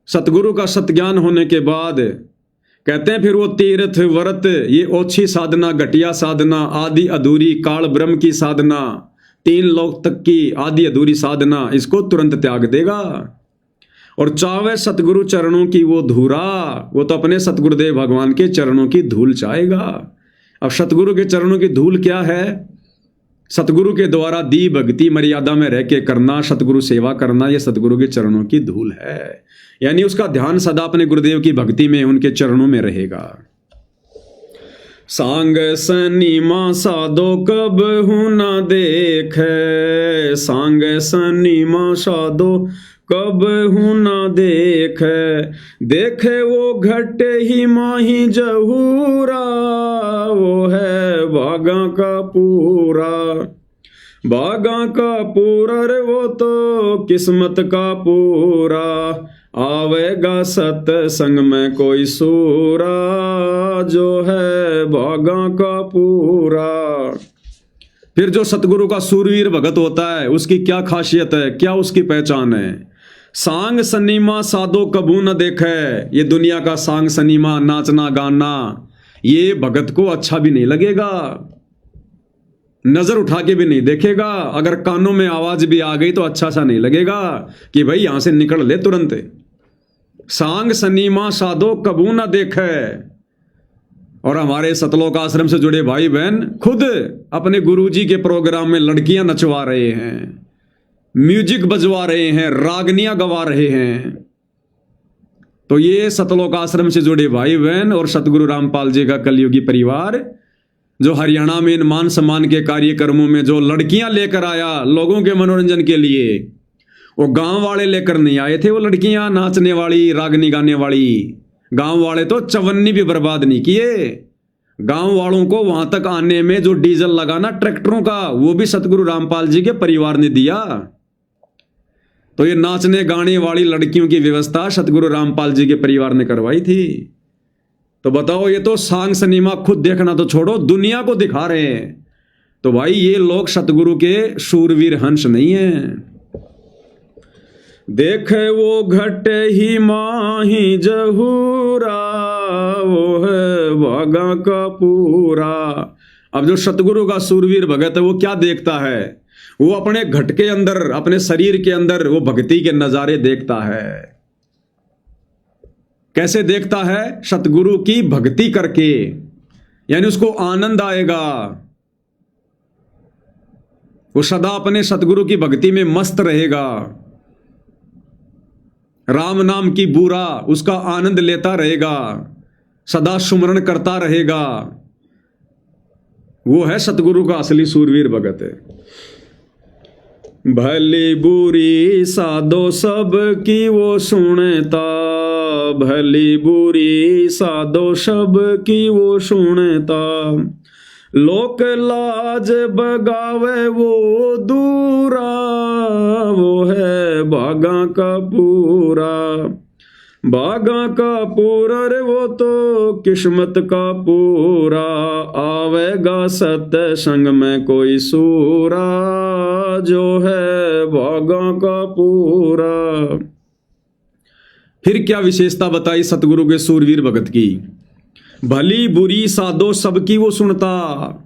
सतगुरु का सतज्ञान होने के बाद कहते हैं फिर वो तीर्थ व्रत, ये ओछी साधना, घटिया साधना, आदि अधूरी काल ब्रह्म की साधना, 3 लोक तक की आदि अधूरी साधना, इसको तुरंत त्याग देगा। और चावे सतगुरु चरणों की वो धूरा, वो तो अपने सतगुरुदेव भगवान के चरणों की धूल चाहेगा। अब सतगुरु के चरणों की धूल क्या है? सतगुरु के द्वारा दी भक्ति मर्यादा में रह के करना, सतगुरु सेवा करना, ये सतगुरु के चरणों की धूल है। यानी उसका ध्यान सदा अपने गुरुदेव की भक्ति में, उनके चरणों में रहेगा। सांग सनीमा साधो कब हूं ना देखे, सांग सनीमा साधो कब हूं ना देखे। देखे वो घटे ही माही जहूरा, वो है भागा का पूरा। भागा का पूरा रे वो तो किस्मत का पूरा, आवेगा सत्संग में कोई सूरा, जो है भागा का पूरा। फिर जो सतगुरु का सूरवीर भगत होता है, उसकी क्या खासियत है, क्या उसकी पहचान है? सांग सनीमा साधो कबू न देखे। ये दुनिया का सांग सनीमा, नाचना गाना, ये भगत को अच्छा भी नहीं लगेगा, नजर उठा के भी नहीं देखेगा। अगर कानों में आवाज भी आ गई तो अच्छा सा नहीं लगेगा कि भाई यहां से निकल ले तुरंत। सांग सनीमा साधो कबू न देखे। और हमारे सतलोक आश्रम से जुड़े भाई बहन खुद अपने गुरुजी के प्रोग्राम में लड़कियां नचवा रहे हैं, म्यूजिक बजवा रहे हैं, रागनियां गवा रहे हैं। तो ये सतलोक आश्रम से जुड़े भाई बहन और सतगुरु रामपाल जी का कलयुगी परिवार, जो हरियाणा में इन मान सम्मान के कार्यक्रमों में जो लड़कियां लेकर आया लोगों के मनोरंजन के लिए, वो गांव वाले लेकर नहीं आए थे। वो लड़कियां नाचने वाली, रागनी गाने वाली, गांव वाले तो चवन्नी भी बर्बाद नहीं किए। गांव वालों को वहां तक आने में जो डीजल लगाना ट्रैक्टरों का, वो भी सतगुरु रामपाल जी के परिवार ने दिया। तो ये नाचने गाने वाली लड़कियों की व्यवस्था सतगुरु रामपाल जी के परिवार ने करवाई थी। तो बताओ, ये तो सांग सनीमा खुद देखना तो छोड़ो, दुनिया को दिखा रहे हैं। तो भाई ये लोग सतगुरु के शूरवीर हंस नहीं है। देखे वो घटे ही माही जहूरा, वो है भागा का पूरा। अब जो सतगुरु का सूरवीर भगत है, वो क्या देखता है? वो अपने घट के अंदर, अपने शरीर के अंदर वो भक्ति के नजारे देखता है। कैसे देखता है? सतगुरु की भक्ति करके, यानी उसको आनंद आएगा। वो सदा अपने सतगुरु की भक्ति में मस्त रहेगा। राम नाम की बूरा उसका आनंद लेता रहेगा, सदा सुमरण करता रहेगा। वो है सतगुरु का असली सूरवीर भगत है। भली बुरी साधो सब की वो सुनता, भली बुरी साधो सब की वो सुनता। लोक लाज बगावे वो दूरा, वो है भागा का पूरा। भागा का पूरा रे वो तो किस्मत का पूरा, आवेगा सत्संग में कोई सूरा, जो है भागा का पूरा। फिर क्या विशेषता बताई सतगुरु के सूरवीर भगत की? भली बुरी साधो सबकी वो सुनता।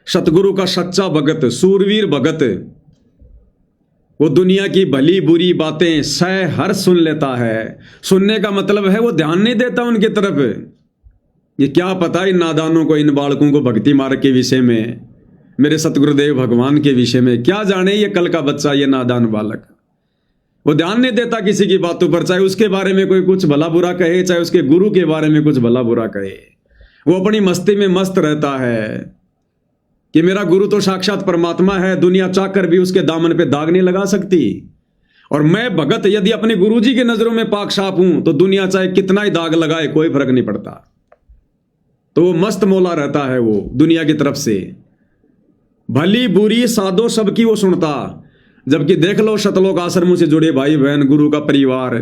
सतगुरु का सच्चा भगत, सूरवीर भगत, वो दुनिया की भली बुरी बातें सह हर सुन लेता है। सुनने का मतलब है वो ध्यान नहीं देता उनकी तरफ। ये क्या पता इन नादानों को, इन बालकों को भक्ति मार्ग के विषय में, मेरे सतगुरुदेव भगवान के विषय में क्या जाने ये कल का बच्चा, ये नादान बालक। वो ध्यान नहीं देता किसी की बातों पर, चाहे उसके बारे में कोई कुछ भला बुरा कहे, चाहे उसके गुरु के बारे में कुछ भला बुरा कहे। वो अपनी मस्ती में मस्त रहता है कि मेरा गुरु तो साक्षात परमात्मा है, दुनिया चाहकर भी उसके दामन पे दाग नहीं लगा सकती। और मैं भगत यदि अपने गुरुजी की नजरों में पाक साफ हूं तो दुनिया चाहे कितना ही दाग लगाए कोई फर्क नहीं पड़ता। तो वो मस्त मौला रहता है वो दुनिया की तरफ से। भली बुरी साधो सबकी वो सुनता। जबकि देख लो शतलोक आश्रमों से जुड़े भाई बहन, गुरु का परिवार,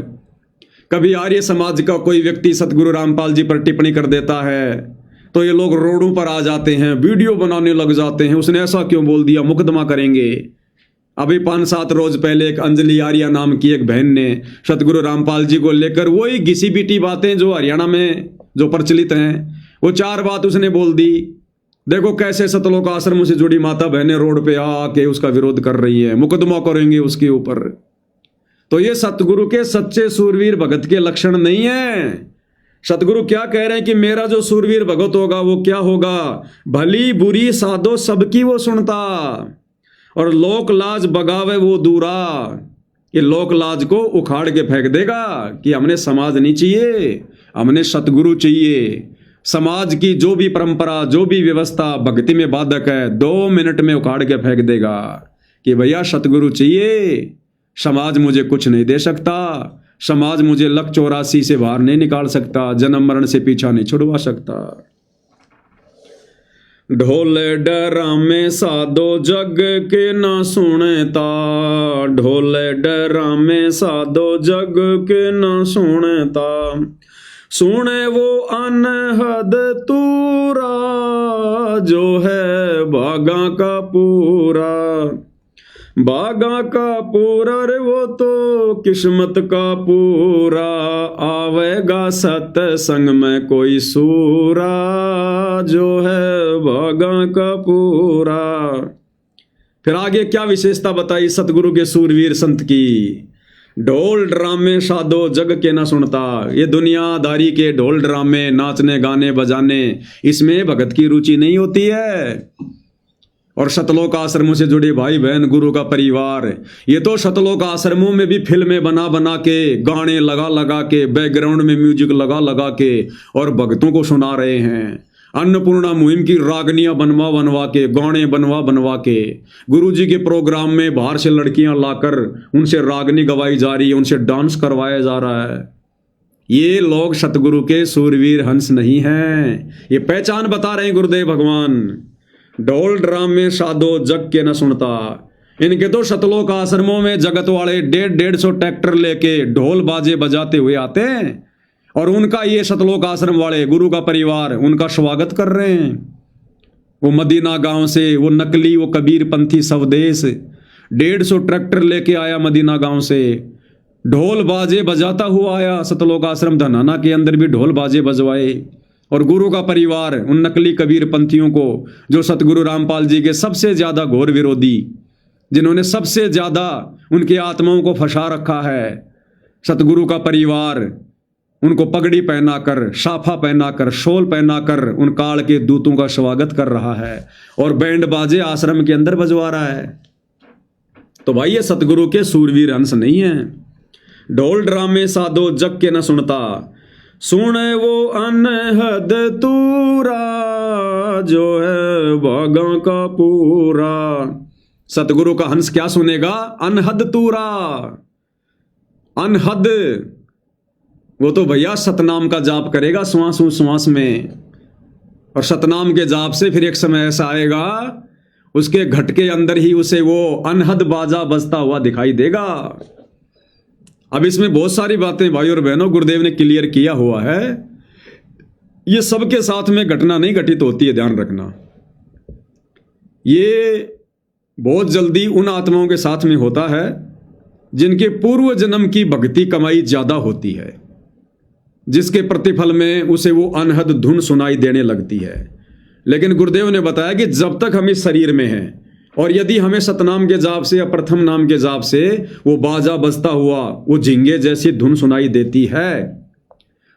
कभी आर्य समाज का कोई व्यक्ति सतगुरु रामपाल जी पर टिप्पणी कर देता है तो ये लोग रोडों पर आ जाते हैं, वीडियो बनाने लग जाते हैं, उसने ऐसा क्यों बोल दिया, मुकदमा करेंगे। अभी 5-7 रोज पहले एक अंजलि आर्या नाम की एक बहन ने सतगुरु रामपाल जी को लेकर वही घिसी पिटी बातें जो हरियाणा में जो प्रचलित हैं, वो 4 बात उसने बोल दी। देखो कैसे सतलोक आश्रम से जुड़ी माता बहनें रोड पे आके उसका विरोध कर रही है, मुकदमा करेंगे उसके ऊपर। तो ये सतगुरु के सच्चे सूरवीर भगत के लक्षण नहीं है। सतगुरु क्या कह रहे हैं कि मेरा जो सूरवीर भगत होगा वो क्या होगा? भली बुरी साधो सबकी वो सुनता और लोक लाज बगावे वो दूरा। ये लोक लाज को उखाड़ के फेंक देगा कि हमने समाज नहीं चाहिए, हमने सतगुरु चाहिए। समाज की जो भी परंपरा, जो भी व्यवस्था भक्ति में बाधक है, 2 मिनट में उखाड़ के फेंक देगा कि भैया सतगुरु चाहिए। समाज मुझे कुछ नहीं दे सकता, समाज मुझे लक 84 से बाहर नहीं निकाल सकता, जन्म मरण से पीछा नहीं छुड़वा सकता। ढोले डरामे साधो जग के ना सुनेता। ढोले डरामे साधो जग के ना सुनेता। सुने वो अनहद तूरा जो है भागा का पूरा। भागा का पूरा रे वो तो किस्मत का पूरा। आवेगा सत्संग में कोई सूरा जो है भागा का पूरा। फिर आगे क्या विशेषता बताई सतगुरु के सूरवीर संत की? ढोल ड्रामे साधो जग के ना सुनता। ये दुनियादारी के ढोल ड्रामे, नाचने गाने बजाने, इसमें भगत की रुचि नहीं होती है। और सतलोक आश्रमों से जुड़े भाई बहन, गुरु का परिवार, ये तो सतलोक आश्रमों में भी फिल्में बना बना के, गाने लगा लगा के, बैकग्राउंड में म्यूजिक लगा लगा के और भक्तों को सुना रहे हैं। अन्नपूर्णा मुहिम की रागनियां बनवा बनवा के, गाने बनवा बनवा के, गुरुजी के प्रोग्राम में बाहर से लड़कियां लाकर उनसे रागनी गवाई जा रही है, उनसे डांस करवाया जा रहा है। ये लोग सतगुरु के सूरवीर हंस नहीं हैं। ये पहचान बता रहे हैं गुरुदेव भगवान। ढोल ड्रामे साधो जग के न सुनता। इनके तो सतलोक आश्रमों में जगत वाले 150 ट्रैक्टर लेके ढोल बाजे बजाते हुए आते हैं और उनका ये सतलोक आश्रम वाले, गुरु का परिवार, उनका स्वागत कर रहे हैं। वो मदीना गांव से वो नकली, वो कबीर पंथी स्वदेश 150 ट्रैक्टर लेके आया मदीना गांव से, ढोल बाजे बजाता हुआ आया। सतलोक आश्रम धनाना के अंदर भी ढोल बाजे बजवाए। और गुरु का परिवार उन नकली कबीर पंथियों को, जो सतगुरु रामपाल जी के सबसे ज्यादा घोर विरोधी, जिन्होंने सबसे ज्यादा उनकी आत्माओं को फंसा रखा है, सतगुरु का परिवार उनको पगड़ी पहनाकर, साफा पहनाकर, शॉल पहनाकर उन काल के दूतों का स्वागत कर रहा है और बैंड बाजे आश्रम के अंदर बजवा रहा है। तो भाई ये सतगुरु के सूरवीर हंस नहीं है। ढोल ड्रामे साधो जग के न सुनता। सुने वो अनहद तूरा जो है भागा का पूरा। सतगुरु का हंस क्या सुनेगा? अनहद तूरा। अनहद, वो तो भैया सतनाम का जाप करेगा श्वास श्वास में, और सतनाम के जाप से फिर एक समय ऐसा आएगा उसके घट के अंदर ही उसे वो अनहद बाजा बजता हुआ दिखाई देगा। अब इसमें बहुत सारी बातें भाई और बहनों गुरुदेव ने क्लियर किया हुआ है। ये सबके साथ में घटना नहीं घटित होती है, ध्यान रखना। ये बहुत जल्दी उन आत्माओं के साथ में होता है जिनके पूर्व जन्म की भक्ति कमाई ज्यादा होती है, जिसके प्रतिफल में उसे वो अनहद धुन सुनाई देने लगती है। लेकिन गुरुदेव ने बताया कि जब तक हम इस शरीर में हैं और यदि हमें सतनाम के जाप से या प्रथम नाम के जाप से वो बाजा बजता हुआ वो झिंगे जैसी धुन सुनाई देती है,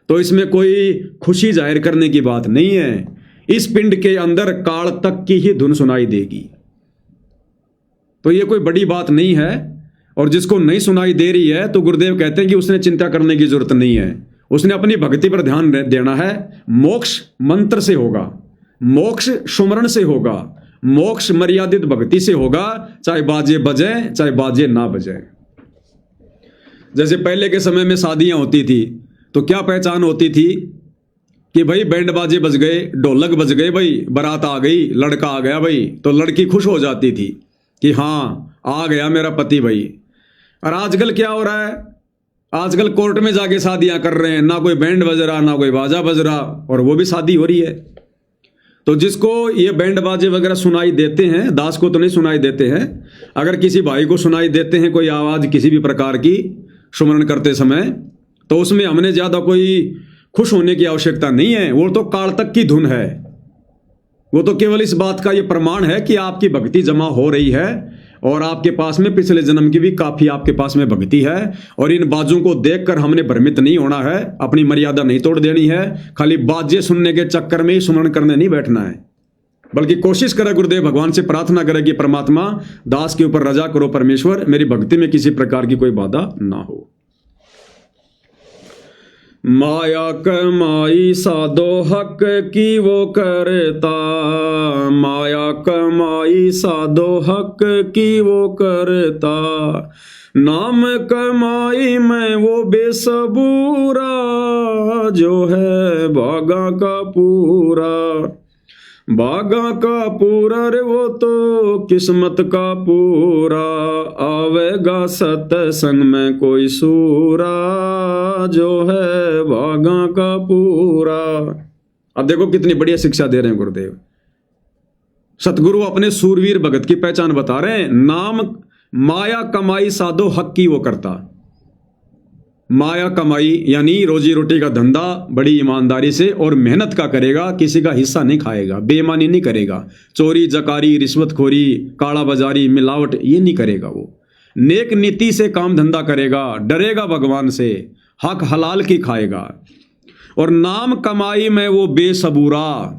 तो इसमें कोई खुशी जाहिर करने की बात नहीं है। इस पिंड के अंदर काल तक की ही धुन सुनाई देगी, तो ये कोई बड़ी बात नहीं है। और जिसको नहीं सुनाई दे रही है तो गुरुदेव कहते हैं कि उसने चिंता करने की जरूरत नहीं है, उसने अपनी भक्ति पर ध्यान देना है। मोक्ष मंत्र से होगा, मोक्ष सुमरण से होगा, मोक्ष मर्यादित भक्ति से होगा, चाहे बाजे बजे चाहे बाजे ना बजे। जैसे पहले के समय में शादियां होती थी तो क्या पहचान होती थी कि भाई बैंड बाजे बज गए, ढोलक बज गए, भाई बारात आ गई, लड़का आ गया भाई, तो लड़की खुश हो जाती थी कि हाँ आ गया मेरा पति भाई। और आजकल क्या हो रहा है, आजकल कोर्ट में जाके शादियां कर रहे हैं, ना कोई बैंड बज रहा ना कोई बाजा बज रहा, और वो भी शादी हो रही है। तो जिसको ये बैंड बाजे वगैरह सुनाई देते हैं, दास को तो नहीं सुनाई देते हैं, अगर किसी भाई को सुनाई देते हैं कोई आवाज किसी भी प्रकार की सुमरण करते समय, तो उसमें हमने ज्यादा कोई खुश होने की आवश्यकता नहीं है। वो तो काल तक की धुन है, वो तो केवल इस बात का ये प्रमाण है कि आपकी भक्ति जमा हो रही है और आपके पास में पिछले जन्म की भी काफी आपके पास में भक्ति है। और इन बाजों को देखकर हमने भ्रमित नहीं होना है, अपनी मर्यादा नहीं तोड़ देनी है, खाली बाजे सुनने के चक्कर में ही सुमरण करने नहीं बैठना है, बल्कि कोशिश करे गुरुदेव भगवान से प्रार्थना करे कि परमात्मा दास के ऊपर रजा करो परमेश्वर, मेरी भक्ति में किसी प्रकार की कोई बाधा ना हो। माया कमाई साधो हक की वो करता, माया कमाई साधो हक की वो करता, नाम कमाई में वो बेसबूरा, जो है भागा का पूरा, भागा का पूरा रे वो तो किस्मत का पूरा, आवेगा सत्संग में कोई सूरा, जो है भागा का पूरा। अब देखो कितनी बढ़िया शिक्षा दे रहे हैं गुरुदेव। सतगुरु अपने सूरवीर भगत की पहचान बता रहे हैं। नाम माया कमाई साधो हक की वो करता, माया कमाई यानी रोजी रोटी का धंधा बड़ी ईमानदारी से और मेहनत का करेगा, किसी का हिस्सा नहीं खाएगा, बेईमानी नहीं करेगा, चोरी जकारी रिश्वतखोरी काला बाजारी मिलावट ये नहीं करेगा। वो नेक नीति से काम धंधा करेगा, डरेगा भगवान से, हक हलाल की खाएगा। और नाम कमाई में वो बेसबूरा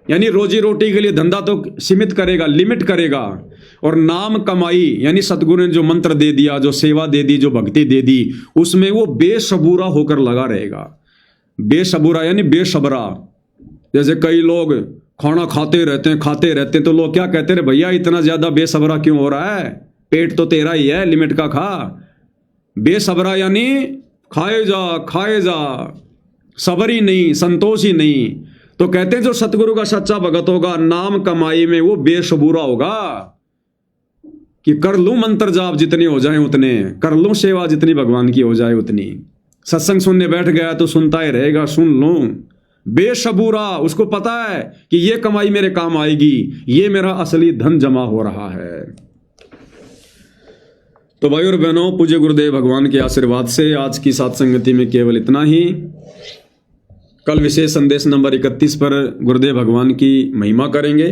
यानी रोजी रोटी के लिए धंधा तो सीमित करेगा, लिमिट करेगा। और नाम कमाई यानी सतगुरु ने जो मंत्र दे दिया, जो सेवा दे दी, जो भक्ति दे दी, उसमें वो बेसबूरा होकर लगा रहेगा। बेसबूरा यानी बेसबरा। जैसे कई लोग खाना खाते रहते हैं तो लोग क्या कहते हैं, भैया इतना ज्यादा बेसबरा क्यों हो रहा है, पेट तो तेरा ही है, लिमिट का खा। बेसबरा यानी खाए जा, सबर ही नहीं, संतोष ही नहीं। तो कहते हैं जो सतगुरु का सच्चा भगत होगा, नाम कमाई में वो बेसबूरा होगा कि कर लूं मंत्र जाप जितने हो जाए उतने, कर लूं सेवा जितनी भगवान की हो जाए उतनी, सत्संग सुनने बैठ गया तो सुनता ही रहेगा, सुन लूं। बेसबूरा, उसको पता है कि ये कमाई मेरे काम आएगी, ये मेरा असली धन जमा हो रहा है। तो भाई और बहनों, पूज्य गुरुदेव भगवान के आशीर्वाद से आज की सत्संगति में केवल इतना ही। कल विशेष संदेश नंबर 31 पर गुरुदेव भगवान की महिमा करेंगे।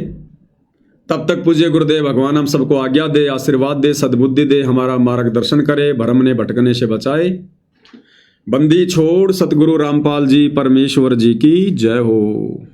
तब तक पूज्य गुरुदेव भगवान हम सबको आज्ञा दे, आशीर्वाद दे, सद्बुद्धि दे, हमारा मार्गदर्शन करे, भ्रम ने भटकने से बचाए। बंदी छोड़ सतगुरु रामपाल जी परमेश्वर जी की जय हो।